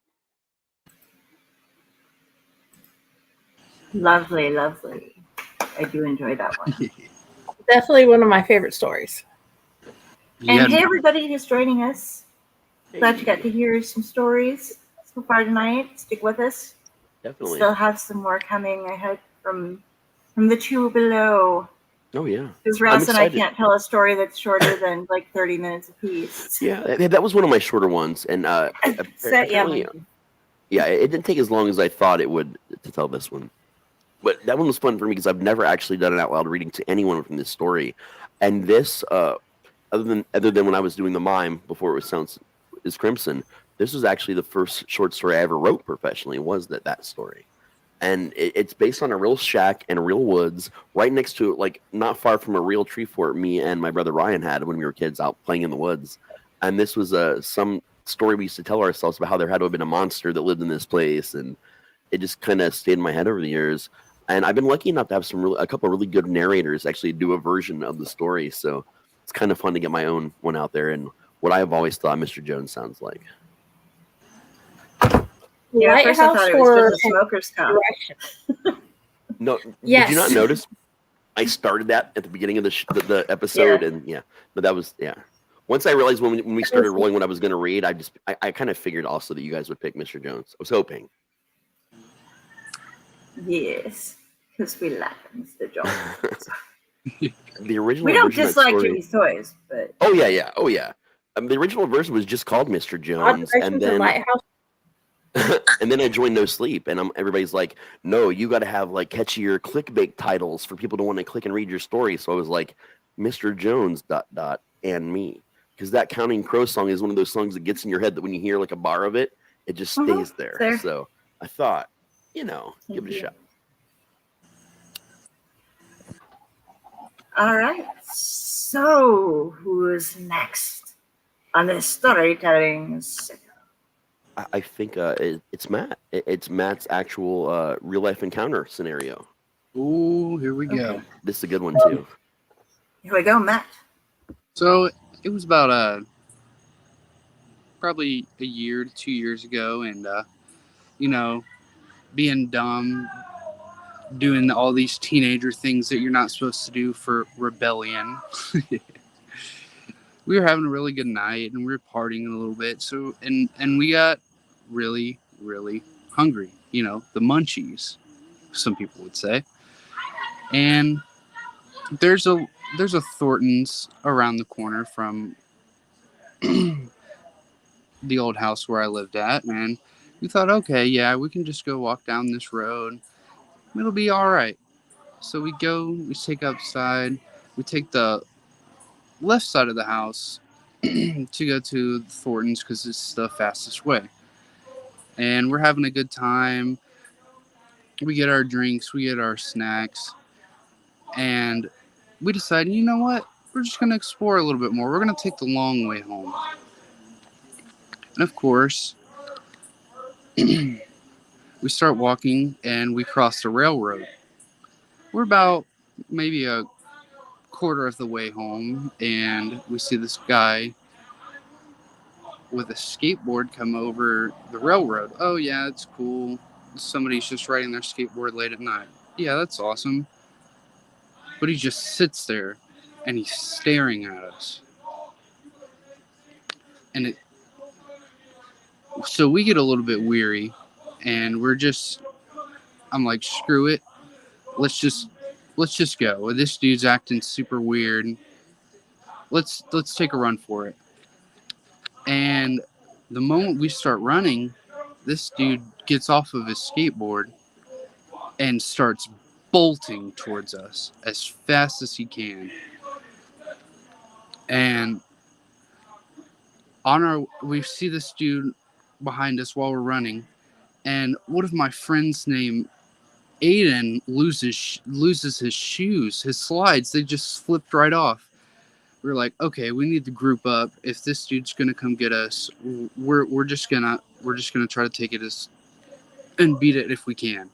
Lovely, lovely. I do enjoy that one. Definitely one of my favorite stories. And hey, everybody who's joining us. Glad you got to hear some stories so far tonight. Stick with us. Definitely. Still have some more coming, I hope, from the two below. Oh, yeah. Because Ross and I can't tell a story that's shorter than like 30 minutes apiece. Yeah, that was one of my shorter ones. And apparently, it didn't take as long as I thought it would to tell this one. But that one was fun for me because I've never actually done an out loud reading to anyone from this story, and this other than when I was doing the mime before it was Sounds is Crimson, this was actually the first short story I ever wrote professionally. Was that story? And it's based on a real shack and real woods right next to it, like not far from a real tree fort me and my brother Ryan had when we were kids out playing in the woods. And this was some story we used to tell ourselves about how there had to have been a monster that lived in this place, and it just kind of stayed in my head over the years. And I've been lucky enough to have a couple of really good narrators actually do a version of the story, so it's kind of fun to get my own one out there and what I have always thought Mr. Jones sounds like. Yeah, at first I thought it was just a smoker's cup. No, yes. Did you not notice? I started that at the beginning of the episode, and but that was Once I realized when we started rolling what I was going to read, I kind of figured also that you guys would pick Mr. Jones. I was hoping. Yes, because we like Mr. Jones. The original. We don't dislike Jimmy's toys, but oh yeah. The original version was just called Mr. Jones, and then. And then I joined No Sleep, and everybody's like, no, you got to have like catchier clickbait titles for people to want to click and read your story. So I was like, Mr. Jones ... and me, because that Counting Crow song is one of those songs that gets in your head that when you hear like a bar of it, it just stays there. So I thought, give it a shot. All right. So who's next on this storytelling segment? I think it's Matt. It's Matt's actual real life encounter scenario. Ooh, here we go. This is a good one too. Here we go, Matt. So it was about probably a year to 2 years ago, and being dumb, doing all these teenager things that you're not supposed to do for rebellion. We were having a really good night, and we were partying a little bit. So, and we got really, really hungry. The munchies, some people would say. And there's a Thornton's around the corner from the old house where I lived at, and we thought, okay, yeah, we can just go walk down this road. It'll be all right. So we take upside, we take the left side of the house to go to Thornton's because it's the fastest way. And we're having a good time. We get our drinks, we get our snacks, and we decided, you know what? We're just going to explore a little bit more. We're going to take the long way home. And of course, we start walking and we cross the railroad. We're about maybe a quarter of the way home, and we see this guy with a skateboard come over the railroad. Oh yeah, it's cool. Somebody's just riding their skateboard late at night. Yeah, that's awesome. But he just sits there and he's staring at us. And so we get a little bit weary, and I'm like, screw it. Let's just go. This dude's acting super weird. Let's take a run for it. And the moment we start running, this dude gets off of his skateboard and starts bolting towards us as fast as he can. And we see this dude behind us while we're running, and one of my friends named Aiden loses his shoes, his slides. They just flipped right off. We're like, okay, we need to group up. If this dude's gonna come get us, we're just gonna try to take it and beat it if we can.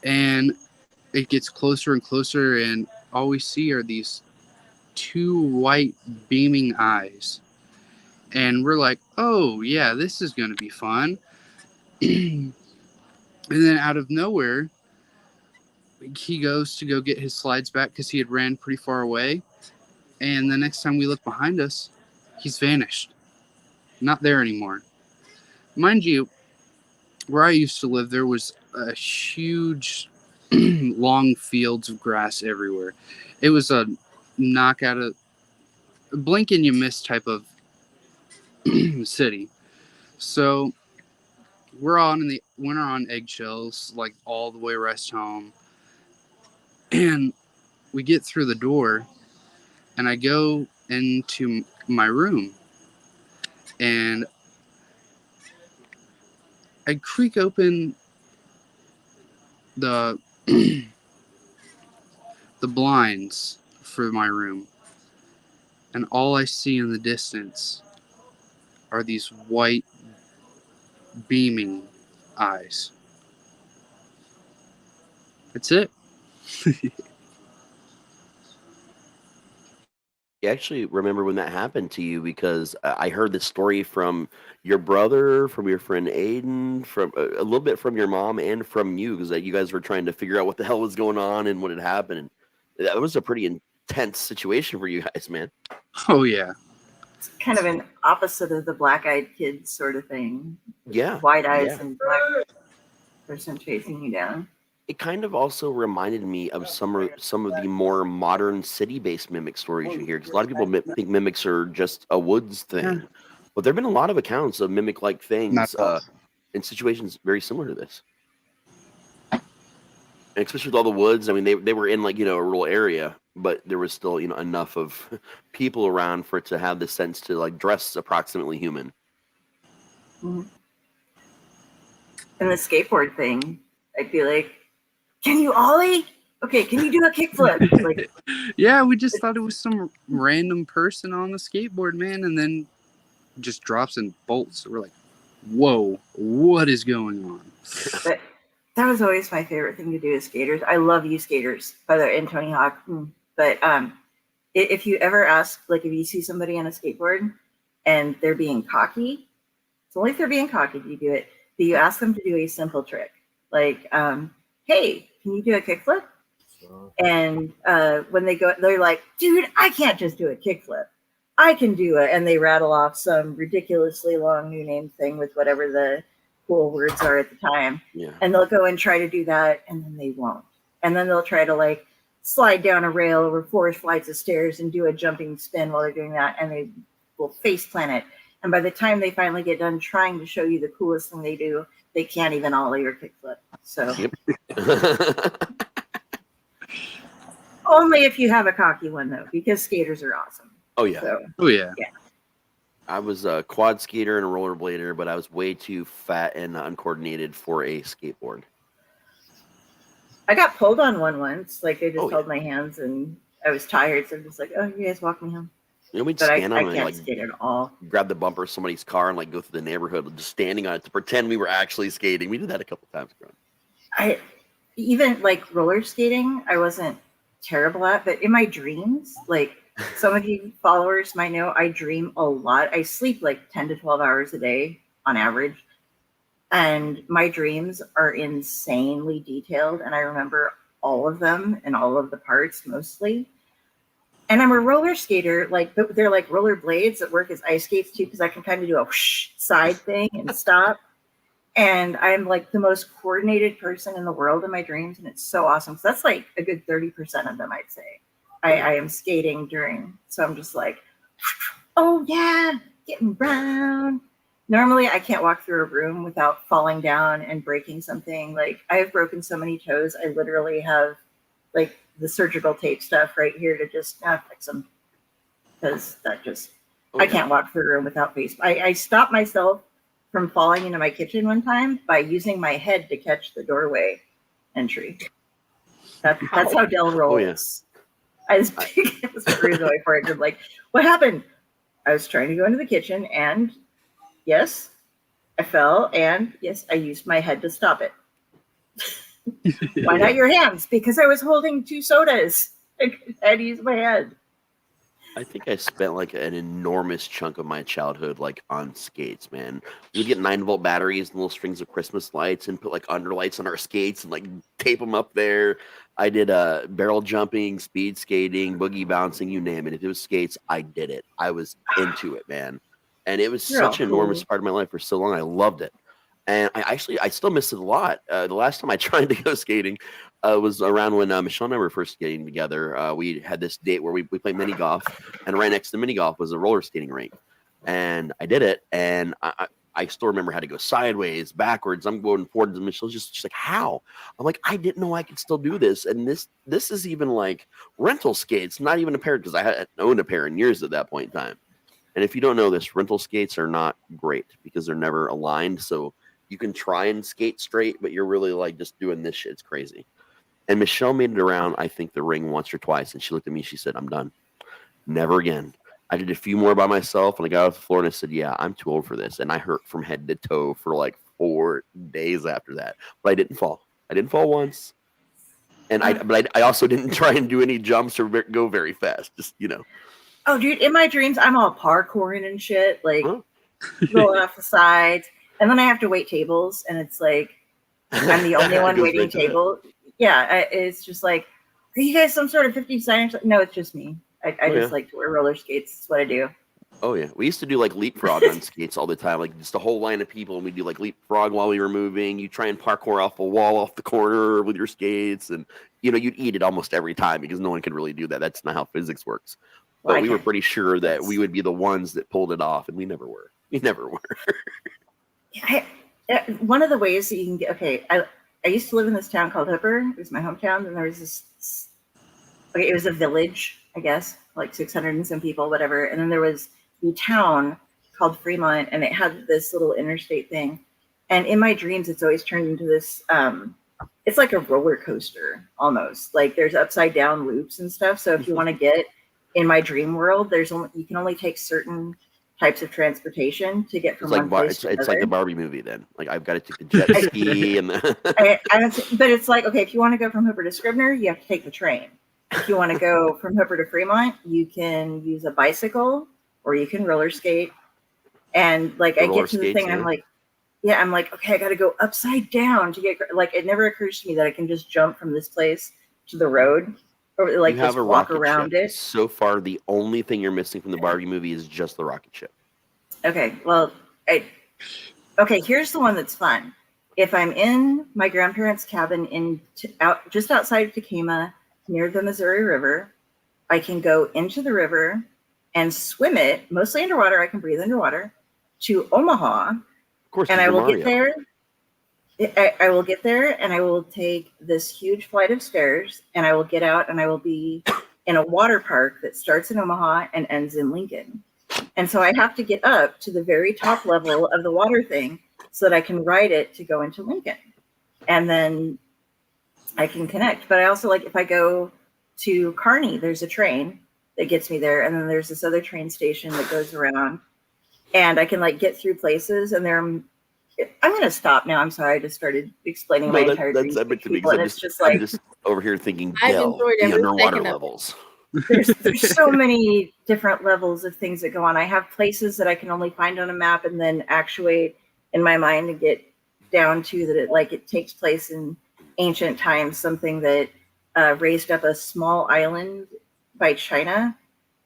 And it gets closer and closer, and all we see are these two white beaming eyes. And we're like, oh yeah, this is gonna be fun. And then out of nowhere, he goes to go get his slides back because he had ran pretty far away. And the next time we look behind us, he's vanished. Not there anymore. Mind you, where I used to live, there was a huge, long fields of grass everywhere. It was a knockout of blink and you miss type of city. So we're on eggshells, like all the way rest home. And we get through the door, and I go into my room, and I creak open the the blinds for my room, and all I see in the distance are these white beaming eyes. That's it. You actually remember when that happened to you because I heard this story from your brother, from your friend Aiden, from a little bit from your mom, and from you because you guys were trying to figure out what the hell was going on and what had happened. And that was a pretty intense situation for you guys, man. Oh yeah. It's kind of an opposite of the black-eyed kids sort of thing. Yeah, White eyes and black person chasing you down. It kind of also reminded me of some of the more modern city-based mimic stories you hear, because a lot of people think mimics are just a woods thing, but there have been a lot of accounts of mimic-like things in situations very similar to this. And especially with all the woods, I mean, they were in a rural area, but there was still enough of people around for it to have the sense to dress approximately human. Mm-hmm. And the skateboard thing, I'd be like, can you ollie? Okay, can you do a kickflip? Yeah, we just thought it was some random person on the skateboard, man, and then just drops and bolts. We're like, whoa, what is going on? But that was always my favorite thing to do as skaters. I love you skaters, by the way, and Tony Hawk. But if you ever ask, if you see somebody on a skateboard and they're being cocky, it's only if they're being cocky do you do it. Do you ask them to do a simple trick? Hey, can you do a kickflip? And when they go, they're like, dude, I can't just do a kickflip. I can do it. And they rattle off some ridiculously long new name thing with whatever the cool words are at the time. Yeah. And they'll go and try to do that, and then they won't. And then they'll try to slide down a rail over 4 flights of stairs and do a jumping spin while they're doing that, and they will face plant it. And by the time they finally get done trying to show you the coolest thing they do, they can't even ollie or kickflip. So only if you have a cocky one, though, because skaters are awesome. Oh yeah. So, yeah. I was a quad skater and a rollerblader, but I was way too fat and uncoordinated for a skateboard. I got pulled on one once. They just held my hands, and I was tired, so I'm just like, "Oh, you guys walk me home." We'd But stand I on can't it, skate at all. grab the bumper of somebody's car and go through the neighborhood, just standing on it to pretend we were actually skating. We did that a couple times growing. Even roller skating, I wasn't terrible at, but in my dreams, some of you followers might know, I dream a lot. I sleep 10 to 12 hours a day on average. And my dreams are insanely detailed, and I remember all of them and all of the parts mostly. And I'm a roller skater, they're like roller blades that work as ice skates too, because I can kind of do a whoosh side thing and stop. And I'm the most coordinated person in the world in my dreams, and it's so awesome. So that's a good 30% of them, I'd say. I am skating during, so I'm just oh yeah, getting brown. Normally, I can't walk through a room without falling down and breaking something. I have broken so many toes. I literally have the surgical tape stuff right here to just fix them, because that just I can't walk through a room without face. I stopped myself from falling into my kitchen one time by using my head to catch the doorway entry. That's how Del rolls. I just screwed away for it. I'm what happened? I was trying to go into the kitchen, and yes, I fell, and yes, I used my head to stop it. Why not your hands? Because I was holding 2 sodas. I had to use my head. I think I spent an enormous chunk of my childhood on skates, man. We'd get 9-volt batteries and little strings of Christmas lights and put underlights on our skates and tape them up there. I did barrel jumping, speed skating, boogie bouncing, you name it. If it was skates, I did it. I was into it, man. And it was such an enormous part of my life for so long. I loved it. And I still miss it a lot. The last time I tried to go skating was around when Michelle and I were first getting together. We had this date where we played mini golf, and right next to mini golf was a roller skating rink. And I did it, and I I still remember how to go sideways, backwards. I'm going forwards, and Michelle's just like, how? I'm like, I didn't know I could still do this. And this is even like rental skates, not even a pair, because I hadn't owned a pair in years at that point in time. And if you don't know this, rental skates are not great because they're never aligned. So you can try and skate straight, but you're really like just doing this shit. It's crazy. And Michelle made it around, I think, the ring once or twice. And she looked at me, she said, I'm done. Never again. I did a few more by myself, and I got off the floor and I said, yeah, I'm too old for this. And I hurt from head to toe for like 4 days after that. But I didn't fall. I didn't fall once. And I also didn't try and do any jumps or go very fast. Just, Oh, dude, in my dreams, I'm all parkouring and shit, like rolling off the sides. And then I have to wait tables, and it's like I'm the only one waiting table. Yeah, it's just like, are you guys some sort of 50 cent? No, it's just me. I just like to wear roller skates. That's what I do. Oh, yeah. We used to do like leapfrog on skates all the time, like just a whole line of people, and we do like leapfrog while we were moving. You try and parkour off a wall off the corner with your skates, and you'd eat it almost every time because no one could really do that. That's not how physics works. But we were pretty sure that we would be the ones that pulled it off, and we never were. We never were. One of the ways that you can get, I used to live in this town called Hooper. It was my hometown, and there was this, it was a village, I guess, like 600 and some people, whatever. And then there was the town called Fremont, and it had this little interstate thing. And in my dreams, it's always turned into this, it's like a roller coaster almost. Like there's upside down loops and stuff. So if you want to get in my dream world, you can only take certain types of transportation to get from one place to another. It's like the Barbie movie then. Like I've got to take the jet ski and but it's like, okay, if you want to go from Hooper to Scribner, you have to take the train. If you want to go from Hooper to Fremont, you can use a bicycle or you can roller skate. And like I get to the thing, I'm like, okay, I got to go upside down to get, like, it never occurs to me that I can just jump from this place to the road or like just walk around it. So far, the only thing you're missing from the Barbie movie is just the rocket ship. Okay, well, here's the one that's fun. If I'm in my grandparents' cabin just outside of Tacoma, near the Missouri River, I can go into the river and swim it, mostly underwater. I can breathe underwater, to Omaha. Of course, and I will get there. I will get there, and I will take this huge flight of stairs, and I will get out, and I will be in a water park that starts in Omaha and ends in Lincoln. And so I have to get up to the very top level of the water thing so that I can ride it to go into Lincoln. And then I can connect. But I also, like, if I go to Kearney, there's a train that gets me there. And then there's this other train station that goes around. And I can, like, get through places. And I'm going to stop now. I'm sorry. I just started explaining my entire dream to people. And it's just like, I'm just over here thinking, the underwater levels. There's so many different levels of things that go on. I have places that I can only find on a map and then actuate in my mind to get down to that it takes place in ancient times, something that raised up a small island by China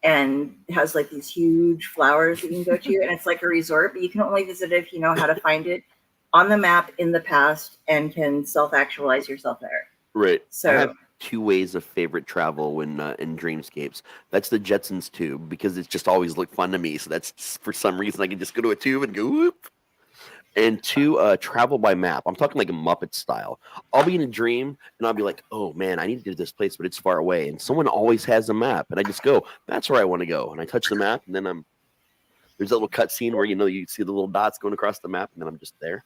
and has like these huge flowers that you can go to, and it's like a resort, but you can only visit it if you know how to find it on the map in the past and can self-actualize yourself there. Right. So I have 2 ways of favorite travel when in dreamscapes. That's the Jetsons tube, because it's just always looked fun to me. So that's, for some reason, I can just go to a tube and go whoop. And 2, travel by map. I'm talking like a Muppet style. I'll be in a dream and I'll be like, oh man, I need to do this place, but it's far away. And someone always has a map. And I just go, that's where I want to go. And I touch the map, and then there's a little cut scene where you see the little dots going across the map, and then I'm just there.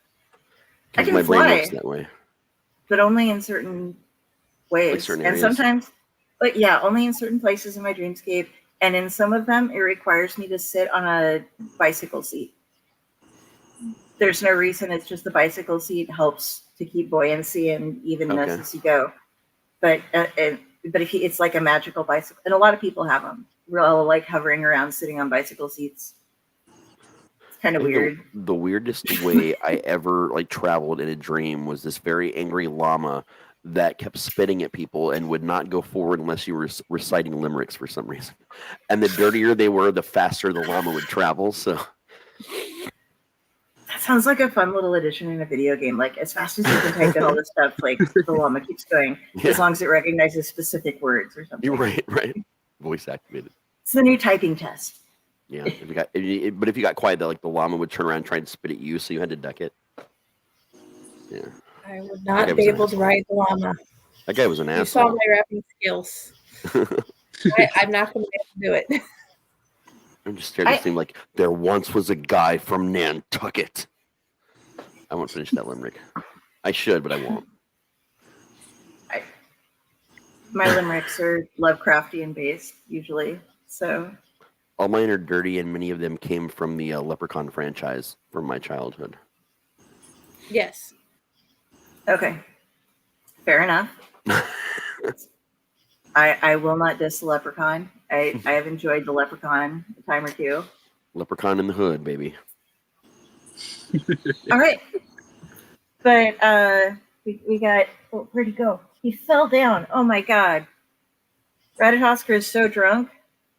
I can my fly, brain works that way. but only in certain ways. Like certain and areas. Sometimes, only in certain places in my dreamscape. And in some of them, it requires me to sit on a bicycle seat. There's no reason. It's just the bicycle seat helps to keep buoyancy and evenness as you go. But it's like a magical bicycle, and a lot of people have them. We're all like hovering around, sitting on bicycle seats. It's kind of weird. The weirdest way I ever traveled in a dream was this very angry llama that kept spitting at people and would not go forward unless you were reciting limericks for some reason. And the dirtier they were, the faster the llama would travel. So. That sounds like a fun little addition in a video game. Like, as fast as you can type in all this stuff, like, the llama keeps going, as long as it recognizes specific words or something. Right. Voice activated. It's the new typing test. Yeah, but if you got quiet, that like the llama would turn around and try and spit at you, so you had to duck it. Yeah, I would not be able to ride the llama. That guy was an asshole. You saw my rapping skills. I'm not going to be able to do it. I'm just scared to seem like there once was a guy from Nantucket. I won't finish that limerick. I should, but I won't. My limericks are Lovecraftian based usually, so. All mine are dirty, and many of them came from the Leprechaun franchise from my childhood. Yes. Okay. Fair enough. I will not diss the Leprechaun. I have enjoyed the Leprechaun a time or two. Leprechaun in the hood, baby. All right. But we got, where'd he go? He fell down. Oh my God. Ratatosker is so drunk.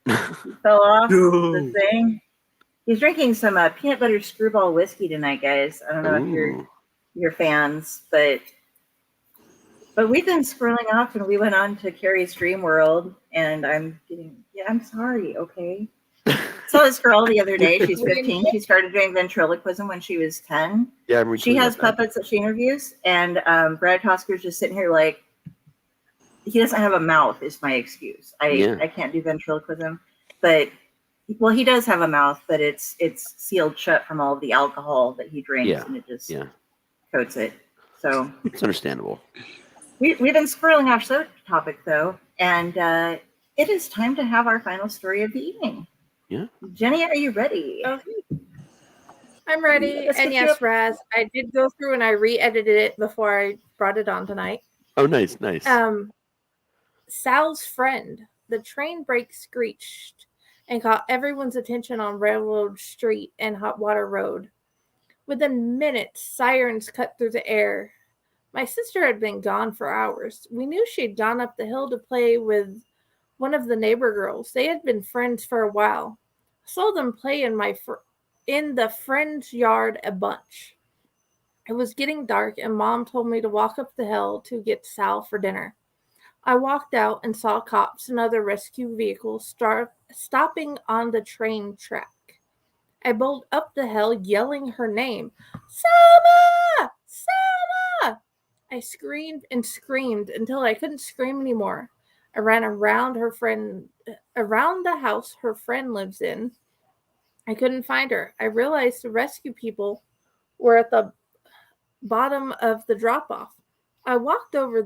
He fell off the thing. He's drinking some peanut butter screwball whiskey tonight, guys. I don't know if you're fans, but we've been scrolling off, and we went on to Carrie's Dream World, and I'm sorry, okay? Saw this girl the other day. She's 15. She started doing ventriloquism when she was 10. Yeah, she has puppets that she interviews, and Brad Tosker's just sitting here like, he doesn't have a mouth is my excuse. I can't do ventriloquism, but well, he does have a mouth, but it's sealed shut from all of the alcohol that he drinks, and it just coats it. So it's understandable. We've been squirreling off the topic though, and it is time to have our final story of the evening. Yeah, Jenny, are you ready? I'm ready. And yes, Raz, I did go through and I re-edited it before I brought it on tonight. Oh, nice. Sal's friend. The train brake screeched and caught everyone's attention on Railroad Street and Hot Water Road. Within minutes, sirens cut through the air. My sister had been gone for hours. We knew she'd gone up the hill to play with one of the neighbor girls. They had been friends for a while. I saw them play in the friend's yard a bunch. It was getting dark, and Mom told me to walk up the hill to get Sal for dinner. I walked out and saw cops and other rescue vehicles stopping on the train track. I bowled up the hill, yelling her name. Selma! Selma! I screamed and screamed until I couldn't scream anymore. I ran around the house her friend lives in. I couldn't find her. I realized the rescue people were at the bottom of the drop-off. I walked over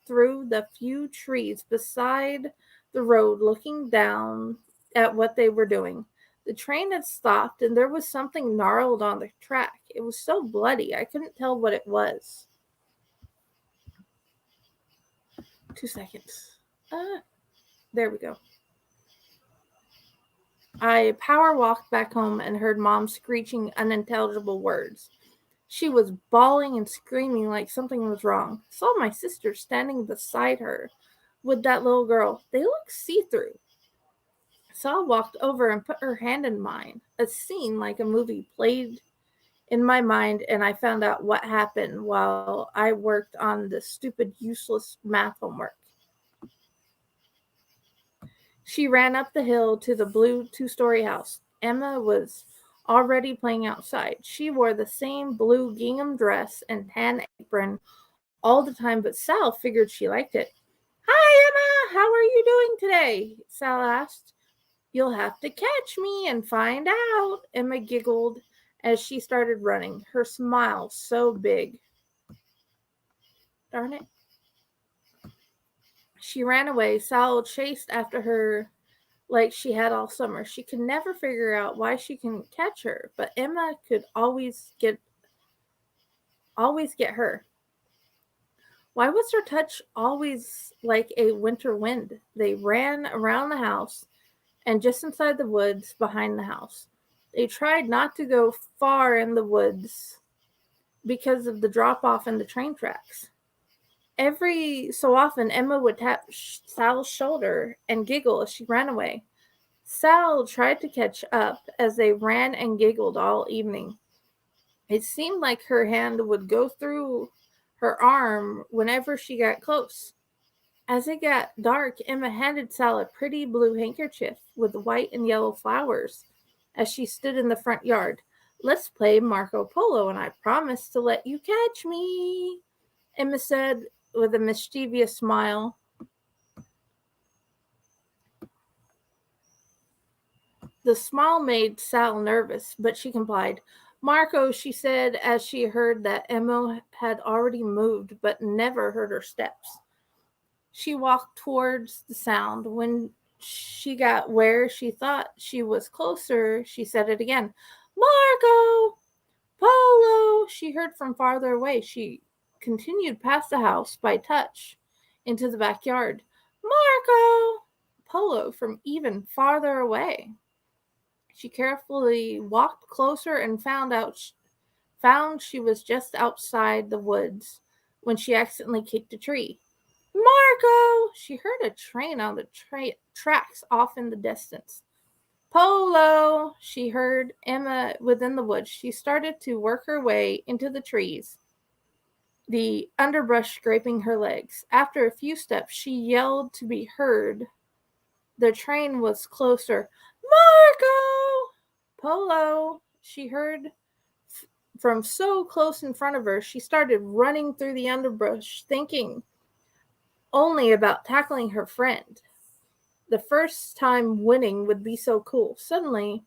through the few trees beside the road, looking down at what they were doing. The train had stopped, and there was something gnarled on the track. It was so bloody, I couldn't tell what it was. 2 seconds. There we go. I power walked back home and heard Mom screeching unintelligible words. She was bawling and screaming like something was wrong. I saw my sister standing beside her with that little girl. They looked see-through. Sal walked over and put her hand in mine. A scene like a movie played in my mind, and I found out what happened while I worked on the stupid, useless math homework. She ran up the hill to the blue 2-story house. Emma was already playing outside. She wore the same blue gingham dress and tan apron all the time, but Sal figured she liked it. "Hi, Emma! How are you doing today?" Sal asked. "You'll have to catch me and find out," Emma giggled as she started running, her smile so big. Darn it. She ran away. Sal chased after her like she had all summer. She could never figure out why she couldn't catch her, but Emma could always get her. Why was her touch always like a winter wind? They ran around the house and just inside the woods behind the house. They tried not to go far in the woods because of the drop-off in the train tracks. Every so often, Emma would tap Sal's shoulder and giggle as she ran away. Sal tried to catch up as they ran and giggled all evening. It seemed like her hand would go through her arm whenever she got close. As it got dark, Emma handed Sal a pretty blue handkerchief with white and yellow flowers as she stood in the front yard. "Let's play Marco Polo, and I promise to let you catch me," Emma said with a mischievous smile. The smile made Sal nervous, but she complied. "Marco," she said as she heard that Emma had already moved but never heard her steps. She walked towards the sound. When she got where she thought she was closer, she said it again. "Marco! Polo!" she heard from farther away. She continued past the house by touch into the backyard. "Marco! Polo!" from even farther away. She carefully walked closer and found she was just outside the woods when she accidentally kicked a tree. "Marco!" She heard a train on the tracks off in the distance. "Polo!" She heard Emma within the woods. She started to work her way into the trees, the underbrush scraping her legs. After a few steps, she yelled to be heard. The train was closer. "Marco! Polo!" She heard from so close in front of her. She started running through the underbrush, thinking only about tackling her friend. The first time winning would be so cool. Suddenly,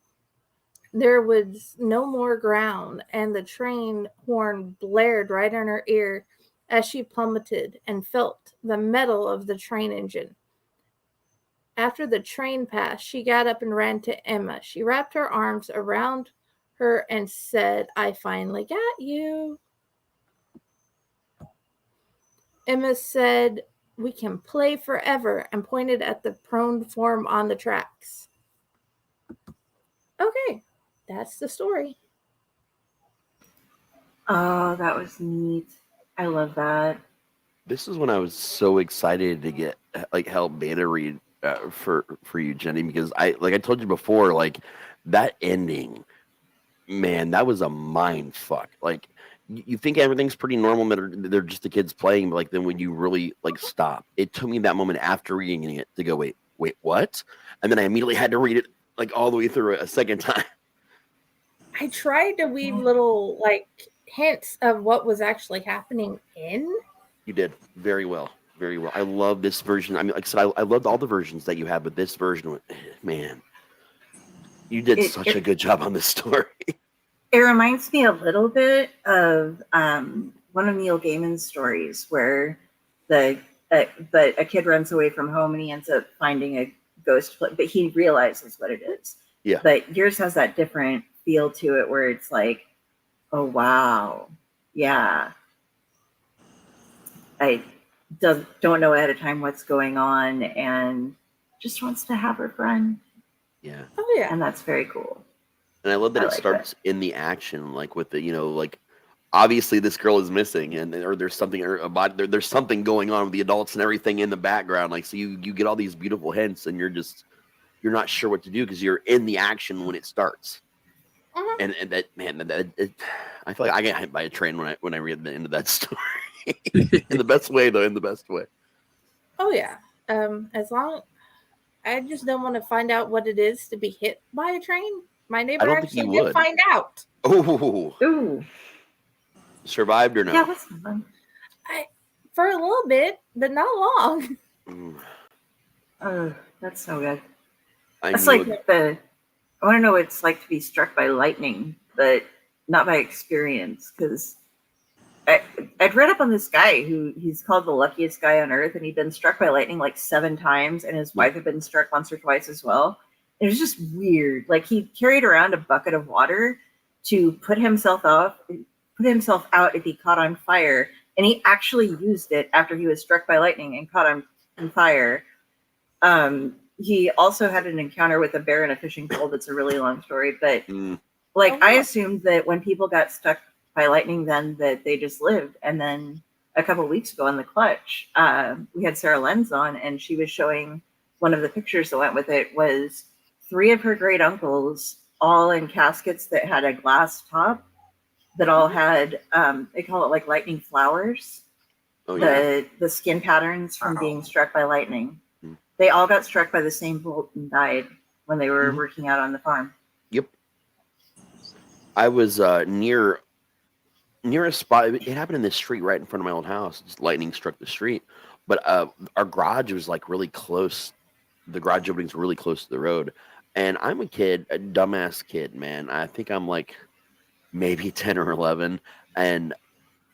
there was no more ground, and the train horn blared right in her ear as she plummeted and felt the metal of the train engine. After the train passed, she got up and ran to Emma. She wrapped her arms around her and said, "I finally got you." Emma said, "We can play forever," and pointed at the prone form on the tracks. Okay, that's the story. Oh, that was neat. I love that. This is when I was so excited to get help beta read for you, Jenny, because I told you before, like that ending, man, that was a mind fuck. Like you think everything's pretty normal, they're just the kids playing, but like then when you really stop, it took me that moment after reading it to go, wait, what? And then I immediately had to read it all the way through a second time. I tried to weave little hints of what was actually happening in. You did very well. Very well. I love this version. I mean, like I said, I loved all the versions that you had, but this version, man, you did such a good job on this story. It reminds me a little bit of one of Neil Gaiman's stories where but a kid runs away from home and he ends up finding a ghost, but he realizes what it is. Yeah. But yours has that different feel to it where it's like, oh, wow. Yeah. I don't know ahead of time what's going on and just wants to have her friend. Yeah. Oh, yeah. And that's very cool. And I love that it starts in the action, like with the, obviously this girl is missing or there's something about there's something going on with the adults and everything in the background. Like, so you get all these beautiful hints and you're not sure what to do because you're in the action when it starts. Uh-huh. And that, man, I feel like I get hit by a train when I read the end of that story. In the best way, though. In the best way. Oh yeah. As long, I just don't want to find out what it is to be hit by a train. My neighbor actually did find out. Ooh. Survived or no? Yeah, that's fun. For a little bit, but not long. Oh, that's so good. I want to know what it's like to be struck by lightning, but not by experience, because I'd read up on this guy who he's called the luckiest guy on earth, and he'd been struck by lightning 7 times, and his wife had been struck once or twice as well. It was just weird. Like, he carried around a bucket of water to put himself out if he caught on fire, and he actually used it after he was struck by lightning and caught on fire. He also had an encounter with a bear in a fishing pole. That's a really long story, but I assumed that when people got struck by lightning, then that they just lived. And then a couple of weeks ago on the Clutch, we had Sarah Lenz on, and she was showing one of the pictures that went with it was 3 of her great uncles, all in caskets that had a glass top, that all had they call it lightning flowers. the skin patterns from being struck by lightning. Mm-hmm. They all got struck by the same bolt and died when they were working out on the farm. Yep. I was near a spot. It happened in this street right in front of my old house. Just lightning struck the street, but our garage was like really close. The garage opening's really close to the road, and I'm a dumbass kid, man. I think I'm like maybe 10 or 11, and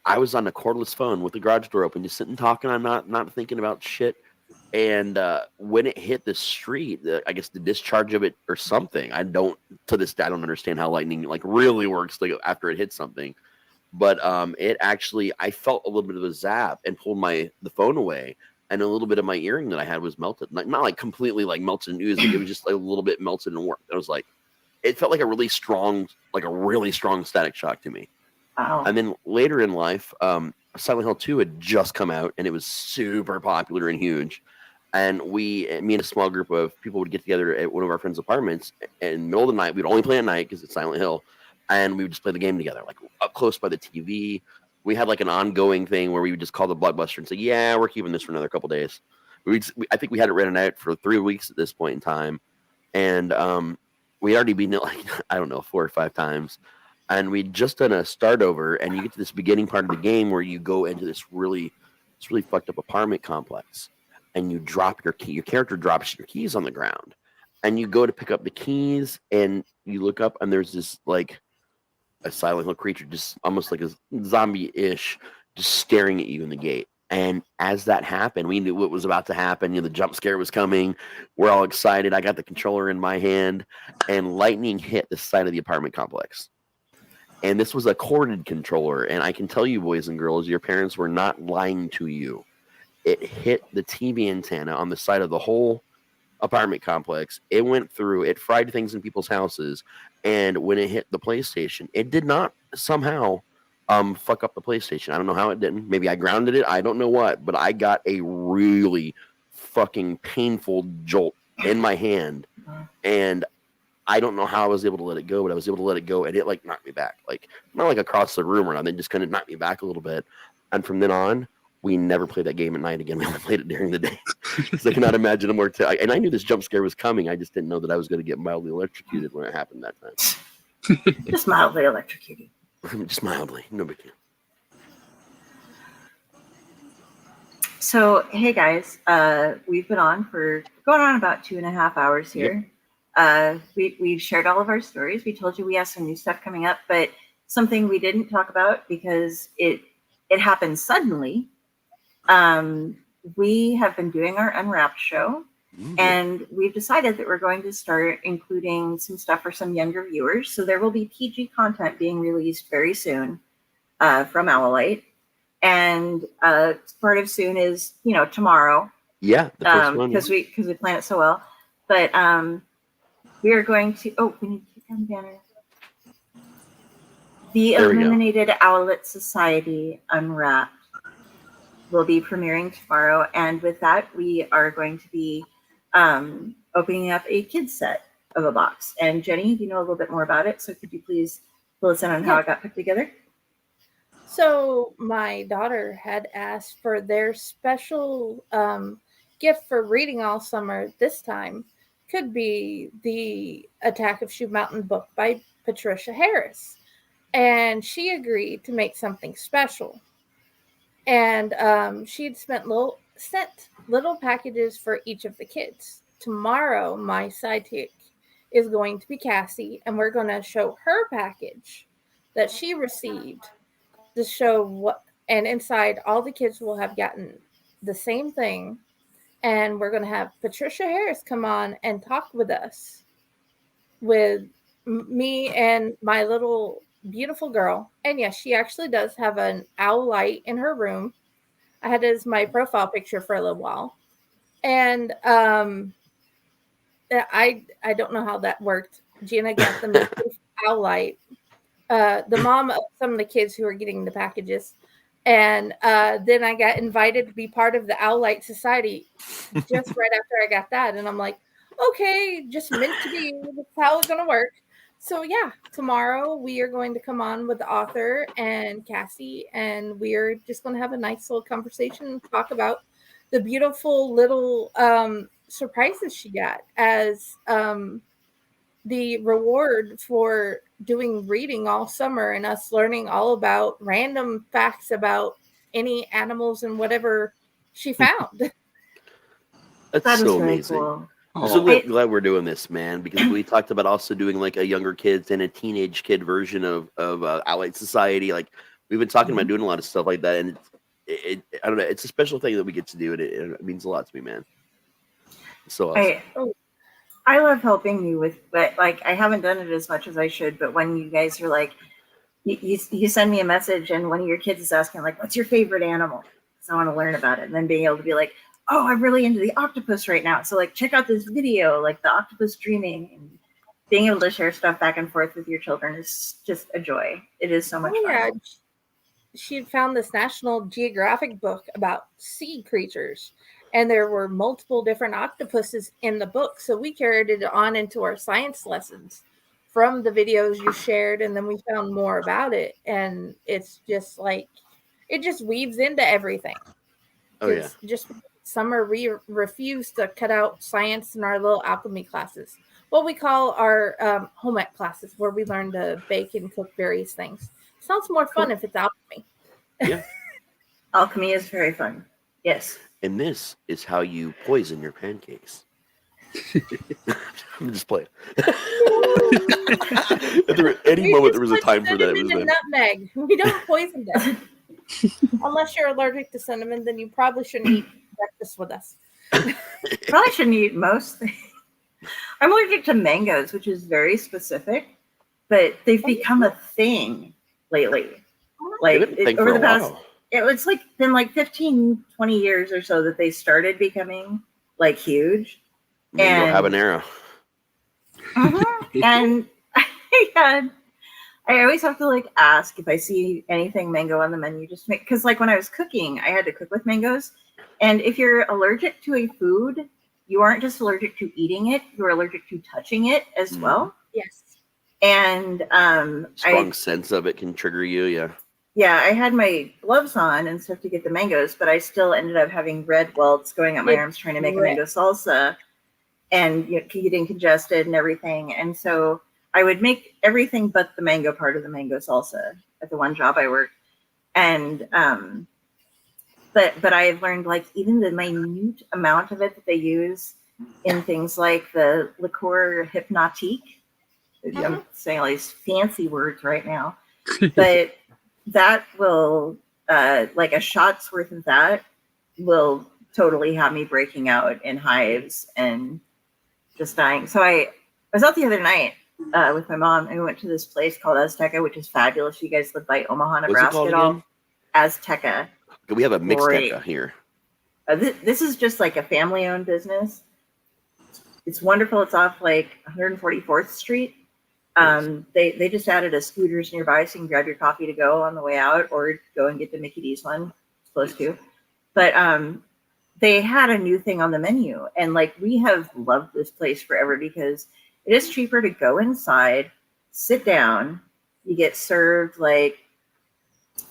I was on a cordless phone with the garage door open, just sitting talking. I'm not thinking about shit. And when it hit the street, I guess the discharge of it or something, to this day, I don't understand how lightning like really works like after it hits something. But it actually, I felt a little bit of a zap and pulled the phone away, and a little bit of my earring that I had was melted. Not like completely like melted and oozed, it was just like a little bit melted and warped. I was like, it felt like a really strong static shock to me. Wow. And then later in life, Silent Hill 2 had just come out, and it was super popular and huge. And me and a small group of people would get together at one of our friends' apartments in the middle of the night. We'd only play at night because it's Silent Hill. And we would just play the game together, like up close by the TV. We had like an ongoing thing where we would just call the Blockbuster and say, yeah, we're keeping this for another couple days. I think we had it rented out for 3 weeks at this point in time. And we had already beaten it like, I don't know, 4 or 5 times. And we'd just done a start over, and you get to this beginning part of the game where you go into this really fucked up apartment complex. And you drop your key. Your character drops your keys on the ground. And you go to pick up the keys, and you look up, and there's this like a Silent Hill creature, just almost like a zombie-ish, just staring at you in the gate. And as that happened, we knew what was about to happen. The jump scare was coming. We're all excited. I got the controller in my hand, and lightning hit the side of the apartment complex. And this was a corded controller. And I can tell you, boys and girls, your parents were not lying to you. It hit the TV antenna on the side of the whole apartment complex. It went through. It fried things in people's houses. And when it hit the PlayStation, it did not somehow fuck up the PlayStation. I don't know how it didn't. Maybe I grounded it. I don't know what. But I got a really fucking painful jolt in my hand. And I don't know how I was able to let it go, but I was able to let it go. And it like knocked me back. Like not like across the room or nothing. Just kind of knocked me back a little bit. And from then on, we never played that game at night again. We only played it during the day. Because I cannot imagine a more... and I knew this jump scare was coming. I just didn't know that I was going to get mildly electrocuted when it happened that time. Just mildly electrocuted. Just mildly. No big deal. So, hey guys. We've been on for going on about 2.5 hours here. Yep. We've shared all of our stories. We told you we have some new stuff coming up, but something we didn't talk about because it happened suddenly. We have been doing our Unwrapped show, and we've decided that we're going to start including some stuff for some younger viewers. So there will be PG content being released very soon from Elliott. And part of soon is, tomorrow. Yeah, the first one. Because we plan it so well. But we are going to... we need to keep on the banner. The Illuminated Owlet Society Unwrapped will be premiering tomorrow, and with that, we are going to be opening up a kids set of a box. And Jenny, you know a little bit more about it, so could you please fill us in on how it got put together? So my daughter had asked for their special gift for reading all summer. This time could be the Attack of Shoe Mountain book by Patricia Harris. And she agreed to make something special. And she'd sent little packages for each of the kids. Tomorrow, my sidekick is going to be Cassie, and we're going to show her package that she received to show what, and inside all the kids will have gotten the same thing. And we're going to have Patricia Harris come on and talk with us, with me and my little beautiful girl. And yes, she actually does have an owl light in her room. I had it as my profile picture for a little while. And I don't know how that worked. Gina got the owl light. The mom of some of the kids who are getting the packages. And then I got invited to be part of the Owl Light Society just right after I got that. And I'm like, okay, just meant to be. That's how it's going to work. So yeah, tomorrow we are going to come on with the author and Cassie, and we're just going to have a nice little conversation and talk about the beautiful little surprises she got as the reward for doing reading all summer and us learning all about random facts about any animals and whatever she found. That's so very amazing. cool. I'm so glad we're doing this, man, because we talked about also doing like a younger kids and a teenage kid version of Allied Society. Like we've been talking about doing a lot of stuff like that, and it I don't know, it's a special thing that we get to do, and it means a lot to me, man. It's so awesome. I love helping you with, but like I haven't done it as much as I should. But when you guys are like, you send me a message, and one of your kids is asking like, "What's your favorite animal?" So I want to learn about it, and then being able to be like, oh, I'm really into the octopus right now. So like check out this video, like the octopus dreaming, and being able to share stuff back and forth with your children is just a joy. It is so much fun. Yeah. She had found this National Geographic book about sea creatures, and there were multiple different octopuses in the book. So we carried it on into our science lessons from the videos you shared, and then we found more about it. And it's just like, it just weaves into everything. Oh yeah. Just summer we refused to cut out science in our little alchemy classes, what we call our home ec classes, where we learn to bake and cook various things. It sounds more fun if it's alchemy. Yeah. Alchemy is very fun. Yes. And this is how you poison your pancakes. I'm just playing. At any moment there was a time for that. It was nutmeg. We don't poison them. Unless you're allergic to cinnamon, then you probably shouldn't eat breakfast with us. Probably shouldn't eat most things. I'm allergic to mangoes, which is very specific, but they've become a thing lately. Like over the past, it's like been like 15, 20 years or so that they started becoming like huge. Mango habanero. And I always have to like ask if I see anything mango on the menu, just make, because like when I was cooking, I had to cook with mangoes. And if you're allergic to a food, you aren't just allergic to eating it, you're allergic to touching it as well. Yes. And strong sense of it can trigger you, yeah. Yeah, I had my gloves on and stuff to get the mangoes, but I still ended up having red welts going up my arms trying to make a mango salsa, and getting congested and everything. And so I would make everything but the mango part of the mango salsa at the one job I worked. And but I've learned like even the minute amount of it that they use in things like the liqueur hypnotique. I'm saying all these fancy words right now, but that will like a shot's worth of that will totally have me breaking out in hives and just dying. So I was out the other night with my mom, and we went to this place called Azteca, which is fabulous. You guys live by Omaha, Nebraska at all? Azteca. We have a Mixteca here. This is just like a family-owned business. It's wonderful. It's off like 144th Street. They just added a Scooters nearby, so you can grab your coffee to go on the way out, or go and get the Mickey D's one. It's close to. But they had a new thing on the menu, and like we have loved this place forever because it is cheaper to go inside, sit down. You get served like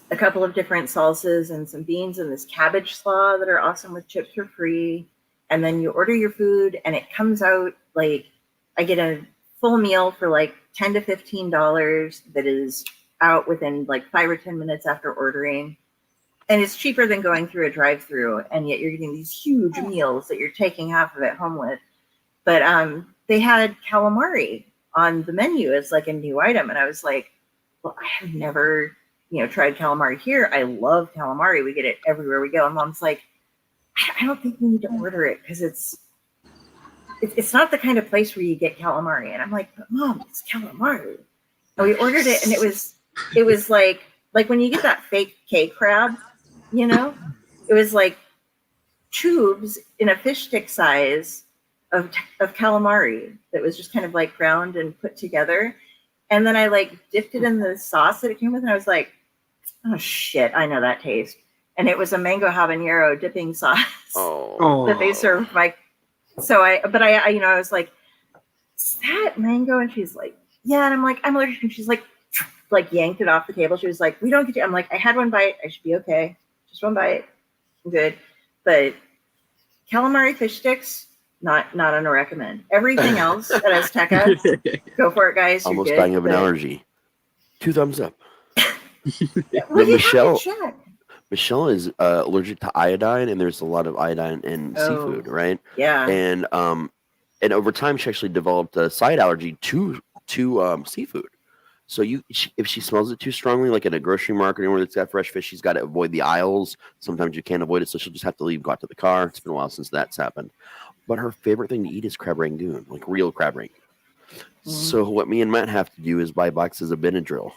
a couple of different salsas and some beans and this cabbage slaw that are awesome with chips for free. And then you order your food, and it comes out like I get a full meal for like $10 to $15 that is out within like 5 or 10 minutes after ordering. And it's cheaper than going through a drive-through, and yet you're getting these huge meals that you're taking half of it home with. But they had calamari on the menu as like a new item, and I was like, well, I have never, tried calamari here. I love calamari. We get it everywhere we go. And Mom's like, I don't think we need to order it because it's not the kind of place where you get calamari. And I'm like, but Mom, it's calamari. And we ordered it, and it was like when you get that fake K crab, it was like tubes in a fish stick size of calamari that was just kind of like ground and put together. And then I like dipped it in the sauce that it came with, and I was like, oh shit, I know that taste. And it was a mango habanero dipping sauce that they served I was like, is that mango? And she's like, yeah. And I'm like, I'm allergic. And she's like yanked it off the table. She was like, we don't get you. I'm like, I had one bite. I should be okay. Just one bite. I'm good. But calamari fish sticks, not on a recommend. Everything else that has Azteca, go for it, guys. You're Almost good, dying of an allergy. 2 thumbs up. Well, Michelle is allergic to iodine, and there's a lot of iodine in seafood, right? Yeah. And over time, she actually developed a side allergy to seafood. So if she smells it too strongly, like at a grocery market or anywhere that's got fresh fish, she's got to avoid the aisles. Sometimes you can't avoid it, so she'll just have to leave, go out to the car. It's been a while since that's happened. But her favorite thing to eat is crab rangoon, like real crab rangoon. Mm-hmm. So what me and Matt have to do is buy boxes of Benadryl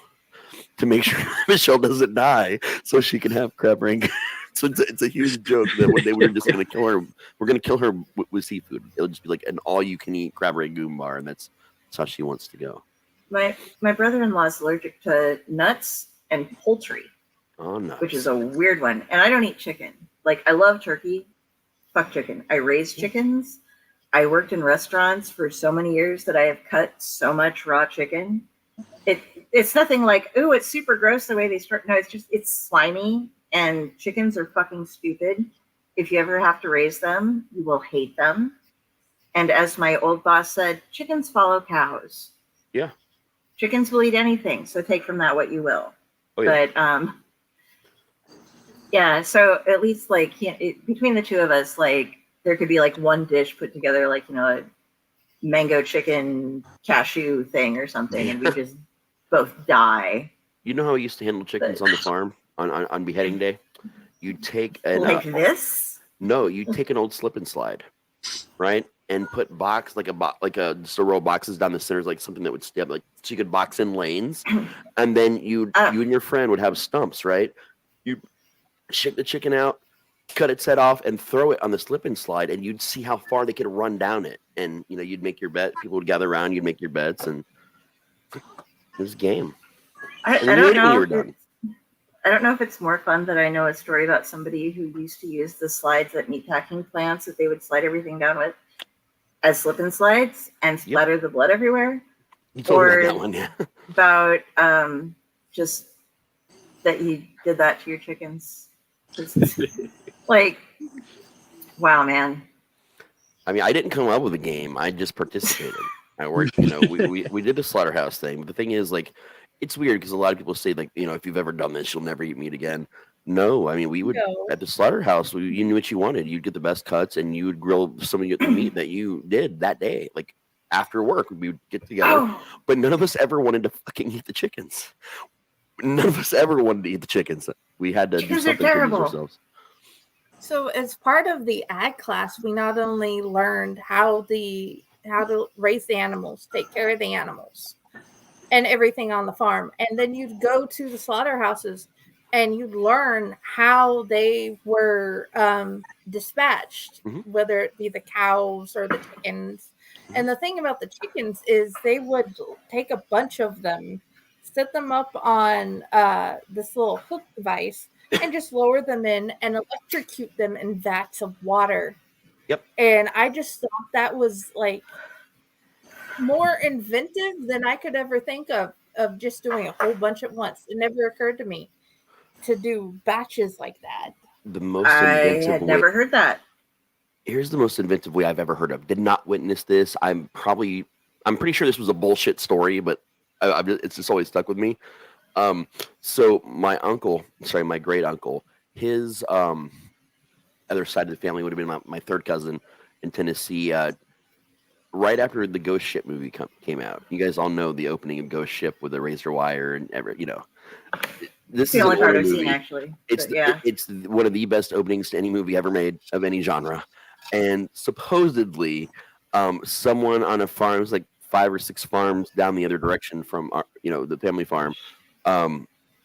to make sure Michelle doesn't die, so she can have crab rangoon. So it's a huge joke that one day we're just going to kill her. We're going to kill her with seafood. It'll just be like an all-you-can-eat crab rangoon bar, and that's how she wants to go. My brother-in-law is allergic to nuts and poultry. Oh, nuts. Which is a weird one. And I don't eat chicken. Like, I love turkey. Fuck chicken. I raised chickens. I worked in restaurants for so many years that I have cut so much raw chicken. It's nothing like, ooh, it's super gross the way they start. No, it's slimy, and chickens are fucking stupid. If you ever have to raise them, you will hate them. And as my old boss said, chickens follow cows. Yeah. Chickens will eat anything, so take from that what you will. Oh, yeah. But yeah, so at least like between the two of us, like there could be like one dish put together, like a mango chicken cashew thing or something, and we just both die. You know how we used to handle chickens on the farm on beheading day? You take this? No, you take an old slip and slide, right? And put just a row of boxes down the center, like something that would stab, like so you could box in lanes, and then you and your friend would have stumps, right? You shake the chicken out, cut its head off, and throw it on the slip and slide, and you'd see how far they could run down it, and you'd make your bet. People would gather around, you'd make your bets, and it was a game. I don't know. I don't know if it's more fun that I know a story about somebody who used to use the slides at meatpacking plants that they would slide everything down with as slip and slides and splatter the blood everywhere. You told me that one, yeah. About just that you did that to your chickens. Like, wow, man. I mean, I didn't come up with a game. I just participated. I worked, we did the slaughterhouse thing. But the thing is, like, it's weird because a lot of people say, like, if you've ever done this, you'll never eat meat again. No, I mean, we would at the slaughterhouse. You knew what you wanted. You'd get the best cuts, and you would grill some of the meat that you did that day. Like after work, we would get together. But none of us ever wanted to fucking eat the chickens. None of us ever wanted to eat the chickens. We had to do something to amuse ourselves. So, as part of the ag class, we not only learned how to raise the animals, take care of the animals, and everything on the farm, and then you'd go to the slaughterhouses. And you'd learn how they were dispatched, whether it be the cows or the chickens. And the thing about the chickens is they would take a bunch of them, set them up on this little hook device, and just lower them in and electrocute them in vats of water. Yep. And I just thought that was like more inventive than I could ever think of just doing a whole bunch at once. It never occurred to me to do batches like that. I had never heard that. Here's the most inventive way I've ever heard of. Did not witness this. I'm pretty sure this was a bullshit story, but it's just always stuck with me. So my great uncle, his other side of the family would have been my third cousin in Tennessee. Right after the Ghost Ship movie came out, you guys all know the opening of Ghost Ship with the razor wire and This is the only part I've seen, actually. It's one of the best openings to any movie ever made of any genre. And supposedly, someone on a farm, it was like 5 or 6 farms down the other direction from the family farm,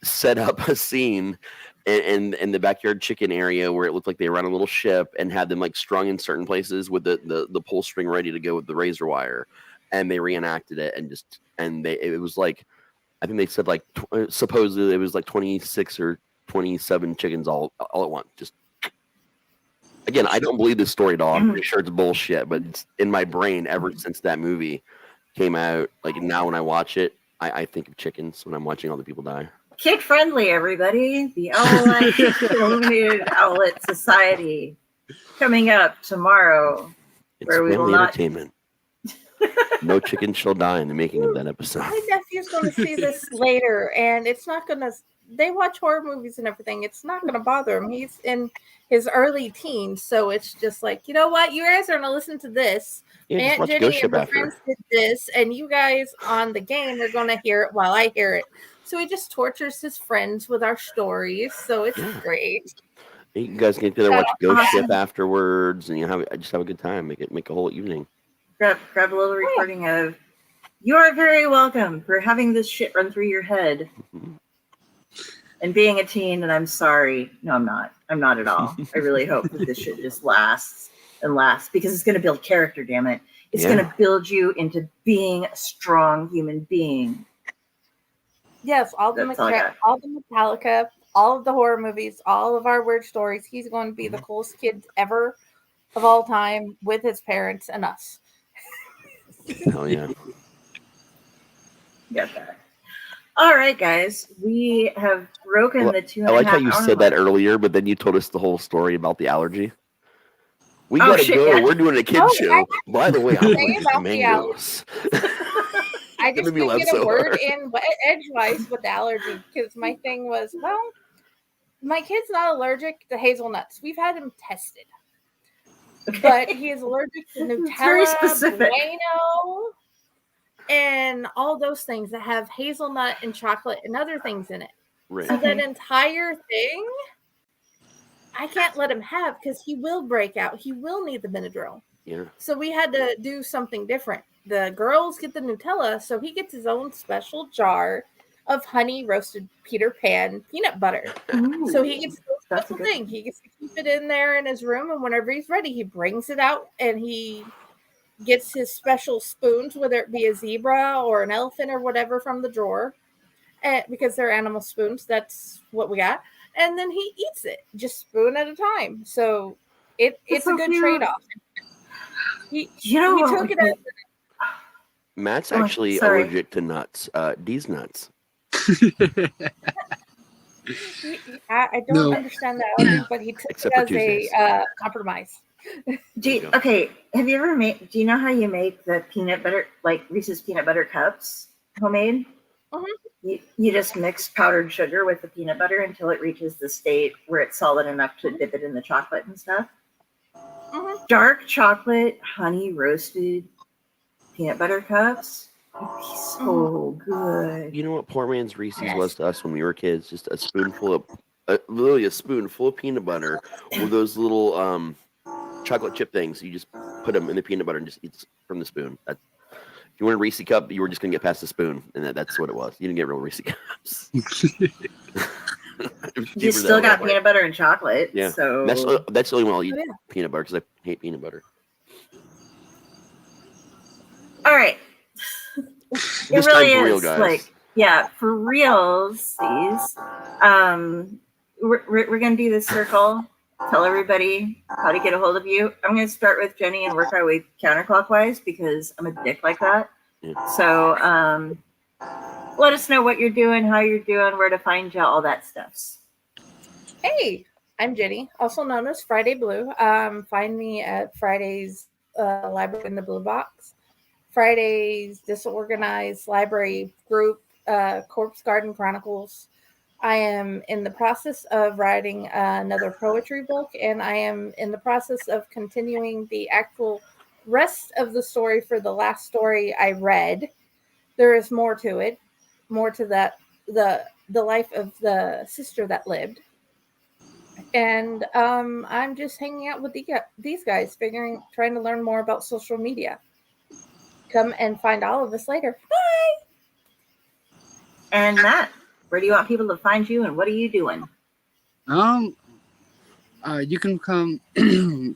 set up a scene in the backyard chicken area where it looked like they were on a little ship and had them like strung in certain places with the pull string ready to go with the razor wire, and they reenacted it it was like. I think they said like supposedly it was like 26 or 27 chickens all at once. Just again, I don't believe this story at all. I'm pretty sure it's bullshit, but it's in my brain ever since that movie came out. Like now, when I watch it, I think of chickens when I'm watching all the people die. Kid friendly, everybody. The Owlette Illuminated Owlette Society coming up tomorrow. It's where we will friendly not entertainment. No chicken shall die in the making of that episode. My nephew's going to see this later, and it's not going to. They watch horror movies and everything. It's not going to bother him. He's in his early teens, so it's just like, you know what? You guys are going to listen to this. Yeah, Aunt Jenny and her friends did this, and you guys on the game are going to hear it while I hear it. So he just tortures his friends with our stories. So it's great. You guys get together, watch Ghost Ship afterwards, and just have a good time. Make a whole evening. Grab a little recording of. You are very welcome for having this shit run through your head. And being a teen, and I'm sorry. No, I'm not. I'm not at all. I really hope that this shit just lasts and lasts, because it's going to build character, damn it. It's going to build you into being a strong human being. Yes, all the Metallica, all of the horror movies, all of our weird stories. He's going to be the coolest kid ever of all time with his parents and us. Hell yeah. Get that. All right, guys. We have broken the 2.5 I like how you hour said that mark. earlier, but then you told us the whole story about the allergy. We gotta go. Yeah. We're doing a kids show. By the way, I'm allergic to mangoes. I just couldn't get a word in edgewise with the allergy, because my thing was, well, my kid's not allergic to hazelnuts. We've had him tested. Okay. But he is allergic to Nutella, Bueno, and all those things that have hazelnut and chocolate and other things in it. Right. So that entire thing, I can't let him have, because he will break out. He will need the Benadryl. Yeah. So we had to do something different. The girls get the Nutella, so he gets his own special jar of honey roasted Peter Pan peanut butter. Ooh, so he gets a special thing. He gets to keep it in there in his room, and whenever he's ready, he brings it out, and he gets his special spoons, whether it be a zebra or an elephant or whatever, from the drawer, and because they're animal spoons, that's what we got. And then he eats it, just spoon at a time. So it's a good trade-off. He took it as Matt's actually allergic to nuts. These nuts. I don't understand that, but he took it as a compromise. Have you ever made? Do you know how you make the peanut butter, like Reese's peanut butter cups, homemade? Mm-hmm. You just mix powdered sugar with the peanut butter until it reaches the state where it's solid enough to dip it in the chocolate and stuff. Mm-hmm. Dark chocolate, honey roasted peanut butter cups. It'd be so good. You know what poor man's Reese's was to us when we were kids? Just a spoonful of, literally a spoonful of peanut butter with those little chocolate chip things. You just put them in the peanut butter and just eat from the spoon. If you want a Reese cup, you were just going to get past the spoon, and that's what it was. You didn't get real Reese cups. You still got peanut butter and chocolate. Yeah, so that's the only one I'll eat peanut butter, because I hate peanut butter. All right. It really is real, guys. For realsies. We're gonna do this circle. Tell everybody how to get a hold of you. I'm gonna start with Jenny and work our way counterclockwise, because I'm a dick like that. Yeah. So let us know what you're doing, how you're doing, where to find you, all that stuff. Hey, I'm Jenny, also known as Friday Blue. Find me at Friday's Library in the Blue Box. Friday's Disorganized Library Group, Corpse Garden Chronicles. I am in the process of writing another poetry book, and I am in the process of continuing the actual rest of the story for the last story I read. There is more to it, more to that, the life of the sister that lived. And I'm just hanging out with these guys, trying to learn more about social media. Come and find all of us later. Bye. And Matt, where do you want people to find you, and what are you doing? You can come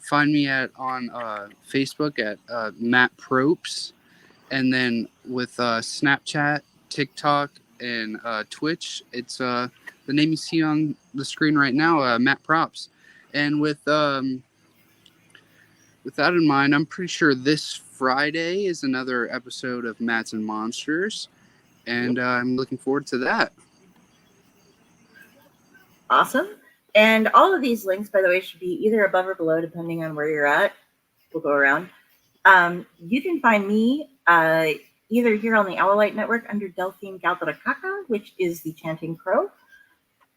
find me on Facebook at Matt Propz, and then with Snapchat, TikTok, and Twitch, it's the name you see on the screen right now, Matt Propz. And with that in mind, I'm pretty sure this Friday is another episode of Mats and Monsters, and I'm looking forward to that. Awesome. And all of these links, by the way, should be either above or below, depending on where you're at. We'll go around. You can find me either here on the Owlite Network under Delphine Galdracaca, which is the Chanting Crow,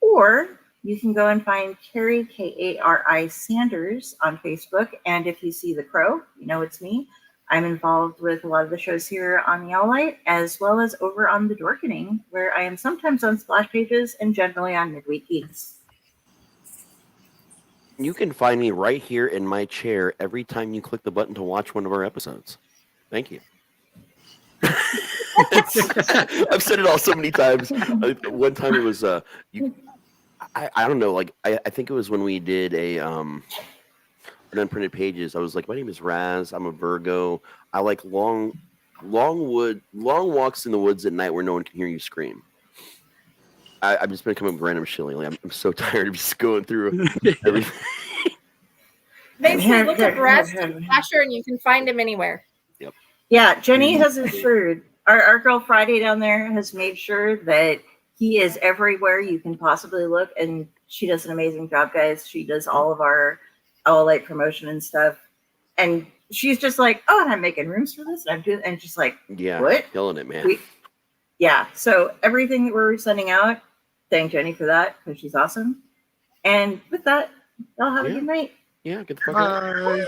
or you can go and find Carrie, Kari Sanders on Facebook. And if you see the crow, you know it's me. I'm involved with a lot of the shows here on the Owlite, as well as over on the Dorkening, where I am sometimes on splash pages and generally on Midweek Geeks. You can find me right here in my chair every time you click the button to watch one of our episodes. Thank you. I've said it all so many times. One time it was I don't know, like I think it was when we did an unprinted pages. I was like, my name is Raz. I'm a Virgo. I like long walks in the woods at night where no one can hear you scream. I've just been coming up with random shit lately. I'm so tired of just going through everything. Basically, look up Raz Slasher and you can find him anywhere. Yep. Yeah, Jenny has ensured. Our girl Friday down there has made sure that he is everywhere you can possibly look, and she does an amazing job, guys. She does all of our Owlite promotion and stuff, and she's just like, "Oh, and I'm making rooms for this, and I'm doing," and just like, yeah, what? Killing it, man. Yeah. So everything that we're sending out, thank Jenny for that because she's awesome. And with that, y'all have a good night. Yeah, get the fuck out.